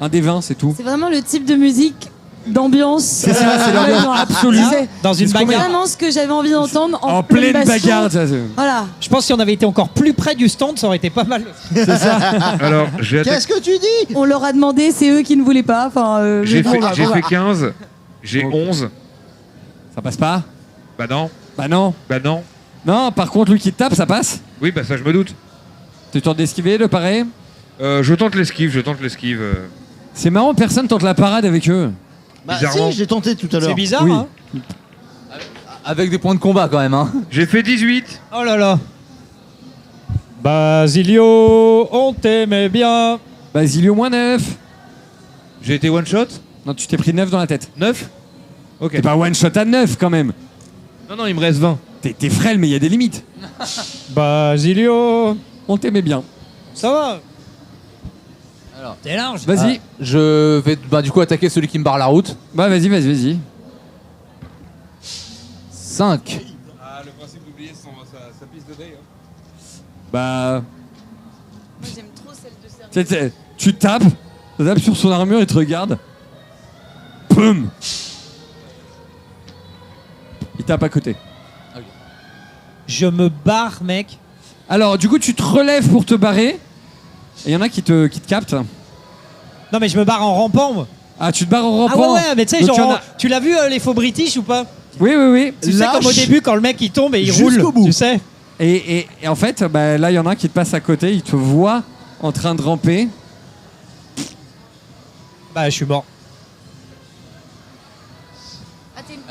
Speaker 1: Un des 20, c'est tout.
Speaker 5: C'est vraiment le type de musique d'ambiance.
Speaker 1: C'est ça, c'est l'ambiance absolue.
Speaker 2: Dans une
Speaker 1: C'est ce qu'on met.
Speaker 2: bagarre.
Speaker 5: Vraiment ce que j'avais envie d'entendre
Speaker 1: En pleine
Speaker 5: baston.
Speaker 1: bagarre.
Speaker 5: Voilà.
Speaker 2: Je pense que si on avait été encore plus près du stand, ça aurait été pas mal.
Speaker 4: Alors, j'ai
Speaker 3: Qu'est-ce que tu dis?
Speaker 5: On leur a demandé, c'est eux qui ne voulaient pas. Enfin,
Speaker 4: j'ai
Speaker 5: bon, bah,
Speaker 4: fait
Speaker 5: bon, bah.
Speaker 4: 15, j'ai
Speaker 1: Ok.
Speaker 4: 11.
Speaker 1: Ça passe pas?
Speaker 4: Bah non,
Speaker 1: Bah non.
Speaker 4: bah non.
Speaker 1: Non, par contre, lui qui te tape, ça passe?
Speaker 4: Oui, bah ça je me doute.
Speaker 1: Tu tentes d'esquiver, de parer?
Speaker 4: Je tente l'esquive.
Speaker 1: C'est marrant, personne tente la parade avec eux.
Speaker 3: Bah
Speaker 4: Bizarrement.
Speaker 3: si, j'ai tenté tout à l'heure.
Speaker 2: C'est bizarre,
Speaker 1: Oui.
Speaker 2: hein.
Speaker 6: Avec des points de combat quand même. Hein.
Speaker 4: J'ai fait 18.
Speaker 2: Oh là là. Basilio, on t'aimait bien.
Speaker 1: Basilio, moins 9.
Speaker 4: J'ai été one shot.
Speaker 1: Non, tu t'es pris 9 dans la tête.
Speaker 4: 9. Ok.
Speaker 1: T'es pas one shot à 9 quand même.
Speaker 4: Non, il me reste 20.
Speaker 1: T'es frêle, mais il y a des limites.
Speaker 2: Basilio,
Speaker 1: On t'aimait bien.
Speaker 2: ça va.
Speaker 6: Alors.
Speaker 2: T'es large.
Speaker 1: Vas-y.
Speaker 6: Je vais du coup attaquer celui qui me barre la route.
Speaker 1: Bah, vas-y.
Speaker 6: 5.
Speaker 4: Ah, le principe d'oublier sa piste de dé.
Speaker 1: Bah,
Speaker 5: Moi, j'aime trop celle de service.
Speaker 1: tu tapes sur son armure, il te regarde. Poum. Il tape à côté.
Speaker 2: Je me barre, mec.
Speaker 1: Alors, du coup, tu te relèves pour te barrer. Et il y en a qui te captent.
Speaker 2: Non, mais je me barre en rampant, moi.
Speaker 1: Ah, tu te barres en
Speaker 2: Ah
Speaker 1: rampant.
Speaker 2: ouais, mais tu sais,
Speaker 1: Donc, il y en
Speaker 2: genre,
Speaker 1: a-
Speaker 2: tu l'as vu les faux British ou pas?
Speaker 1: Oui.
Speaker 2: Tu sais,
Speaker 3: Lâche.
Speaker 2: comme au début, quand le mec il tombe et il
Speaker 3: Jusqu'au
Speaker 2: roule,
Speaker 3: bout.
Speaker 2: tu sais.
Speaker 1: Et en fait, bah, là, il y en a un qui te passe à côté. Il te voit en train de ramper.
Speaker 2: Bah, je suis mort.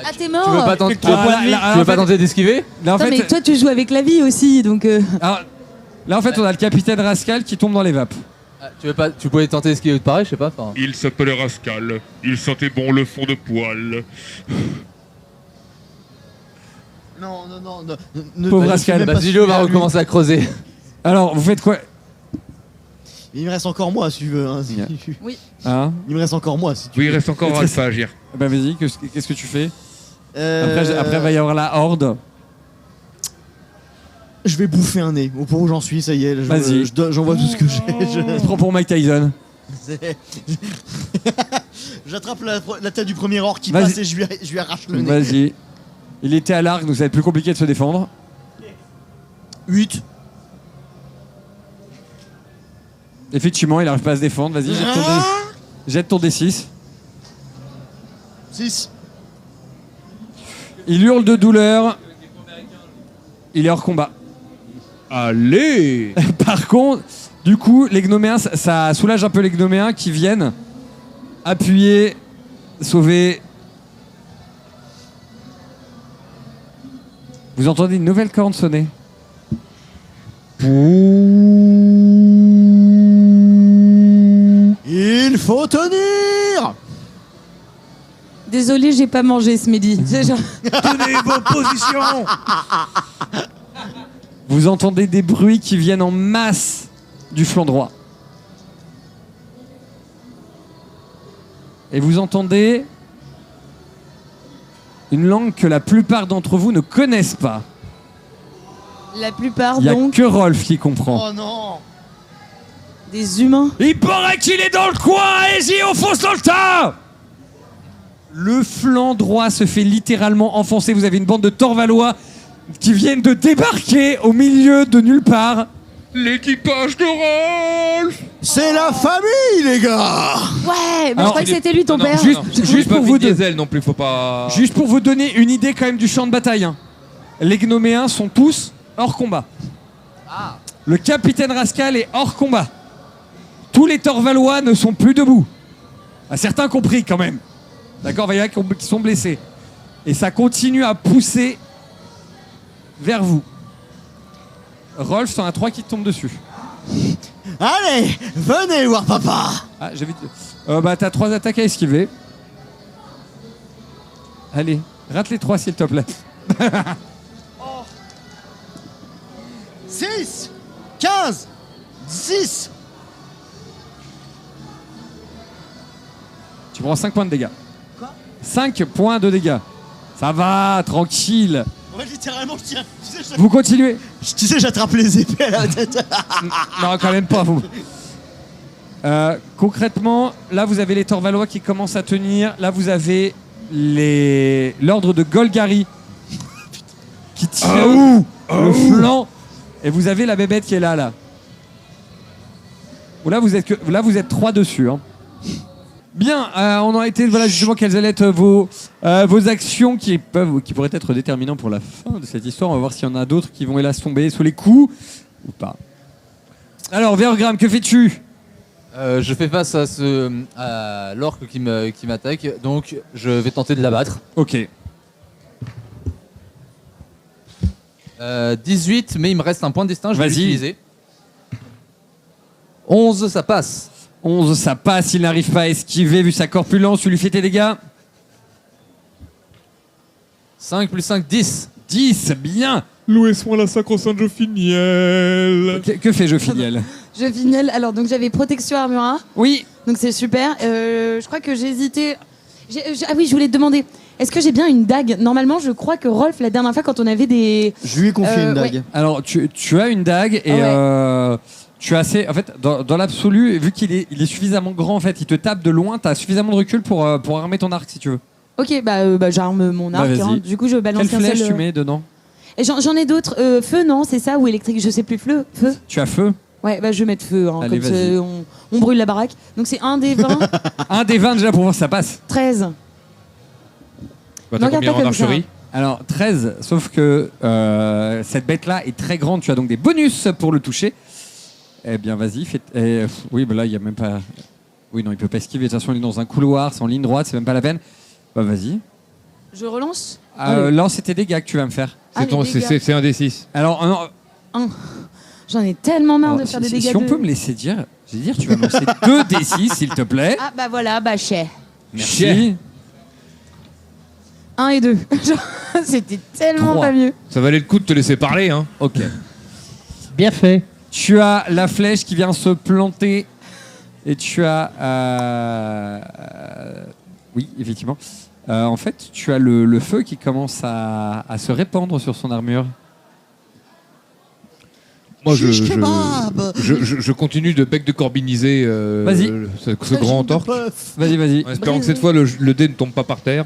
Speaker 5: Ah, t'es
Speaker 6: Tu
Speaker 5: mort.
Speaker 6: veux pas tenter,
Speaker 2: Plus de points de vie.
Speaker 6: tu veux pas tenter d'esquiver?
Speaker 1: Là, en
Speaker 5: Attends,
Speaker 1: fait,
Speaker 5: mais toi, tu joues avec la vie aussi, donc.
Speaker 1: alors, là, en fait, on a le capitaine Rascal qui tombe dans les vapes.
Speaker 6: Tu pouvais tenter d'esquiver ou de parer, je sais pas. Enfin.
Speaker 7: Il s'appelait Rascal. Il sentait bon le fond de poil.
Speaker 3: Non.
Speaker 1: Pauvre
Speaker 3: je
Speaker 1: Rascal.
Speaker 3: suis même pas
Speaker 6: Basilio va
Speaker 3: celui-là, lui.
Speaker 6: recommencer à creuser.
Speaker 1: Alors, vous faites quoi?
Speaker 3: Il me reste encore moi si tu veux. Hein, si
Speaker 1: Yeah.
Speaker 3: tu-
Speaker 1: Hein?
Speaker 3: Il me reste encore moi si tu
Speaker 4: Oui,
Speaker 3: veux.
Speaker 4: il reste encore Alpha à agir.
Speaker 1: Bah, vas-y, qu'est-ce que tu fais?
Speaker 3: Euh,
Speaker 1: Après, il va y avoir la horde.
Speaker 3: Je vais bouffer un nez. Au point où j'en suis, ça y est.
Speaker 1: Vas-y.
Speaker 3: J'envoie tout ce que j'ai.
Speaker 1: Il se prend pour Mike Tyson.
Speaker 3: C'est- J'attrape la tête du premier orc qui
Speaker 1: Vas-y.
Speaker 3: passe et je lui arrache le nez.
Speaker 1: Vas-y. Il était à l'arc, donc ça va être plus compliqué de se défendre.
Speaker 3: 8.
Speaker 1: Effectivement, il arrive pas à se défendre. Vas-y, jette ton D6.
Speaker 3: 6.
Speaker 1: Il hurle de douleur. Il est hors combat.
Speaker 4: Allez.
Speaker 1: Par contre, du coup, les gnoméens, ça soulage un peu les gnoméens qui viennent appuyer, sauver. Vous entendez une nouvelle corne sonner.
Speaker 3: Il faut tenir.
Speaker 5: Désolé, j'ai pas mangé ce midi. C'est genre-
Speaker 2: Tenez vos positions.
Speaker 1: Vous entendez des bruits qui viennent en masse du flanc droit. Et vous entendez une langue que la plupart d'entre vous ne connaissent pas.
Speaker 5: La plupart,
Speaker 1: Il n'y a
Speaker 5: donc,
Speaker 1: que Rolf qui comprend.
Speaker 3: Oh non.
Speaker 5: des humains.
Speaker 1: Il paraît qu'il est dans le coin, allez-y, on fonce dans le tas. Le flanc droit se fait littéralement enfoncer. Vous avez une bande de Torvalois qui viennent de débarquer au milieu de nulle part.
Speaker 7: L'équipage de Rolf.
Speaker 3: C'est la famille, les gars.
Speaker 5: Ouais, mais
Speaker 1: Alors,
Speaker 5: je crois que c'était lui ton
Speaker 4: Non, non,
Speaker 5: père.
Speaker 1: Juste-
Speaker 4: non,
Speaker 1: juste
Speaker 4: pas
Speaker 1: pour
Speaker 4: Vin
Speaker 1: vous deux.
Speaker 4: Diesel non plus, faut pas.
Speaker 1: Juste pour vous donner une idée quand même du champ de bataille. Hein. Les gnoméens sont tous hors combat. Le capitaine Rascal est hors combat. Tous les Torvalois ne sont plus debout. À certains compris quand même. D'accord, il y en a qui sont blessés. Et ça continue à pousser vers vous. Rolf, t'en as 3 qui te tombent dessus.
Speaker 3: Allez, venez voir papa.
Speaker 1: Ah, j'ai vite. Bah, t'as 3 attaques à esquiver. Allez, rate les 3 s'il te plaît.
Speaker 3: 6, 15, 6.
Speaker 1: Tu prends 5 points de dégâts.
Speaker 3: Quoi
Speaker 1: 5 points de dégâts. Ça va, tranquille.
Speaker 3: Ouais, littéralement, je tiens.
Speaker 1: Vous continuez.
Speaker 3: Tu sais, j'attrape les épées à la tête.
Speaker 1: Non, quand même pas, vous. Concrètement, là, vous avez les Torvalois qui commencent à tenir. Là, vous avez l'ordre de Golgari qui tient le flanc. Et vous avez la bébête qui est là. Là, vous êtes 3 dessus. Hein. Bien, on en a été, voilà, justement, quelles allaient être vos actions qui pourraient être déterminantes pour la fin de cette histoire. On va voir s'il y en a d'autres qui vont hélas tomber sous les coups ou pas. Alors, Vergram, que fais-tu?
Speaker 6: Je fais face à l'orque qui m'attaque, donc je vais tenter de l'abattre.
Speaker 1: Ok.
Speaker 6: 18, mais il me reste un point de destin, je vais
Speaker 1: Vas-y.
Speaker 6: l'utiliser. 11, ça passe.
Speaker 1: 11, ça passe, il n'arrive pas à esquiver vu sa corpulence, tu lui fais tes dégâts.
Speaker 6: 5 plus 5, 10.
Speaker 1: 10, bien.
Speaker 7: Louez-moi la sacro-sainte Jophiniel.
Speaker 1: Que fait Jophiniel?
Speaker 5: Je finis. Alors, donc j'avais protection armura.
Speaker 1: Oui,
Speaker 5: Donc c'est super. Je crois que j'ai hésité. Ah oui, je voulais te demander. Est-ce que j'ai bien une dague? Normalement, je crois que Rolf, la dernière fois, quand on avait des.
Speaker 3: Je lui ai confié une dague.
Speaker 5: ouais.
Speaker 1: alors tu as une dague et
Speaker 5: Ah
Speaker 1: tu as assez. En fait, dans l'absolu, vu qu'il est suffisamment grand, en fait, il te tape de loin, tu as suffisamment de recul pour armer ton arc si tu veux.
Speaker 5: Ok, bah j'arme mon arc.
Speaker 1: vas-y.
Speaker 5: Hein. Du coup, je balance
Speaker 1: Quelle
Speaker 5: qu'un
Speaker 1: flèche
Speaker 5: seul.
Speaker 1: tu mets dedans?
Speaker 5: Et j'en ai d'autres. Feu, non, c'est ça, ou électrique, je sais plus. Feu.
Speaker 1: Tu as feu.
Speaker 5: Ouais, bah je vais mettre feu. Hein,
Speaker 1: Allez,
Speaker 5: comme ça,
Speaker 1: vas-y.
Speaker 5: on brûle la baraque. Donc c'est 1 des 20,
Speaker 1: Un des 20 déjà pour voir si ça passe.
Speaker 5: 13.
Speaker 4: Bah,
Speaker 5: Non,
Speaker 4: t'as combien
Speaker 5: regarde
Speaker 4: en
Speaker 5: pas comme ça.
Speaker 4: archerie?
Speaker 1: Alors 13, sauf que cette bête-là est très grande, tu as donc des bonus pour le toucher. Eh bien vas-y, oui, bah là il y a même pas... Oui, non, il peut pas esquiver, de toute façon il est dans un couloir, c'est en ligne droite, c'est même pas la peine. Bah vas-y.
Speaker 5: Je relance. Allez.
Speaker 1: Là c'était des gars que tu vas me faire.
Speaker 5: Ah, les dégâts.
Speaker 4: C'est un des 6.
Speaker 1: Alors, non,
Speaker 5: J'en ai tellement marre
Speaker 1: alors,
Speaker 5: de faire des
Speaker 1: si
Speaker 5: dégâts.
Speaker 1: on peut me laisser dire, je vais dire, tu vas me lancer 2 D6 s'il te plaît.
Speaker 5: Ah bah voilà, bah chais.
Speaker 1: Merci.
Speaker 5: 1 et 2. C'était tellement
Speaker 1: 3.
Speaker 5: pas mieux.
Speaker 4: Ça valait le coup de te laisser parler, hein.
Speaker 1: Ok.
Speaker 2: Bien fait.
Speaker 1: Tu as la flèche qui vient se planter et tu as... oui, effectivement. En fait, tu as le feu qui commence à se répandre sur son armure.
Speaker 4: Moi,
Speaker 3: Shish kebab.
Speaker 4: je continue de bec de corbiniser
Speaker 1: Vas-y.
Speaker 4: ce grand
Speaker 3: Tagine de
Speaker 4: orque.
Speaker 3: bœuf.
Speaker 1: Vas-y.
Speaker 4: En espérant que cette fois, le dé ne tombe pas par terre.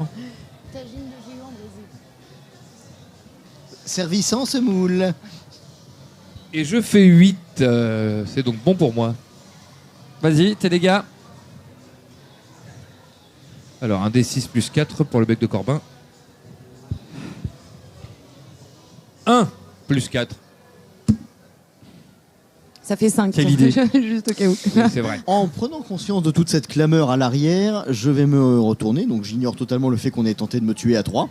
Speaker 3: Servi sans semoule.
Speaker 4: Et je fais 8. C'est donc bon pour moi.
Speaker 1: Vas-y, tes dégâts.
Speaker 4: Alors, un D6 plus 4 pour le bec de Corbin. 1 plus 4.
Speaker 5: Ça fait 5.
Speaker 1: Quelle idée.
Speaker 5: Juste au cas où.
Speaker 4: Oui, c'est vrai.
Speaker 3: En prenant conscience de toute cette clameur à l'arrière, je vais me retourner. Donc j'ignore totalement le fait qu'on ait tenté de me tuer à 3.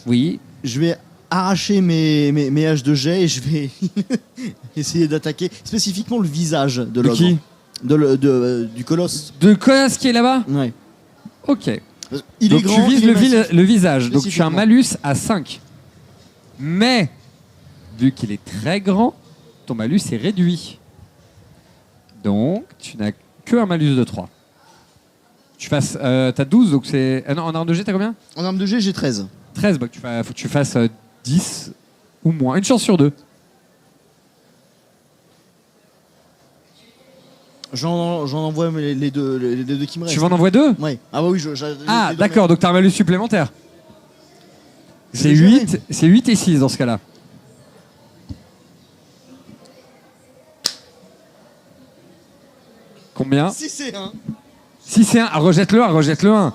Speaker 1: Oui.
Speaker 3: Je vais arracher mes haches de jet et je vais essayer d'attaquer spécifiquement le visage de
Speaker 1: De
Speaker 3: l'ogre.
Speaker 1: qui
Speaker 3: Du colosse.
Speaker 1: De Colas qui est là-bas.
Speaker 3: Ouais.
Speaker 1: Ok.
Speaker 3: Il
Speaker 1: Donc
Speaker 3: est grand,
Speaker 1: tu vises
Speaker 3: il est massif.
Speaker 1: le visage. Donc tu as un
Speaker 3: Spécifiquement.
Speaker 1: malus à 5. Mais, vu qu'il est très grand, ton malus est réduit. Donc, tu n'as que un malus de 3. T'as 12, donc c'est... Ah non, en arme de jet, t'as combien?
Speaker 3: En arme de jet, j'ai 13.
Speaker 1: 13, bah, faut que tu fasses 10 ou moins. Une chance sur 2.
Speaker 3: J'en envoie les deux qui me restent.
Speaker 1: Tu vas en envoyer 2?
Speaker 3: Ouais. Ah bah oui,
Speaker 1: Ah, d'accord, donc t'as un malus supplémentaire.
Speaker 3: Je
Speaker 1: C'est
Speaker 3: vais gérer.
Speaker 1: 8 et 6 dans ce cas-là. Combien?
Speaker 3: Si c'est un.
Speaker 1: Si c'est un, rejette-le 1.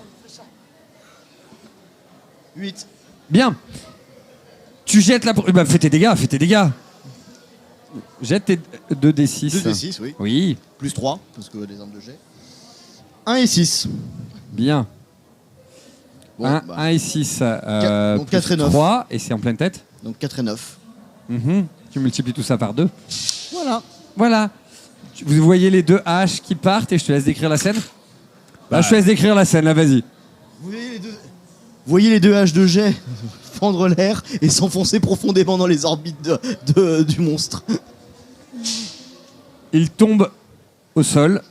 Speaker 3: 8.
Speaker 1: Bien. Tu jettes la... Bah, fais tes dégâts. Jette tes 2d6.
Speaker 3: 2d6, oui.
Speaker 1: Oui,
Speaker 3: Plus 3, parce que les armes de jet. 1 et 6.
Speaker 1: bien.
Speaker 3: Bon,
Speaker 1: 1
Speaker 3: bah,
Speaker 1: et 6.
Speaker 3: donc 4 et 9.
Speaker 1: 3, et c'est en pleine tête.
Speaker 3: donc 4 et 9.
Speaker 1: Tu multiplies tout ça par 2.
Speaker 3: Voilà.
Speaker 1: Voilà. Vous voyez les 2 haches qui partent et je te laisse décrire la scène. Je te laisse décrire la scène, là, vas-y.
Speaker 3: Vous voyez les deux haches de jet fendre l'air et s'enfoncer profondément dans les orbites du monstre.
Speaker 1: Il tombe au sol.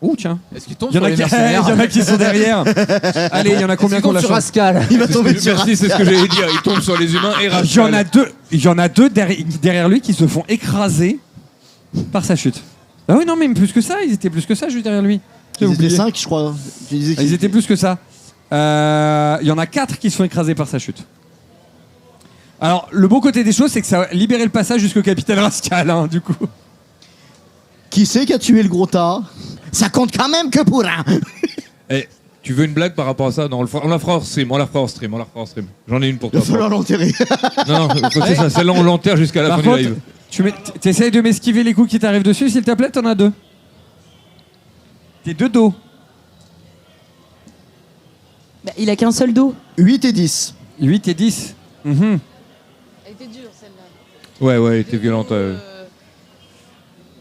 Speaker 1: Oh, tiens.
Speaker 6: Est-ce qu'il tombe
Speaker 1: Il y en
Speaker 6: sur
Speaker 1: a
Speaker 6: les
Speaker 1: qui,
Speaker 6: mercenaires
Speaker 1: il y en a qui sont derrière. Allez, il y en a combien
Speaker 6: Est-ce qu'il
Speaker 1: qu'on
Speaker 6: tombe
Speaker 1: la
Speaker 6: sur
Speaker 1: chance?
Speaker 6: Rascal?
Speaker 3: Il va tomber sur
Speaker 4: Merci, c'est ce que j'allais dire. Il tombe sur les humains et
Speaker 1: Il y en a deux derrière lui qui se font écraser par sa chute. Ah oui, non, mais plus que ça, ils étaient plus que ça juste derrière lui. J'ai
Speaker 3: Ils étaient
Speaker 1: oublié.
Speaker 3: 5, je crois. Tu disais
Speaker 1: Ah, ils étaient plus que ça. Il y en a 4 qui se font écraser par sa chute. Alors, le beau côté des choses, c'est que ça a libéré le passage jusqu'au capitaine Rascal, hein, du coup.
Speaker 3: Qui c'est qui a tué le gros tas? Ça compte quand même que pour un.
Speaker 4: Eh, tu veux une blague par rapport à ça? Non, on la fera hors stream. J'en ai une pour
Speaker 3: Il
Speaker 4: toi.
Speaker 3: va falloir l'enterrer.
Speaker 4: Non, c'est ça. Celle-là, on l'enterre jusqu'à la
Speaker 1: Par
Speaker 4: fin
Speaker 1: contre,
Speaker 4: du live.
Speaker 1: tu essayes de m'esquiver les coups qui t'arrivent dessus, s'il te plaît, t'en as 2. T'es 2 dos.
Speaker 5: Bah, il a qu'un seul dos.
Speaker 3: 8 et 10.
Speaker 1: 8 et 10.
Speaker 5: Elle était dure celle-là.
Speaker 4: Ouais, elle était violente.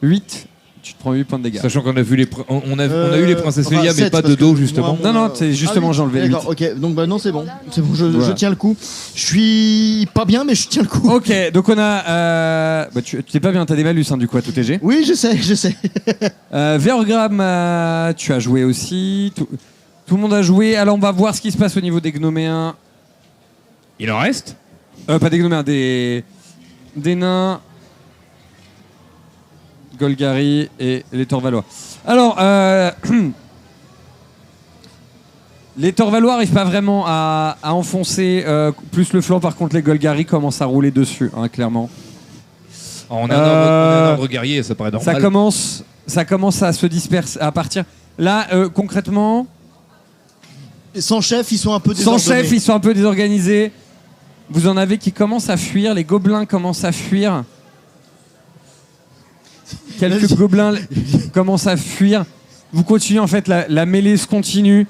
Speaker 1: 8. Tu te prends 8 points de dégâts.
Speaker 4: Sachant qu'on a vu on a eu les princesses
Speaker 3: enfin,
Speaker 4: Leia, mais
Speaker 3: 7,
Speaker 4: pas de
Speaker 3: parce que
Speaker 4: dos, justement.
Speaker 3: moi,
Speaker 1: Non, c'est justement,
Speaker 3: oui,
Speaker 1: j'ai enlevé le
Speaker 3: D'accord, ok. Donc bah non, c'est bon. C'est bon, je tiens le coup. Je suis pas bien, mais je tiens le coup.
Speaker 1: Ok, donc on a... bah, tu t'es pas bien, t'as des malus hein, du coup à tout TG.
Speaker 3: Oui, je sais.
Speaker 1: Vergram, tu as joué aussi. Tout le monde a joué. Alors on va voir ce qui se passe au niveau des gnoméens.
Speaker 4: Il en reste?
Speaker 1: Pas des gnoméens, des nains. Golgari et les Torvalois. Alors, les Torvalois n'arrivent pas vraiment à enfoncer plus le flanc. Par contre, les Golgari commencent à rouler dessus, hein, clairement.
Speaker 4: On a un ordre guerrier, ça paraît normal.
Speaker 1: Ça commence à se disperser, à partir. Là, concrètement,
Speaker 3: Sans chef, ils sont un peu
Speaker 1: sans
Speaker 3: désordonnés.
Speaker 1: chef, ils sont un peu désorganisés. Vous en avez qui commencent à fuir. Les gobelins commencent à fuir. Quelques
Speaker 3: Vas-y.
Speaker 1: gobelins commencent à fuir. Vous continuez en fait, la mêlée se continue.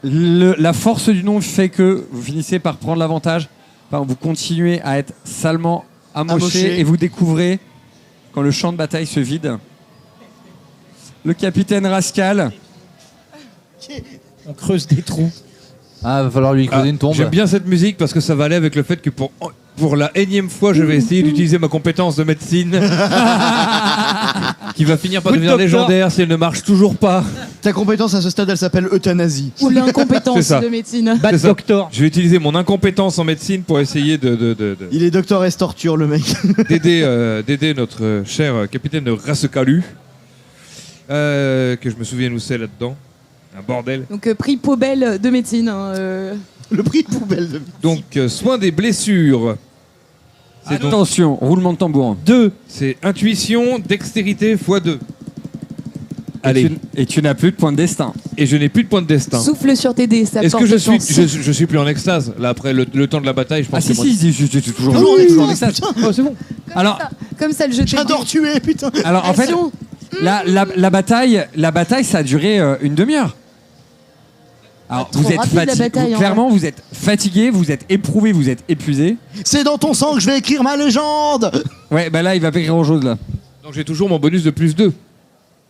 Speaker 1: La force du nombre fait que vous finissez par prendre l'avantage. Enfin, vous continuez à être salement amoché
Speaker 3: Amoché.
Speaker 1: et vous découvrez, quand le champ de bataille se vide, le capitaine Rascal.
Speaker 2: On creuse des trous.
Speaker 6: Ah, va falloir lui creuser une tombe.
Speaker 4: J'aime bien cette musique parce que ça va aller avec le fait que pour la énième fois, je vais essayer d'utiliser ma compétence de médecine. qui va finir par
Speaker 2: Good
Speaker 4: devenir
Speaker 2: doctor.
Speaker 4: légendaire si elle ne marche toujours pas.
Speaker 3: Ta compétence à ce stade, elle s'appelle euthanasie.
Speaker 5: Ou
Speaker 4: C'est
Speaker 5: l'incompétence
Speaker 4: ça.
Speaker 5: de médecine.
Speaker 2: Bad
Speaker 4: C'est ça.
Speaker 2: Doctor.
Speaker 4: Je vais utiliser mon incompétence en médecine pour essayer
Speaker 3: Il est docteur S torture, le mec.
Speaker 4: d'aider notre cher capitaine de Rassecalu. Que je me souvienne où c'est là-dedans. Un bordel.
Speaker 5: Donc prix Pobel de médecine. hein,
Speaker 3: Le prix poubelle de...
Speaker 4: Donc, soin des blessures. C'est donc-
Speaker 1: Attention, roulement de tambour.
Speaker 2: 2.
Speaker 4: c'est intuition, dextérité x 2. Allez,
Speaker 1: Et tu n'as plus de point de destin.
Speaker 4: et je n'ai plus de point de destin.
Speaker 5: Souffle sur tes dés, ça
Speaker 4: Est-ce que
Speaker 5: porte
Speaker 4: je suis,
Speaker 5: chance.
Speaker 4: je suis plus en extase là après le temps de la bataille? Je pense
Speaker 1: Ah si,
Speaker 4: que moi-
Speaker 1: si, je suis toujours
Speaker 3: Toujours en
Speaker 1: toujours en
Speaker 3: extase,
Speaker 1: extase.
Speaker 3: putain.
Speaker 4: Oh, c'est bon.
Speaker 1: Alors,
Speaker 5: Comme ça, le jeu
Speaker 3: J'adore tuer, putain.
Speaker 1: alors en fait,
Speaker 5: Action.
Speaker 1: la bataille, ça a duré une demi-heure. Alors,
Speaker 5: Trop
Speaker 1: vous êtes
Speaker 5: rapide, la
Speaker 1: fatigué.
Speaker 5: bataille, en
Speaker 1: Clairement, vous êtes fatigué, vous êtes éprouvé, vous êtes épuisé.
Speaker 3: C'est dans ton sang que je vais écrire ma légende.
Speaker 1: Ouais, bah là, il va pas écrire autre chose là.
Speaker 4: Donc j'ai toujours mon bonus de plus 2.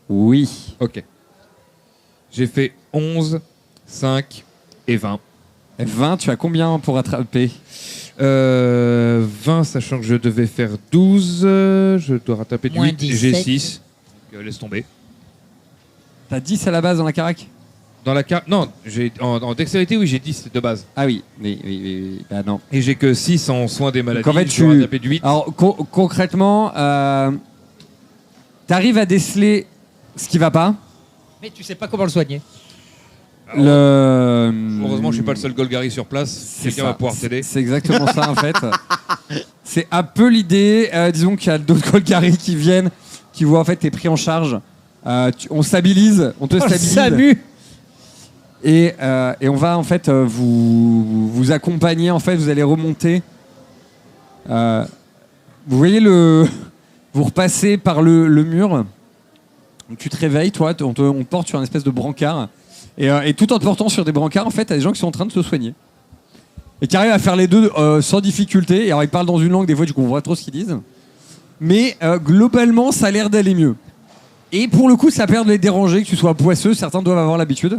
Speaker 1: Oui.
Speaker 4: Ok. J'ai fait 11, 5 et 20.
Speaker 1: 20, tu as combien pour rattraper?
Speaker 4: 20, sachant que je devais faire 12. Je dois rattraper du
Speaker 2: Moins
Speaker 4: 8. J'ai
Speaker 2: 17.
Speaker 4: 6. Donc, laisse tomber.
Speaker 1: T'as 10 à la base dans la carac?
Speaker 4: Dans la carte. Non, en dextérité, oui, j'ai 10 de base.
Speaker 1: Ah oui, oui. Bah non.
Speaker 4: Et j'ai que 6 en soins des maladies.
Speaker 1: en fait,
Speaker 4: je dois rattraper du 8.
Speaker 1: Alors, concrètement, t'arrives à déceler ce qui va pas.
Speaker 2: Mais tu sais pas comment le soigner.
Speaker 4: Heureusement, je suis pas le seul Golgari sur place.
Speaker 1: C'est
Speaker 4: Quelqu'un
Speaker 1: ça.
Speaker 4: va pouvoir t'aider.
Speaker 1: C'est exactement ça en fait. C'est un peu l'idée. Disons qu'il y a d'autres Golgari qui viennent, qui voient en fait t'es pris en charge. On stabilise, on te stabilise.
Speaker 2: Salut.
Speaker 1: Et on va en fait vous accompagner. En fait, vous allez remonter. Vous voyez vous repassez par le mur. Donc, tu te réveilles, toi, on te porte sur une espèce de brancard. Et tout en te portant sur des brancards, en fait, t'as des gens qui sont en train de se soigner. Et qui arrivent à faire les deux sans difficulté. Et alors, ils parlent dans une langue, des fois, tu comprends pas trop ce qu'ils disent. Mais globalement, ça a l'air d'aller mieux. Et pour le coup, ça a peur de les déranger, que tu sois poisseux. Certains doivent avoir l'habitude.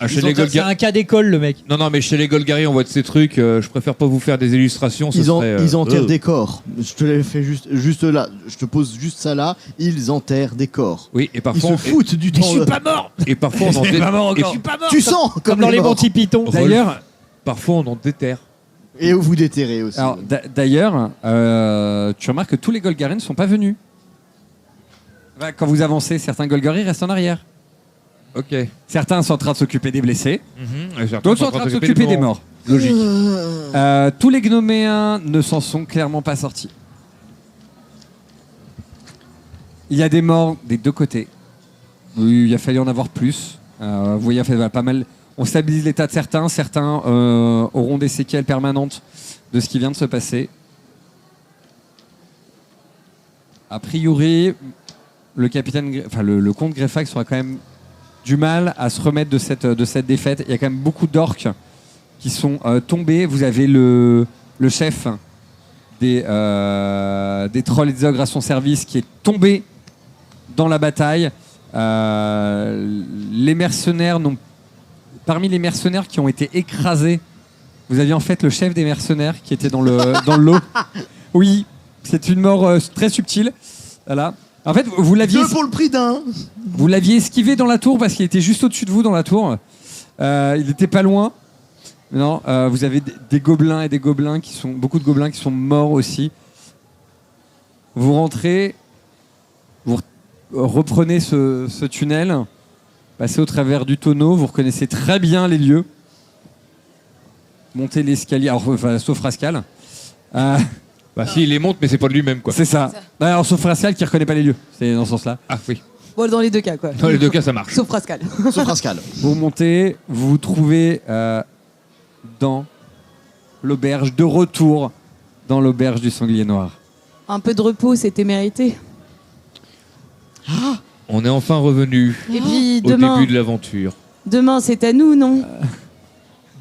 Speaker 4: Chez les
Speaker 2: C'est
Speaker 4: Golgari.
Speaker 2: un cas d'école, le mec.
Speaker 4: Non, mais chez les Golgari, on voit de ces trucs. Je préfère pas vous faire des illustrations. Ce
Speaker 3: Ils
Speaker 4: serait,
Speaker 3: enterrent des corps. Je te l'ai fait juste là. Je te pose juste ça là. Ils enterrent des corps.
Speaker 4: Oui, et
Speaker 3: Ils
Speaker 4: parfois,
Speaker 3: se foutent du
Speaker 2: Mais
Speaker 3: temps.
Speaker 2: je suis pas mort.
Speaker 4: et parfois on en
Speaker 1: C'est pas mort
Speaker 4: et-
Speaker 1: encore.
Speaker 2: Je suis pas mort.
Speaker 3: Tu sens
Speaker 2: comme dans les
Speaker 3: morts.
Speaker 2: Monty Python.
Speaker 1: D'ailleurs,
Speaker 4: parfois on en déterre.
Speaker 3: Et vous déterrez aussi.
Speaker 1: alors, d'ailleurs, tu remarques que tous les Golgari ne sont pas venus. Bah, quand vous avancez, certains Golgari restent en arrière.
Speaker 4: Ok.
Speaker 1: Certains sont en train de s'occuper des blessés.
Speaker 4: Et certains
Speaker 1: D'autres sont en train de s'occuper des morts.
Speaker 4: Logique.
Speaker 1: Tous les gnoméens ne s'en sont clairement pas sortis. Il y a des morts des deux côtés. Oui, il a fallu en avoir plus. Vous voyez, il y a pas mal. On stabilise l'état de certains. Certains auront des séquelles permanentes de ce qui vient de se passer. A priori, le capitaine, enfin le comte Greffax aura quand même du mal à se remettre de cette défaite. Il y a quand même beaucoup d'orques qui sont tombés. Vous avez le chef des trolls et des ogres à son service qui est tombé dans la bataille. Les mercenaires parmi les mercenaires qui ont été écrasés, vous aviez en fait le chef des mercenaires qui était dans le lot. Oui, c'est une mort très subtile. Voilà. En fait, vous l'aviez
Speaker 3: Deux pour le prix d'un.
Speaker 1: vous l'aviez esquivé dans la tour parce qu'il était juste au-dessus de vous dans la tour. Il n'était pas loin. Non, vous avez des gobelins et des gobelins beaucoup de gobelins qui sont morts aussi. Vous rentrez, vous reprenez ce tunnel, passez au travers du tonneau, vous reconnaissez très bien les lieux. Montez l'escalier, sauf Rascal.
Speaker 4: Bah si, il les monte, mais c'est pas de lui-même quoi.
Speaker 1: C'est ça. Alors sauf Rascal qui reconnaît pas les lieux. C'est dans ce sens-là.
Speaker 4: Ah oui.
Speaker 5: Bon, dans les deux cas, quoi.
Speaker 4: Dans les deux cas, ça marche.
Speaker 5: Sauf Pascal.
Speaker 3: Sauf Rascal.
Speaker 1: Vous montez, vous vous trouvez dans l'auberge, de retour dans l'auberge du Sanglier Noir.
Speaker 5: Un peu de repos, c'était mérité.
Speaker 4: On est enfin revenu
Speaker 5: Et puis
Speaker 4: au
Speaker 5: demain,
Speaker 4: début de l'aventure.
Speaker 5: demain c'est à nous, non?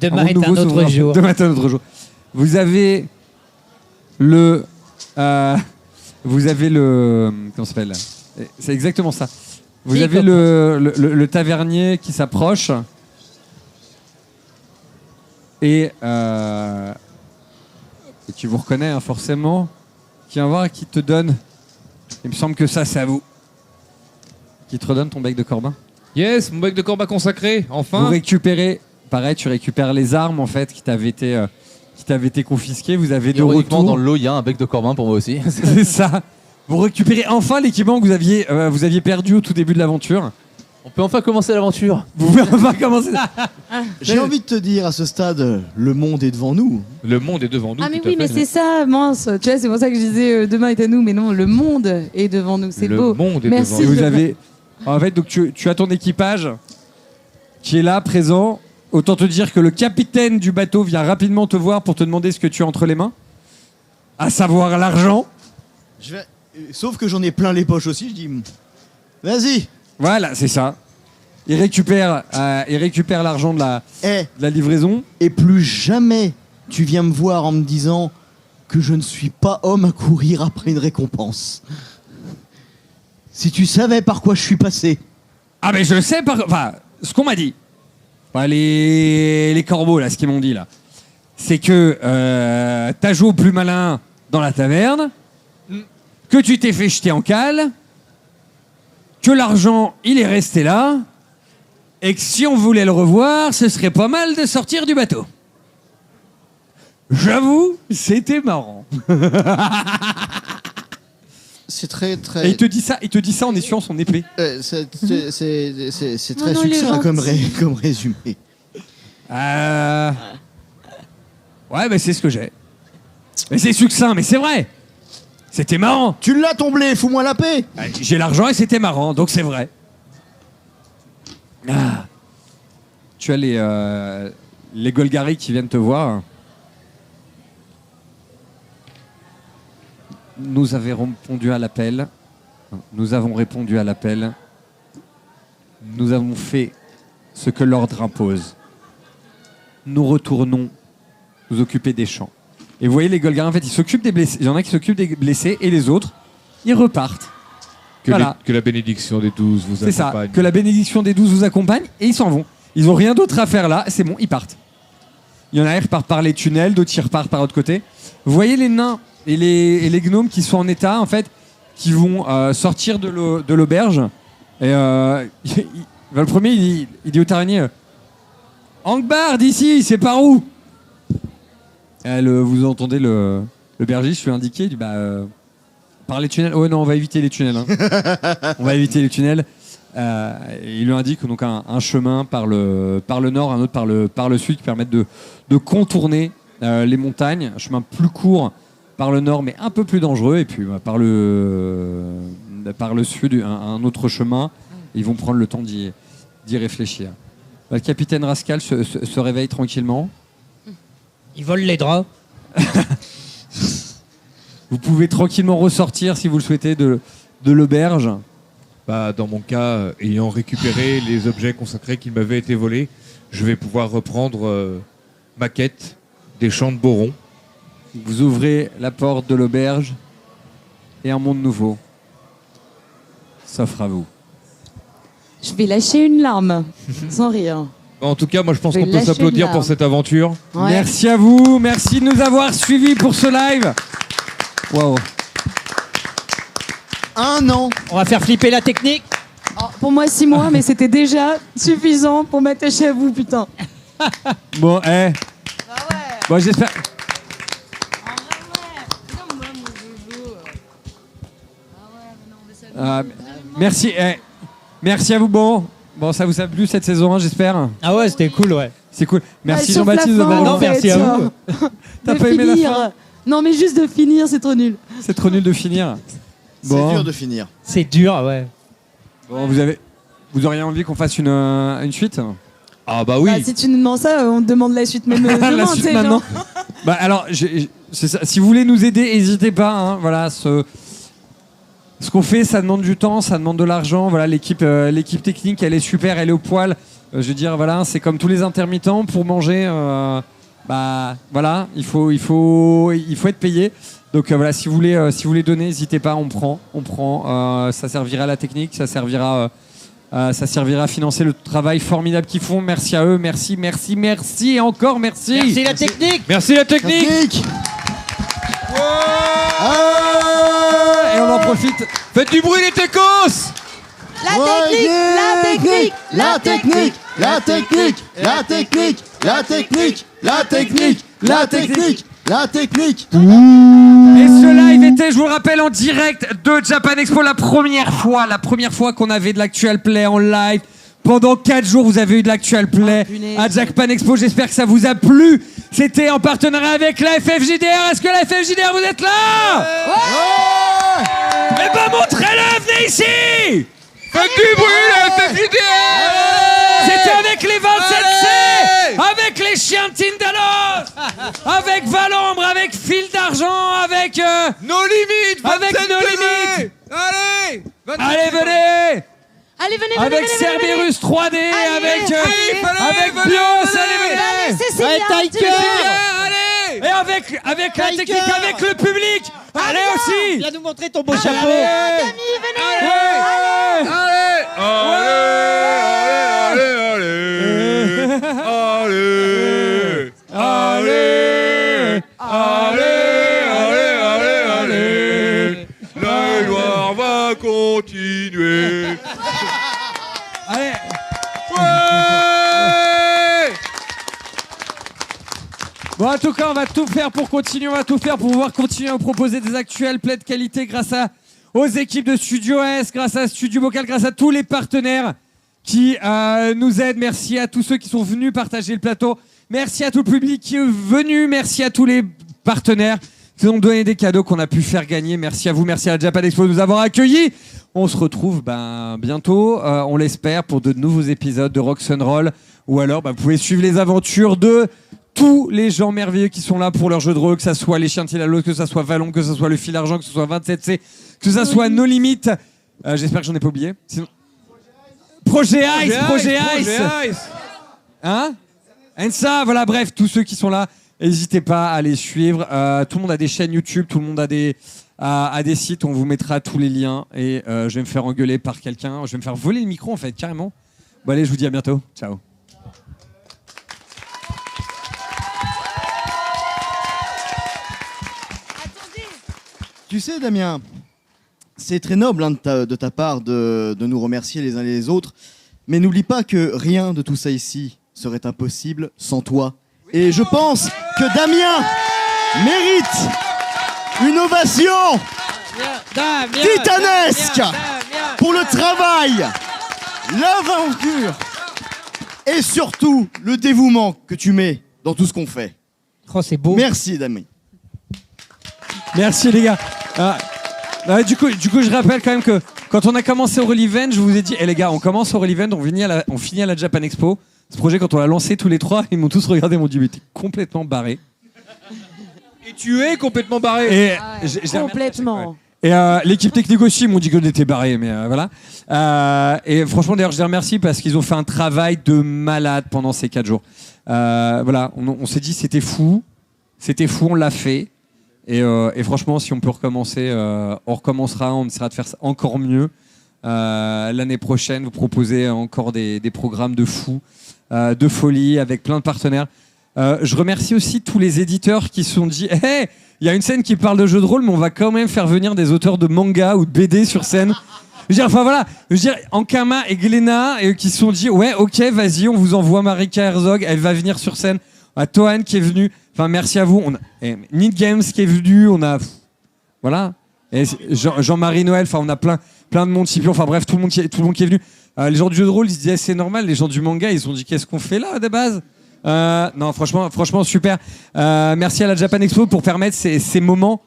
Speaker 2: Demain est un
Speaker 1: nouveau
Speaker 2: autre
Speaker 1: souverain.
Speaker 2: jour.
Speaker 1: Demain est un autre jour. Vous avez comment ça s'appelle? C'est exactement ça. Vous
Speaker 2: Si,
Speaker 1: avez
Speaker 2: comme-
Speaker 1: le tavernier qui s'approche et qui vous reconnaît forcément, qui vient voir et qui te donne Il me semble que ça, c'est à vous. Qui te redonne ton bec de Corbin.
Speaker 4: Yes, mon bec de combat consacré,
Speaker 1: Vous
Speaker 4: enfin.
Speaker 1: récupérez, pareil, tu récupères les armes en fait qui t'avaient été confisquées. Vous avez de
Speaker 6: Ironiquement,
Speaker 1: retour.
Speaker 6: dans le lot, il y a un bec de Corbin pour moi aussi.
Speaker 1: C'est ça. Vous récupérez enfin l'équipement que vous aviez perdu au tout début de l'aventure.
Speaker 6: On peut enfin commencer l'aventure.
Speaker 1: Vous pouvez enfin commencer.
Speaker 3: J'ai envie de te dire à ce stade, le monde est devant nous.
Speaker 4: Le monde est devant nous.
Speaker 5: Ah mais
Speaker 4: tout à
Speaker 5: oui, mais
Speaker 4: fait.
Speaker 5: c'est ça, mince. Tu vois, c'est pour ça que je disais demain est à nous, mais non, le monde est devant nous. C'est
Speaker 4: Le
Speaker 5: beau.
Speaker 4: monde est
Speaker 5: Merci.
Speaker 1: Et
Speaker 4: devant
Speaker 1: vous
Speaker 4: nous.
Speaker 1: avez. En fait, donc tu as ton équipage qui est là, présent. Autant te dire que le capitaine du bateau vient rapidement te voir pour te demander ce que tu as entre les mains. À savoir l'argent.
Speaker 3: Sauf que j'en ai plein les poches aussi, je dis, vas-y.
Speaker 1: Voilà, c'est ça. Il récupère l'argent de
Speaker 3: Eh,
Speaker 1: la livraison.
Speaker 3: et plus jamais tu viens me voir en me disant que je ne suis pas homme à courir après une récompense. Si tu savais par quoi je suis passé.
Speaker 1: Ah mais je le sais enfin ce qu'on m'a dit. Enfin, les corbeaux là, ce qu'ils m'ont dit là, c'est que t'as joué au plus malin dans la taverne, que tu t'es fait jeter en cale, que l'argent il est resté là, et que si on voulait le revoir, ce serait pas mal de sortir du bateau. J'avoue, c'était marrant.
Speaker 3: C'est très
Speaker 1: Et
Speaker 3: très.
Speaker 1: il te dit ça en essuyant son épée.
Speaker 3: C'est très
Speaker 5: non, il est
Speaker 3: succinct comme,
Speaker 5: gentil.
Speaker 3: comme résumé.
Speaker 1: Ouais, bah c'est ce que j'ai. Mais c'est succinct, mais c'est vrai. C'était marrant.
Speaker 3: Tu l'as ton blé, fous-moi la paix.
Speaker 1: J'ai l'argent et c'était marrant, donc c'est vrai. Ah. Tu as les Golgari qui viennent te voir. Nous avons répondu à l'appel. Nous avons répondu à l'appel. Nous avons fait ce que l'ordre impose. Nous retournons nous occuper des champs. Et vous voyez les Golgari, en fait, ils s'occupent des blessés. Il y en a qui s'occupent des blessés et les autres, ils repartent. Voilà.
Speaker 4: Que la bénédiction des 12 vous
Speaker 1: C'est ça,
Speaker 4: accompagne.
Speaker 1: que la bénédiction des 12 vous accompagne et ils s'en vont. Ils n'ont rien d'autre à faire là, c'est bon, ils partent. Il y en a qui repartent par les tunnels, d'autres qui repartent par l'autre côté. Vous voyez les nains et les gnomes qui sont en état, en fait, qui vont sortir de l'auberge. Et le premier, il dit au tavernier Angbar, d'ici, c'est par où vous entendez le bergiste lui indiquer, il dit par les tunnels. Ouais, non, on va éviter les tunnels. Hein. On va éviter les tunnels. Il lui indique donc un chemin par le nord, un autre par le sud qui permettent de contourner les montagnes. Un chemin plus court par le nord, mais un peu plus dangereux. Et puis par le sud, un autre chemin. Ils vont prendre le temps d'y réfléchir. Le capitaine Rascal se réveille tranquillement.
Speaker 2: Ils volent les draps.
Speaker 1: Vous pouvez tranquillement ressortir, si vous le souhaitez, de l'auberge.
Speaker 4: Bah, dans mon cas, ayant récupéré les objets consacrés qui m'avaient été volés, je vais pouvoir reprendre ma quête des champs de Boron.
Speaker 1: Vous ouvrez la porte de l'auberge et un monde nouveau s'offre à vous.
Speaker 5: Je vais lâcher une larme, sans rire.
Speaker 4: En tout cas, moi je pense
Speaker 5: Je vais
Speaker 4: qu'on peut
Speaker 5: lâcher
Speaker 4: s'applaudir
Speaker 5: une
Speaker 4: pour
Speaker 5: larme.
Speaker 4: cette aventure.
Speaker 5: Ouais.
Speaker 1: Merci à vous, merci de nous avoir suivis pour ce live. Waouh.
Speaker 3: 1 an.
Speaker 2: On va faire flipper la technique.
Speaker 5: Pour moi, 6 mois, mais c'était déjà suffisant pour m'attacher à vous, putain.
Speaker 1: Bon, bon, j'espère. Merci, merci à vous. Bon, ça vous a plu cette saison 1, j'espère.
Speaker 2: Ah ouais, c'était cool, ouais.
Speaker 1: C'est cool. Merci
Speaker 5: Sauf
Speaker 1: Jean-Baptiste
Speaker 5: la
Speaker 1: de
Speaker 5: fin,
Speaker 1: m'avoir
Speaker 2: Non,
Speaker 5: en fait,
Speaker 2: merci à
Speaker 5: tu vois.
Speaker 2: vous.
Speaker 1: T'as
Speaker 5: De
Speaker 1: pas aimé la
Speaker 5: finir.
Speaker 1: fin?
Speaker 5: Non, mais juste de finir, c'est trop nul.
Speaker 1: C'est trop nul de finir.
Speaker 3: C'est dur de finir.
Speaker 2: C'est dur, ouais.
Speaker 1: Bon, vous auriez envie qu'on fasse une suite?
Speaker 4: Ah bah oui.
Speaker 5: Bah, si tu nous demandes ça, on te demande la suite même demain,
Speaker 1: La
Speaker 5: tu
Speaker 1: suite
Speaker 5: sais,
Speaker 1: maintenant.
Speaker 5: genre.
Speaker 1: Bah alors, c'est ça. Si vous voulez nous aider, n'hésitez pas. Hein, voilà, ce qu'on fait, ça demande du temps, ça demande de l'argent. Voilà, l'équipe technique, elle est super, elle est au poil. Je veux dire, voilà, c'est comme tous les intermittents pour manger. Bah voilà, il faut être payé. Donc voilà, si vous voulez donner, n'hésitez pas, on prend. Ça servira à la technique, ça servira à financer le travail formidable qu'ils font. Merci à eux, merci et encore merci.
Speaker 2: Merci la technique.
Speaker 4: Merci la technique.
Speaker 3: Technique.
Speaker 1: Et on en profite. Faites du bruit les techos.
Speaker 5: La technique,
Speaker 3: la technique, la technique, la technique, la technique, la technique, la technique, la technique.
Speaker 1: Et ce live était, je vous le rappelle, en direct de Japan Expo, la première fois qu'on avait de l'actual play en live. Pendant 4 jours, vous avez eu de l'actual play à Japan Expo. J'espère que ça vous a plu. C'était en partenariat avec la FFJDR. Est-ce que la FFJDR, vous êtes là? Ouais. Eh ben, montrez-le, venez ici.
Speaker 4: Faites du bruit, la FFJDR.
Speaker 1: C'était avec les 27C, avec les chiens de Tindalos, avec Valombre, avec Fil d'Argent, avec...
Speaker 4: Nos limites,
Speaker 1: avec nos limites.
Speaker 4: Allez,
Speaker 1: Allez, venez.
Speaker 5: Allez, venez,
Speaker 1: Avec Cerberus 3D, avec Bios, allez, venez.
Speaker 2: Allez,
Speaker 1: Et avec la technique, avec le public. Allez aussi.
Speaker 2: viens nous montrer ton beau chapeau.
Speaker 1: Allez.
Speaker 4: La gloire va continuer.
Speaker 1: Allez. Bon, en tout cas, on va tout faire pour continuer, on va tout faire pour pouvoir continuer à vous proposer des actuels plays de qualité grâce aux équipes de Studio S, grâce à Studio Vocal, grâce à tous les partenaires qui nous aident. Merci à tous ceux qui sont venus partager le plateau. Merci à tout le public qui est venu. Merci à tous les partenaires qui nous ont donné des cadeaux qu'on a pu faire gagner. Merci à vous, merci à la Japan Expo de nous avoir accueillis. On se retrouve bientôt, on l'espère, pour de nouveaux épisodes de Rock'n'Roll. Ou alors, vous pouvez suivre les aventures de tous les gens merveilleux qui sont là pour leur jeu de rôle, que ça soit les chiens de Tindalos, que ça soit Valon, que ça soit le Fil d'Argent, que ce soit 27C, que ça soit No Limites. J'espère que j'en ai pas oublié. Sinon... Projet Ice. Hein? Ensa, voilà, bref, tous ceux qui sont là, n'hésitez pas à les suivre. Tout le monde a des chaînes YouTube, tout le monde a des sites, on vous mettra tous les liens. Et je vais me faire engueuler par quelqu'un, je vais me faire voler le micro en fait, carrément. Bon allez, je vous dis à bientôt. Ciao.
Speaker 3: Tu sais, Damien, c'est très noble de ta part de nous remercier les uns les autres, mais n'oublie pas que rien de tout ça ici serait impossible sans toi. Et je pense que Damien mérite une ovation titanesque pour le travail, l'aventure et surtout le dévouement que tu mets dans tout ce qu'on fait.
Speaker 2: Oh, c'est beau.
Speaker 3: Merci, Damien.
Speaker 1: Merci les gars. Du coup, je rappelle quand même que quand on a commencé au Roll Event, je vous ai dit, les gars, on commence au Roll Event, on finit à la Japan Expo. Ce projet, quand on l'a lancé tous les trois, ils m'ont tous regardé, ils m'ont dit, mais t'es complètement barré.
Speaker 4: Et tu es complètement barré.
Speaker 1: Et
Speaker 5: Complètement.
Speaker 1: Et l'équipe technique aussi m'ont dit qu'on était barré, mais voilà. Et franchement, d'ailleurs, je les remercie parce qu'ils ont fait un travail de malade pendant ces 4 jours. Voilà, on s'est dit c'était fou, on l'a fait. Et franchement, si on peut recommencer, on recommencera, on essaiera de faire ça encore mieux. L'année prochaine, vous proposez encore des programmes de fou, de folie, avec plein de partenaires. Je remercie aussi tous les éditeurs qui se sont dit « Hey, il y a une scène qui parle de jeux de rôle, mais on va quand même faire venir des auteurs de manga ou de BD sur scène. » Ankama et Gléna qui se sont dit « Ouais, ok, vas-y, on vous envoie Marika Herzog, elle va venir sur scène. » Tohan qui est venu. Enfin, merci à vous. On a Need Games qui est venu. On a... Voilà. Et Jean-Marie Noël. Enfin, on a plein de monde. Enfin, bref, tout le monde qui est venu. Les gens du jeu de rôle, ils se disaient c'est normal. Les gens du manga, ils se sont dit qu'est-ce qu'on fait là, de base? Non, franchement, super. Merci à la Japan Expo pour permettre ces moments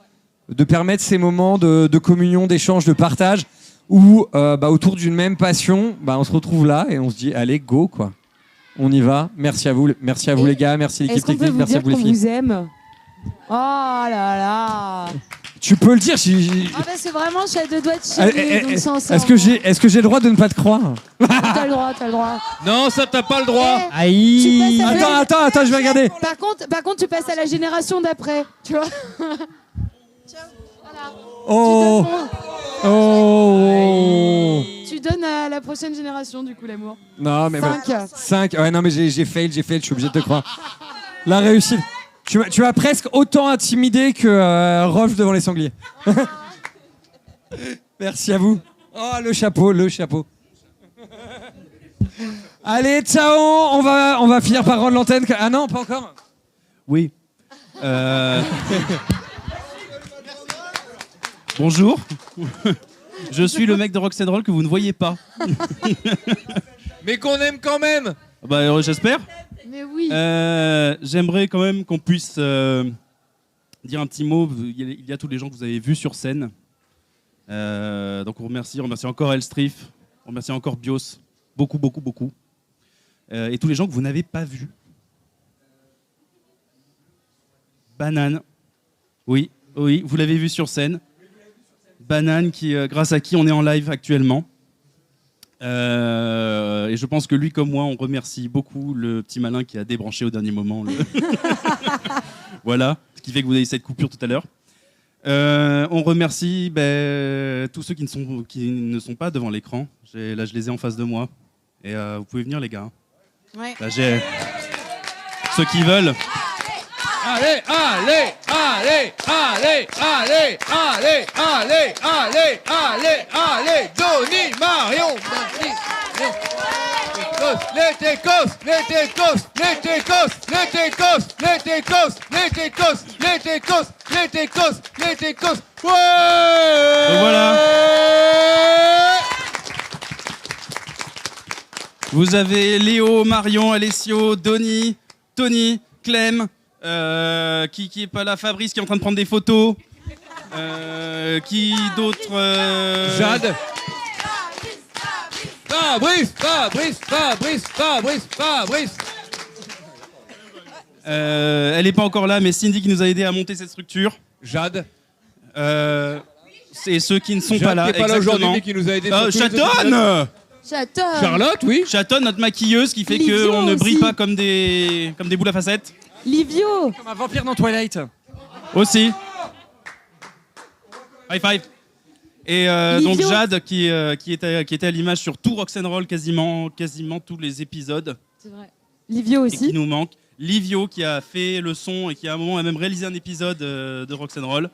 Speaker 1: de communion, d'échange, de partage où, autour d'une même passion, on se retrouve là et on se dit allez, go, quoi. On y va. Merci à vous les gars. Merci l'équipe technique. Merci à vous les filles.
Speaker 5: Est-ce qu'on peut vous dire qu'on vous aime? Oh là là.
Speaker 1: Tu peux le dire.
Speaker 5: C'est vraiment, je suis à 2 doigts de chialer, donc c'est ensemble.
Speaker 1: Est-ce que j'ai le droit de ne pas te croire?
Speaker 5: T'as le droit.
Speaker 4: Non, ça t'as pas le droit.
Speaker 2: Aïe.
Speaker 1: Attends, je vais regarder.
Speaker 5: Par contre, tu passes à la génération d'après, tu vois. Tiens, voilà.
Speaker 1: Oh.
Speaker 5: Tu donnes à la prochaine génération, du coup, l'amour.
Speaker 1: Non, mais
Speaker 5: 5.
Speaker 1: Ouais, non, mais j'ai fail, je suis obligé de te croire. La réussite. Tu m'as presque autant intimidé que Rolf devant les sangliers. Merci à vous. Oh, le chapeau, le chapeau. Allez, ciao, on va finir par rendre l'antenne. Ah non, pas encore.
Speaker 8: Oui. Bonjour. Je suis le mec de Rock'n'Roll que vous ne voyez pas.
Speaker 4: Mais qu'on aime quand même.
Speaker 8: Bah, j'espère.
Speaker 5: Mais oui.
Speaker 8: J'aimerais quand même qu'on puisse dire un petit mot. Il y a tous les gens que vous avez vus sur scène. Donc on remercie encore Elstrif, on remercie encore Bios, beaucoup. Et tous les gens que vous n'avez pas vus. Banane, oui, vous l'avez vu sur scène. Banane, grâce à qui on est en live actuellement. Et je pense que lui comme moi, on remercie beaucoup le petit malin qui a débranché au dernier moment. Voilà, ce qui fait que vous avez cette coupure tout à l'heure. On remercie tous ceux qui ne sont pas devant l'écran. Là, je les ai en face de moi. Et vous pouvez venir, les gars.
Speaker 5: Ouais.
Speaker 8: Là, j'ai ceux qui veulent.
Speaker 4: Allez, Donny, Marion, les Técos. Ouais.
Speaker 8: Donc voilà. Vous avez Léo, Marion, Alessio, Donny, Tony, Clem, qui est pas là, Fabrice qui est en train de prendre des photos. Qui d'autre
Speaker 4: Jade. Fabrice.
Speaker 8: Elle est pas encore là, mais Cindy qui nous a aidé à monter cette structure.
Speaker 4: Jade.
Speaker 8: C'est ceux qui ne sont
Speaker 4: Jade
Speaker 8: pas là.
Speaker 4: qui est pas là aujourd'hui,
Speaker 8: exactement.
Speaker 4: mais qui nous a aidés sur tous les
Speaker 8: Chatonne
Speaker 4: épisodes.
Speaker 5: Chaton.
Speaker 4: Charlotte, oui.
Speaker 8: Chatonne, notre maquilleuse qui fait
Speaker 5: Livio
Speaker 8: qu'on ne brille
Speaker 5: aussi.
Speaker 8: pas comme des boules à facettes.
Speaker 5: Livio.
Speaker 1: Comme un vampire dans Twilight.
Speaker 8: Aussi. High five. Et donc
Speaker 5: Livio.
Speaker 8: Jade qui était à l'image sur tout Rock'n'Roll quasiment tous les épisodes
Speaker 5: C'est vrai. Livio
Speaker 8: et qui
Speaker 5: aussi.
Speaker 8: nous manque. Livio qui a fait le son et qui à un moment a même réalisé un épisode de Rock'n'Roll.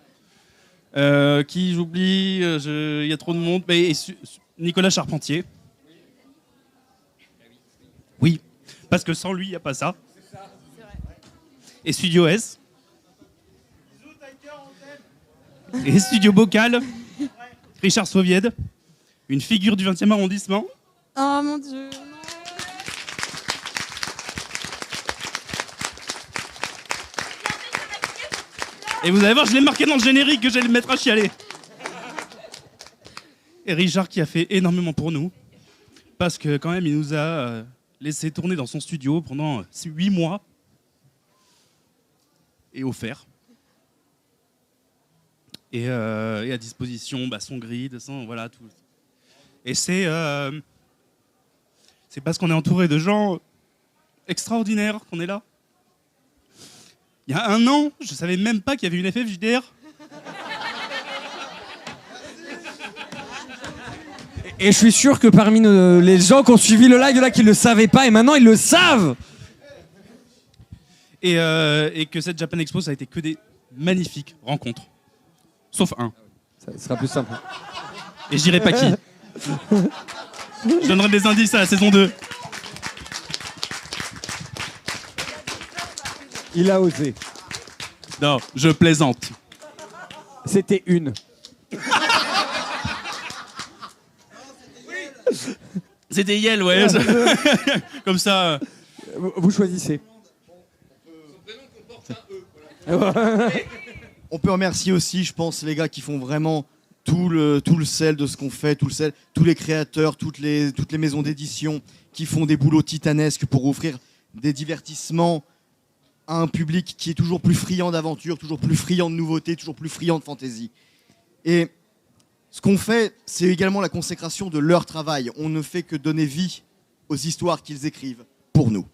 Speaker 8: Qui j'oublie, il y a trop de monde. Mais Nicolas Charpentier. Oui, parce que sans lui, il n'y a pas ça. Et Studio S. Et Studio Bocal. Richard Sauviède. Une figure du 20e arrondissement.
Speaker 5: Oh mon dieu. Non.
Speaker 8: Et vous allez voir, je l'ai marqué dans le générique que j'allais me mettre à chialer. Et Richard qui a fait énormément pour nous. Parce que quand même, il nous a laissé tourner dans son studio pendant 8 mois. Et offert. Et à disposition son grid, voilà tout. Et c'est parce qu'on est entouré de gens extraordinaires qu'on est là. Il y a 1 an, je savais même pas qu'il y avait une FFJDR.
Speaker 1: Et je suis sûr que parmi les gens qui ont suivi le live, il y en a qui ne le savaient pas et maintenant ils le savent.
Speaker 8: Et que cette Japan Expo, ça a été que des magnifiques rencontres. Sauf un.
Speaker 1: Ça sera plus simple.
Speaker 8: Et je dirai pas qui. Je donnerai des indices à la saison 2.
Speaker 1: Il a osé.
Speaker 8: Non, je plaisante.
Speaker 1: C'était une.
Speaker 8: C'était Yel, ouais. Comme ça.
Speaker 1: Vous choisissez.
Speaker 3: On peut remercier aussi, je pense, les gars qui font vraiment tout le sel de ce qu'on fait, tous les créateurs, toutes les maisons d'édition qui font des boulots titanesques pour offrir des divertissements à un public qui est toujours plus friand d'aventure, toujours plus friand de nouveautés, toujours plus friand de fantaisie. Et ce qu'on fait, c'est également la consécration de leur travail. On ne fait que donner vie aux histoires qu'ils écrivent pour nous.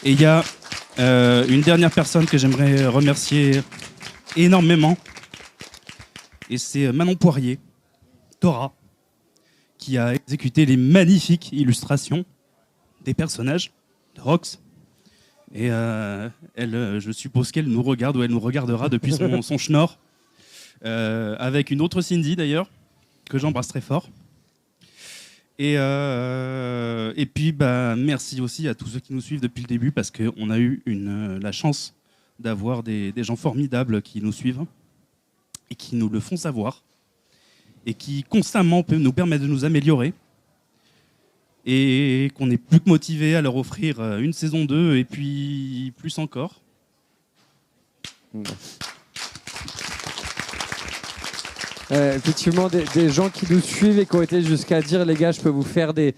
Speaker 8: Et il y a une dernière personne que j'aimerais remercier énormément. Et c'est Manon Poirier, Tora, qui a exécuté les magnifiques illustrations des personnages de Rox. Et je suppose qu'elle nous regarde ou elle nous regardera depuis son schnorr. avec une autre Cindy d'ailleurs, que j'embrasse très fort. Et puis, merci aussi à tous ceux qui nous suivent depuis le début, parce qu'on a eu la chance d'avoir des gens formidables qui nous suivent et qui nous le font savoir et qui constamment peuvent nous permettre de nous améliorer et qu'on est plus que motivé à leur offrir une saison 2 et puis plus encore.
Speaker 1: Effectivement, des gens qui nous suivent et qui ont été jusqu'à dire les gars, je peux vous faire des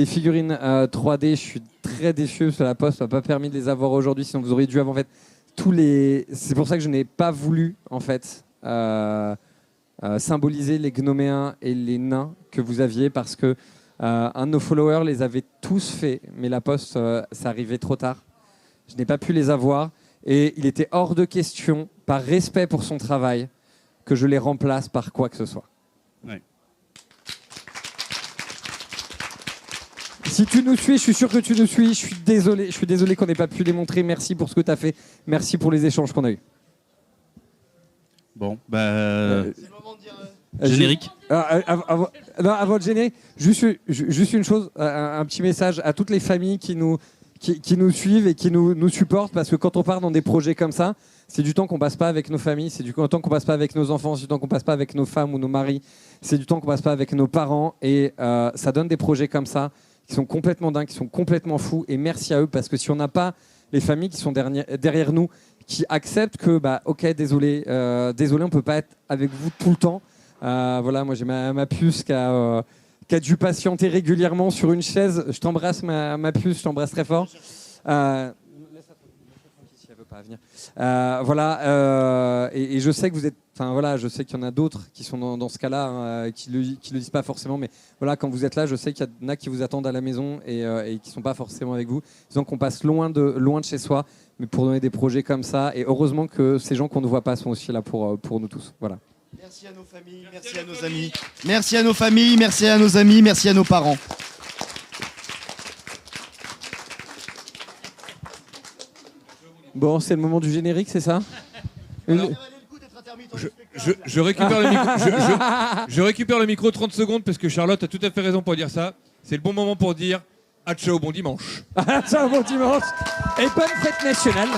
Speaker 1: figurines 3D. Je suis très déçu parce que la Poste m'a pas permis de les avoir aujourd'hui, sinon vous auriez dû avoir en fait tous les. C'est pour ça que je n'ai pas voulu en fait symboliser les gnoméens et les nains que vous aviez, parce que un de nos followers les avait tous faits, mais la Poste ça arrivait trop tard. Je n'ai pas pu les avoir et il était hors de question, par respect pour son travail, que je les remplace par quoi que ce soit.
Speaker 8: Ouais.
Speaker 1: Si tu nous suis, je suis sûr que tu nous suis. Je suis désolé qu'on n'ait pas pu les montrer. Merci pour ce que tu as fait. Merci pour les échanges qu'on a eus.
Speaker 8: Bon,
Speaker 3: C'est le moment de dire.
Speaker 8: générique.
Speaker 1: Avant le générique, juste une chose, un petit message à toutes les familles qui nous suivent et qui nous supportent, parce que quand on part dans des projets comme ça, c'est du temps qu'on passe pas avec nos familles, c'est du temps qu'on passe pas avec nos enfants, c'est du temps qu'on passe pas avec nos femmes ou nos maris, c'est du temps qu'on passe pas avec nos parents, et ça donne des projets comme ça qui sont complètement dingues, qui sont complètement fous, et merci à eux, parce que si on n'a pas les familles qui sont derrière nous, qui acceptent que ok, désolé, on peut pas être avec vous tout le temps. Voilà, moi j'ai ma puce qui a dû patienter régulièrement sur une chaise. Je t'embrasse ma puce, je t'embrasse très fort. Si elle veut pas venir. Voilà, et je sais que vous êtes. Enfin voilà, je sais qu'il y en a d'autres qui sont dans ce cas-là, qui le disent pas forcément, mais voilà, quand vous êtes là, je sais qu'il y en a qui vous attendent à la maison et qui sont pas forcément avec vous. Disons qu'on passe loin de chez soi, mais pour donner des projets comme ça, et heureusement que ces gens qu'on ne voit pas sont aussi là pour nous tous. Voilà.
Speaker 3: Merci à nos familles, merci à nos amis. Merci à nos familles, merci à nos amis, merci à nos parents.
Speaker 1: Bon, c'est le moment du générique, c'est ça?
Speaker 4: Je récupère le micro. Je récupère le micro 30 secondes parce que Charlotte a tout à fait raison pour dire ça. C'est le bon moment pour dire ciao, bon dimanche.
Speaker 1: Ciao, bon dimanche et bonne fête nationale.